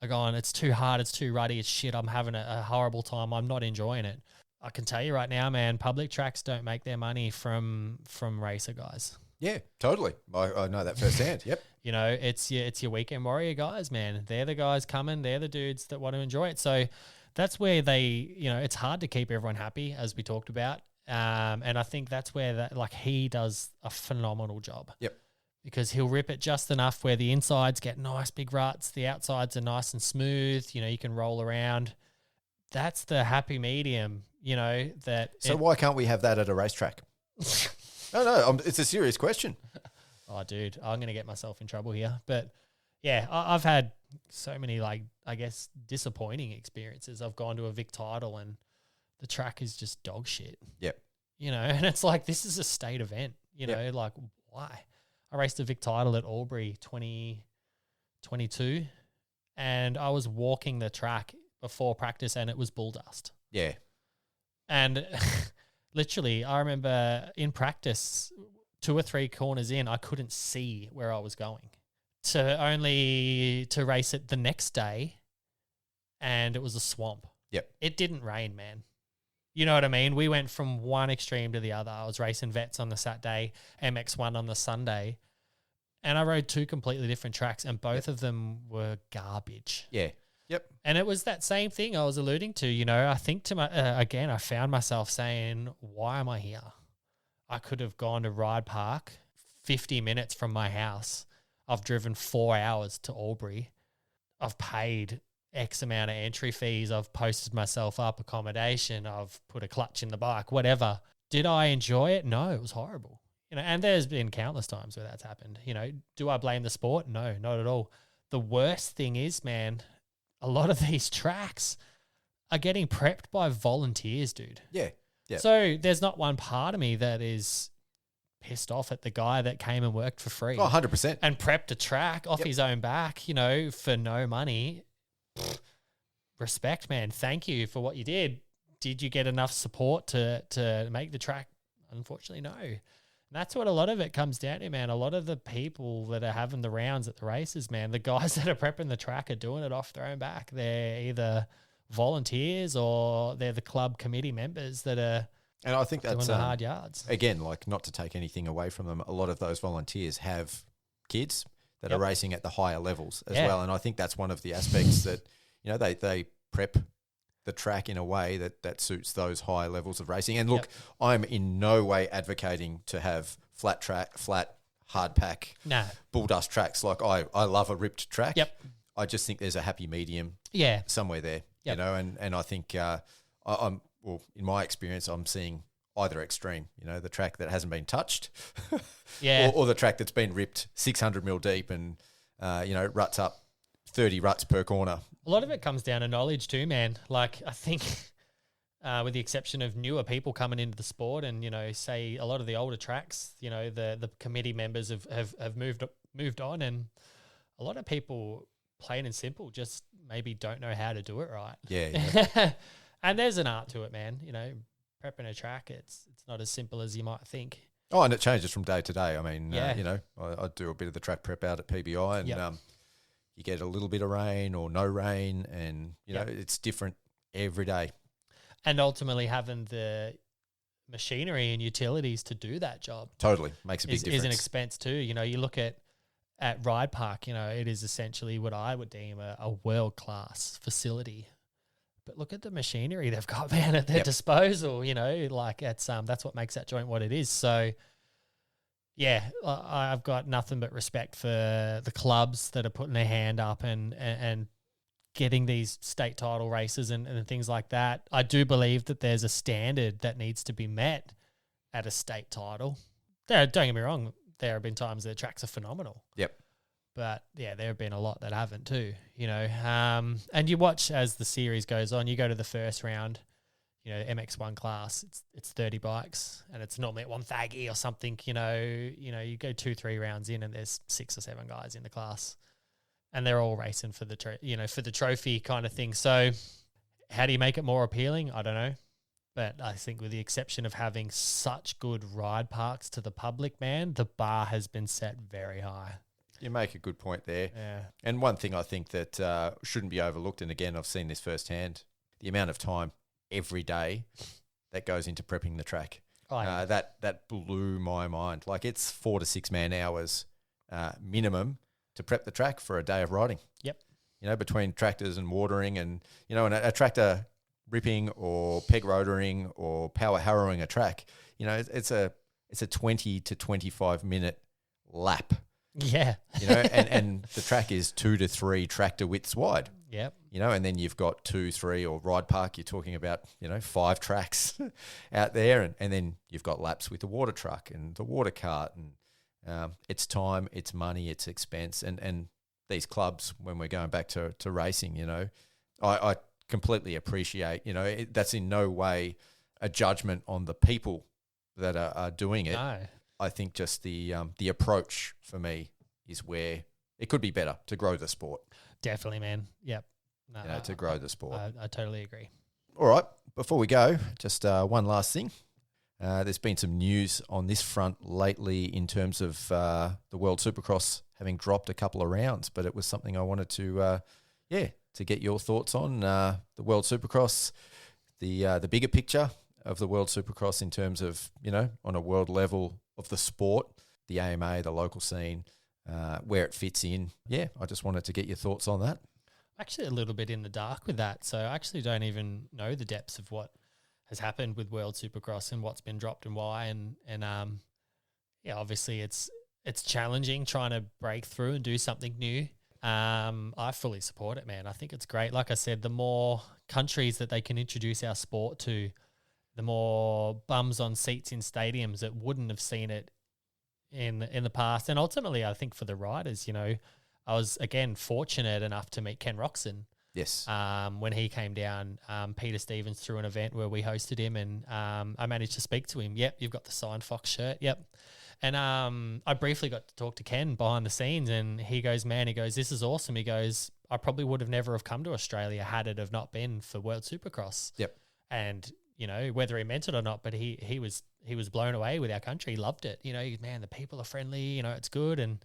are going, it's too hard, it's too ruddy, it's shit, I'm having a horrible time, I'm not enjoying it. I can tell you right now, man, public tracks don't make their money from racer guys. Yeah, totally. I know that firsthand. Yep. You know, it's your weekend warrior guys, man. They're the guys coming, they're the dudes that want to enjoy it. So that's where it's hard to keep everyone happy, as we talked about. And I think that's where he does a phenomenal job. Yep. Because he'll rip it just enough where the insides get nice big ruts, the outsides are nice and smooth, you know, you can roll around. That's the happy medium, you know, that... So why can't we have that at a racetrack? No, it's a serious question. Oh, dude, I'm going to get myself in trouble here. But yeah, I've had so many, disappointing experiences. I've gone to a Vic title and the track is just dog shit. Yep. You know, and it's like, this is a state event, you know, why? I raced a Vic title at Albury 2022 and I was walking the track before practice and it was bull dust. Yeah. And literally, I remember in practice, 2 or 3 corners in, I couldn't see where I was going. To race it the next day and it was a swamp. Yep. It didn't rain, man. You know what I mean? We went from one extreme to the other. I was racing Vets on the Saturday, MX1 on the Sunday, and I rode 2 completely different tracks, and both of them were garbage. Yeah. Yep. And it was that same thing I was alluding to. You know, I think I found myself saying, why am I here? I could have gone to Ride Park 50 minutes from my house. I've driven 4 hours to Albury. I've paid X amount of entry fees. I've posted myself up accommodation. I've put a clutch in the bike, whatever. Did I enjoy it? No, it was horrible. You know, and there's been countless times where that's happened. You know, do I blame the sport? No, not at all. The worst thing is, man, a lot of these tracks are getting prepped by volunteers, dude. Yeah. Yeah. So there's not one part of me that is pissed off at the guy that came and worked for free. Oh, 100%. And prepped a track off his own back, you know, for no money. Respect, man. Thank you for what you did. Did you get enough support to make the track? Unfortunately, no. And that's what a lot of it comes down to, man. A lot of the people that are having the rounds at the races, man, the guys that are prepping the track are doing it off their own back. They're either volunteers or they're the club committee members that are and I think that's doing the hard yards. Again, like, not to take anything away from them, a lot of those volunteers have kids that are racing at the higher levels as well. And I think that's one of the aspects that, you know, they prep the track in a way that suits those high levels of racing. And look, I'm in no way advocating to have flat hard pack, bull dust tracks. Like, I love a ripped track. Yep. I just think there's a happy medium somewhere there, you know, and I think well, in my experience, I'm seeing either extreme, you know, the track that hasn't been touched or the track that's been ripped 600 mil deep and, you know, ruts up 30 ruts per corner. A lot of it comes down to knowledge too, man. Like, I think with the exception of newer people coming into the sport and, you know, say a lot of the older tracks, you know, the committee members have moved on, and a lot of people, plain and simple, just maybe don't know how to do it right. Yeah. And there's an art to it, man. You know, prepping a track, it's not as simple as you might think. Oh, and it changes from day to day. I mean, you know, I do a bit of the track prep out at PBI, and you get a little bit of rain or no rain, and, you know, it's different every day. And ultimately having the machinery and utilities to do that job. Totally. Makes a big difference. Is an expense too. You know, you look at Ride Park, you know, it is essentially what I would deem a world-class facility. But look at the machinery they've got, man, at their disposal. You know, like that's what makes that joint what it is. So, yeah, I've got nothing but respect for the clubs that are putting their hand up and getting these state title races and things like that. I do believe that there's a standard that needs to be met at a state title. Don't get me wrong, there have been times the tracks are phenomenal. Yep. But yeah, there have been a lot that haven't too, you know. And you watch as the series goes on. You go to the first round, you know, MX1 class. It's 30 bikes, and it's normally at one thaggy or something. You know, you go 2-3 rounds in, and there's 6 or 7 guys in the class, and they're all racing for the for the trophy kind of thing. So, how do you make it more appealing? I don't know. But I think with the exception of having such good ride parks to the public, man, the bar has been set very high. You make a good point there. Yeah. And one thing I think that shouldn't be overlooked, and again, I've seen this firsthand, the amount of time every day that goes into prepping the track. Oh, yeah. That blew my mind. Like, it's 4 to 6 man hours minimum to prep the track for a day of riding. Yep. You know, between tractors and watering and, you know, and a tractor ripping or peg rotoring or power harrowing a track, you know, it's a 20 to 25 minute lap. Yeah. You know, and the track is 2 to 3 tractor widths wide. Yep. You know, and then you've got 2, 3, or ride park, you're talking about, you know, 5 tracks out there. And then you've got laps with the water truck and the water cart. And it's time, it's money, it's expense. And these clubs, when we're going back to racing, you know, I completely appreciate, you know, that's in no way a judgment on the people that are doing it. No. I think just the approach for me is where it could be better to grow the sport. Definitely, man. Yep. No, You know, to grow the sport. I totally agree. All right, before we go, just one last thing. There's been some news on this front lately in terms of the World Supercross having dropped a couple of rounds, but it was something I wanted to get your thoughts on. The World Supercross, the bigger picture of the World Supercross in terms of, you know, on a world level of the sport, the AMA, the local scene, where it fits in. Yeah, I just wanted to get your thoughts on that. Actually, a little bit in the dark with that. So I actually don't even know the depths of what has happened with World Supercross and what's been dropped and why. And yeah, obviously it's challenging trying to break through and do something new. I fully support it, man. I think it's great. Like I said, the more countries that they can introduce our sport to, the more bums on seats in stadiums that wouldn't have seen it in the past. And ultimately, I think for the riders, you know, I was, again, fortunate enough to meet Ken Roxon. Yes. When he came down, Peter Stevens threw an event where we hosted him, and I managed to speak to him. Yep, you've got the signed Fox shirt. Yep. And I briefly got to talk to Ken behind the scenes, and he goes, this is awesome. He goes, I probably would have never have come to Australia had it have not been for World Supercross. Yep. And, you know, whether he meant it or not, but he was blown away with our country. He loved it. You know, man, the people are friendly, you know, it's good. And,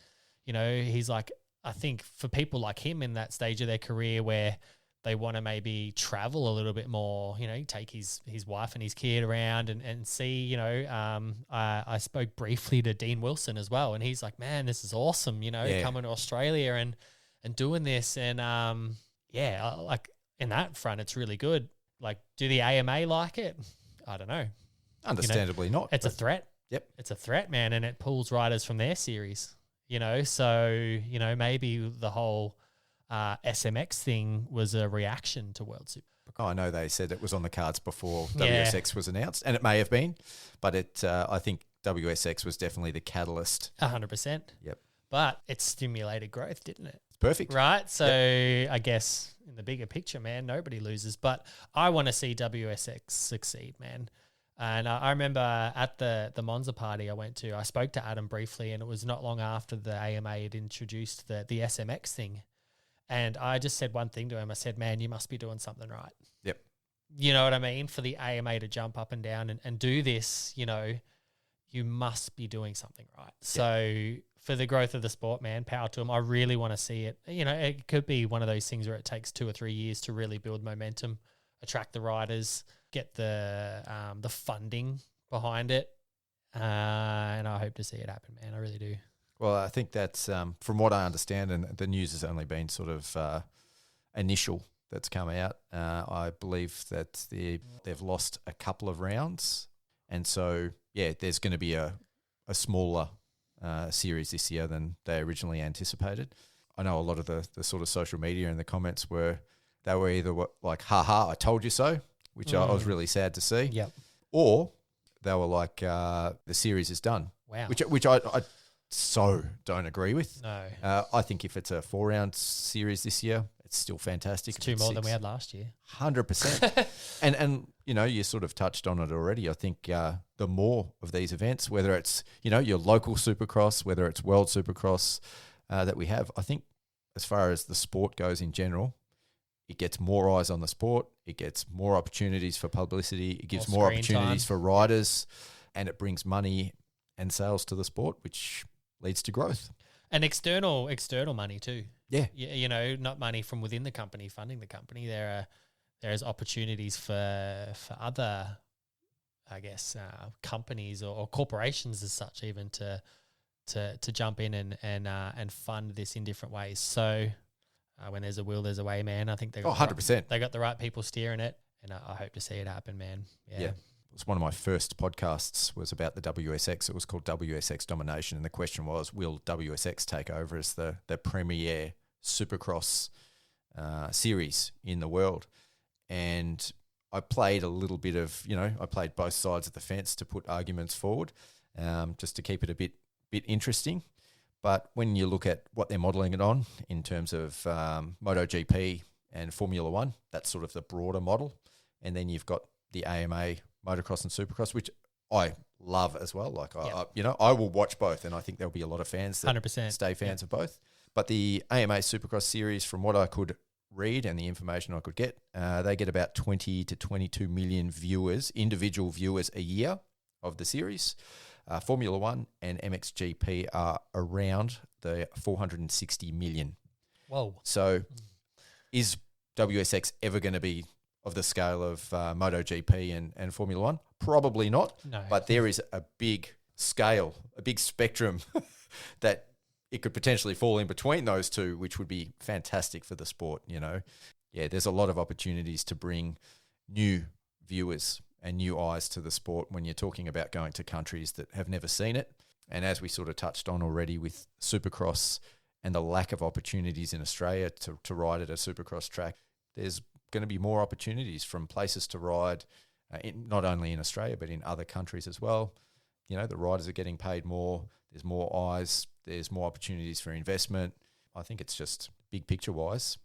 you know, he's like, I think for people like him in that stage of their career where they want to maybe travel a little bit more, you know, take his wife and his kid around and see, you know, I spoke briefly to Dean Wilson as well. And he's like, man, this is awesome, you know, coming to Australia and doing this. And like in that front, it's really good. Like, do the AMA like it? I don't know. Understandably not. It's a threat. Yep. It's a threat, man. And it pulls riders from their series, you know. So, you know, maybe the whole SMX thing was a reaction to World Super. I know they said it was on the cards before WSX was announced, and it may have been, but I think WSX was definitely the catalyst. 100%. Yep. But it stimulated growth, didn't it? It's perfect. Right? So I guess in the bigger picture, man, nobody loses. But I want to see WSX succeed, man. And I remember at the Monza party I went to, I spoke to Adam briefly, and it was not long after the AMA had introduced the SMX thing. And I just said one thing to him. I said, man, you must be doing something right. Yep. You know what I mean? For the AMA to jump up and down and do this, you know, you must be doing something right. Yep. So for the growth of the sport, man, power to them. I really want to see it. You know, it could be one of those things where it takes 2 or 3 years to really build momentum, attract the riders, get the funding behind it. And I hope to see it happen, man. I really do. Well, I think that's, from what I understand, and the news has only been sort of initial that's come out, I believe that they've lost a couple of rounds. And so, yeah, there's going to be a smaller series this year than they originally anticipated. I know a lot of the sort of social media and the comments were either like, ha, I told you so, which I was really sad to see. Yep. Or they were like, the series is done. Wow. Which I don't agree with. No. I think if it's a 4-round series this year, it's still fantastic. It's 2 more than we had last year. 100%. and you sort of touched on it already. I think the more of these events, whether it's, your local Supercross, whether it's World Supercross that we have, I think as far as the sport goes in general, it gets more eyes on the sport. It gets more opportunities for publicity. It gives more opportunities for riders, and it brings money and sales to the sport, which leads to growth. And external money too. Yeah. Not money from within the company funding the company. There's opportunities for other, I guess, companies or corporations as such, even to jump in and fund this in different ways. So when there's a will, there's a way, man. I think they got 100%. They got the right people steering it, and I hope to see it happen, man. Yeah. It was one of my first podcasts was about the WSX. It was called WSX Domination, and the question was, will WSX take over as the premier Supercross series in the world? And I played a little bit of, I played both sides of the fence to put arguments forward, just to keep it a bit interesting. But when you look at what they're modelling it on in terms of MotoGP and Formula One, that's sort of the broader model. And then you've got the AMA, Motocross and Supercross, which I love as well. Like, I will watch both, and I think there'll be a lot of fans that 100%. stay fans of both. But the AMA Supercross series, from what I could read and the information I could get, they get about 20 to 22 million viewers, individual viewers a year of the series. Formula One and MXGP are around the 460 million. Whoa. So is WSX ever going to be of the scale of MotoGP and Formula One? Probably not. No. But there is a big scale, a big spectrum that it could potentially fall in between those two, which would be fantastic for the sport, Yeah, there's a lot of opportunities to bring new viewers and new eyes to the sport when you're talking about going to countries that have never seen it. And as we sort of touched on already with Supercross and the lack of opportunities in Australia to ride at a Supercross track, there's going to be more opportunities from places to ride, not only in Australia, but in other countries as well. The riders are getting paid more. There's more eyes. There's more opportunities for investment. I think it's just big picture wise,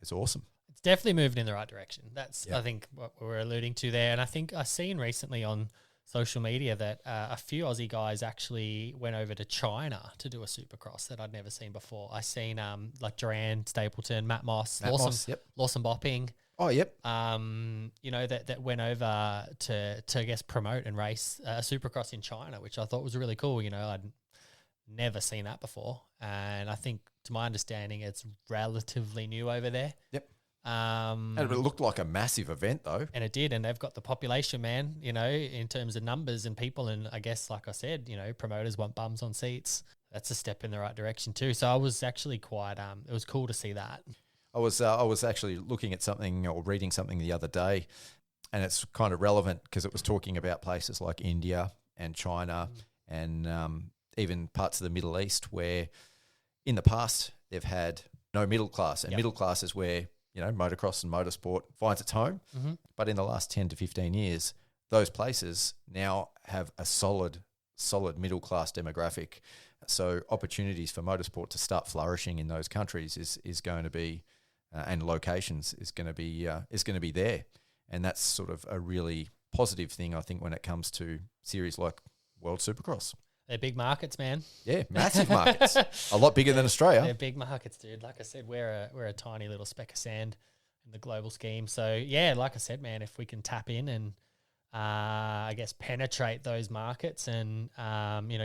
it's awesome. It's definitely moving in the right direction. That's, I think, what we're alluding to there. And I think I've seen recently on social media that a few Aussie guys actually went over to China to do a Supercross that I'd never seen before. I seen like Duran, Stapleton, Matt Moss, Lawson Bopping. Oh, yep. That went over to I guess promote and race a Supercross in China, which I thought was really cool. I'd never seen that before, and I think, to my understanding, it's relatively new over there. Yep. And it looked like a massive event, though. And it did, and they've got the population, man, in terms of numbers and people, and I guess, like I said, promoters want bums on seats. That's a step in the right direction too. So I was actually quite, it was cool to see that. I was actually looking at something or reading something the other day, and it's kind of relevant because it was talking about places like India and China and even parts of the Middle East where in the past they've had no middle class, and middle class is where motocross and motorsport finds its home. Mm-hmm. But in the last 10 to 15 years, those places now have a solid middle class demographic. So opportunities for motorsport to start flourishing in those countries is going to be, and locations is going to be there, and that's sort of a really positive thing, I think, when it comes to series like World Supercross. They're big markets, man. Yeah, massive markets, a lot bigger than Australia. They're big markets, dude. Like I said, we're a tiny little speck of sand in the global scheme. So yeah, like I said, man, if we can tap in and I guess penetrate those markets and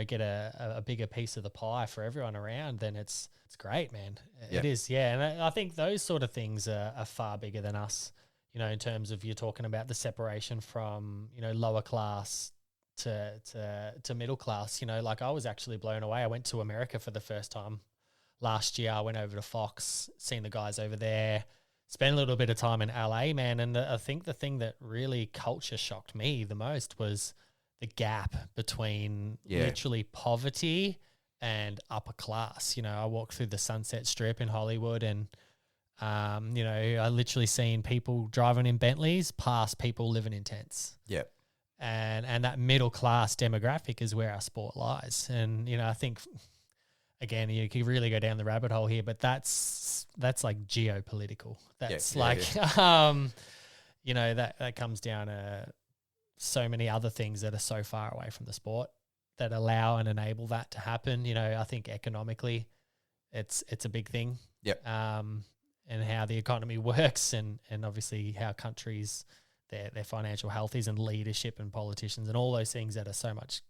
get a bigger piece of the pie for everyone around, then it's great, man. It is, yeah. And I think those sort of things are far bigger than us, in terms of, you're talking about the separation from, lower class to middle class. Like, I was actually blown away. I went to America for the first time last year. I went over to Fox, seen the guys over there, spent a little bit of time in LA, man. And I think the thing that really culture shocked me the most was the gap between literally poverty and upper class. I walked through the Sunset Strip in Hollywood, and I literally seen people driving in Bentleys past people living in tents. Yeah. And that middle class demographic is where our sport lies. And, I think again, you could really go down the rabbit hole here, but that's like geopolitical. That's you know, that comes down to so many other things that are so far away from the sport that allow and enable that to happen. You know, I think economically it's a big thing. Yep. And how the economy works and obviously how countries, their financial health is, and leadership and politicians and all those things that are so much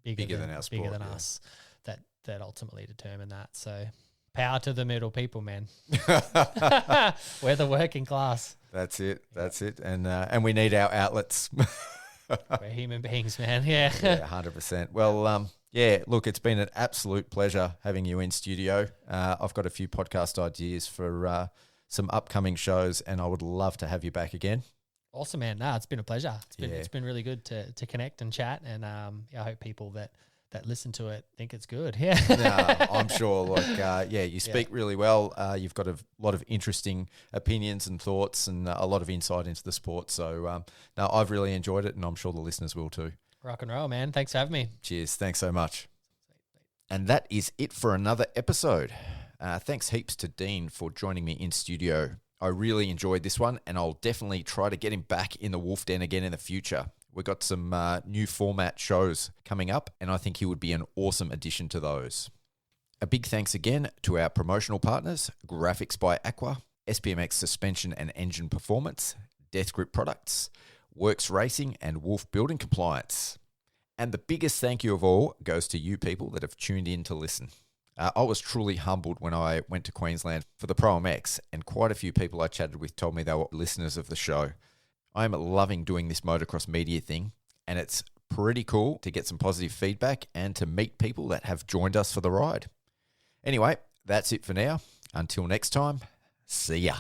bigger than our sport, bigger than us, that ultimately determine that. So power to the middle people, man. We're the working class. That's it. And we need our outlets. We're human beings, man. Yeah. 100%. Well, look, it's been an absolute pleasure having you in studio. I've got a few podcast ideas for some upcoming shows, and I would love to have you back again. Awesome, man. No, it's been a pleasure. It's been really good to connect and chat, and I hope people that listen to it think it's good. Yeah. No, I'm sure. Like, you speak really well. You've got a lot of interesting opinions and thoughts, and a lot of insight into the sport. So, no, I've really enjoyed it, and I'm sure the listeners will too. Rock and roll, man. Thanks for having me. Cheers. Thanks so much. And that is it for another episode. Thanks heaps to Dean for joining me in studio. I really enjoyed this one, and I'll definitely try to get him back in the Wolf Den again in the future. We've got some new format shows coming up, and I think he would be an awesome addition to those. A big thanks again to our promotional partners, Graphics by Aqua, SPMX Suspension and Engine Performance, Death Grip Products, Works Racing, and Wolf Building Compliance. And the biggest thank you of all goes to you people that have tuned in to listen. I was truly humbled when I went to Queensland for the ProMX, and quite a few people I chatted with told me they were listeners of the show. I am loving doing this motocross media thing, and it's pretty cool to get some positive feedback and to meet people that have joined us for the ride. Anyway, that's it for now. Until next time, see ya.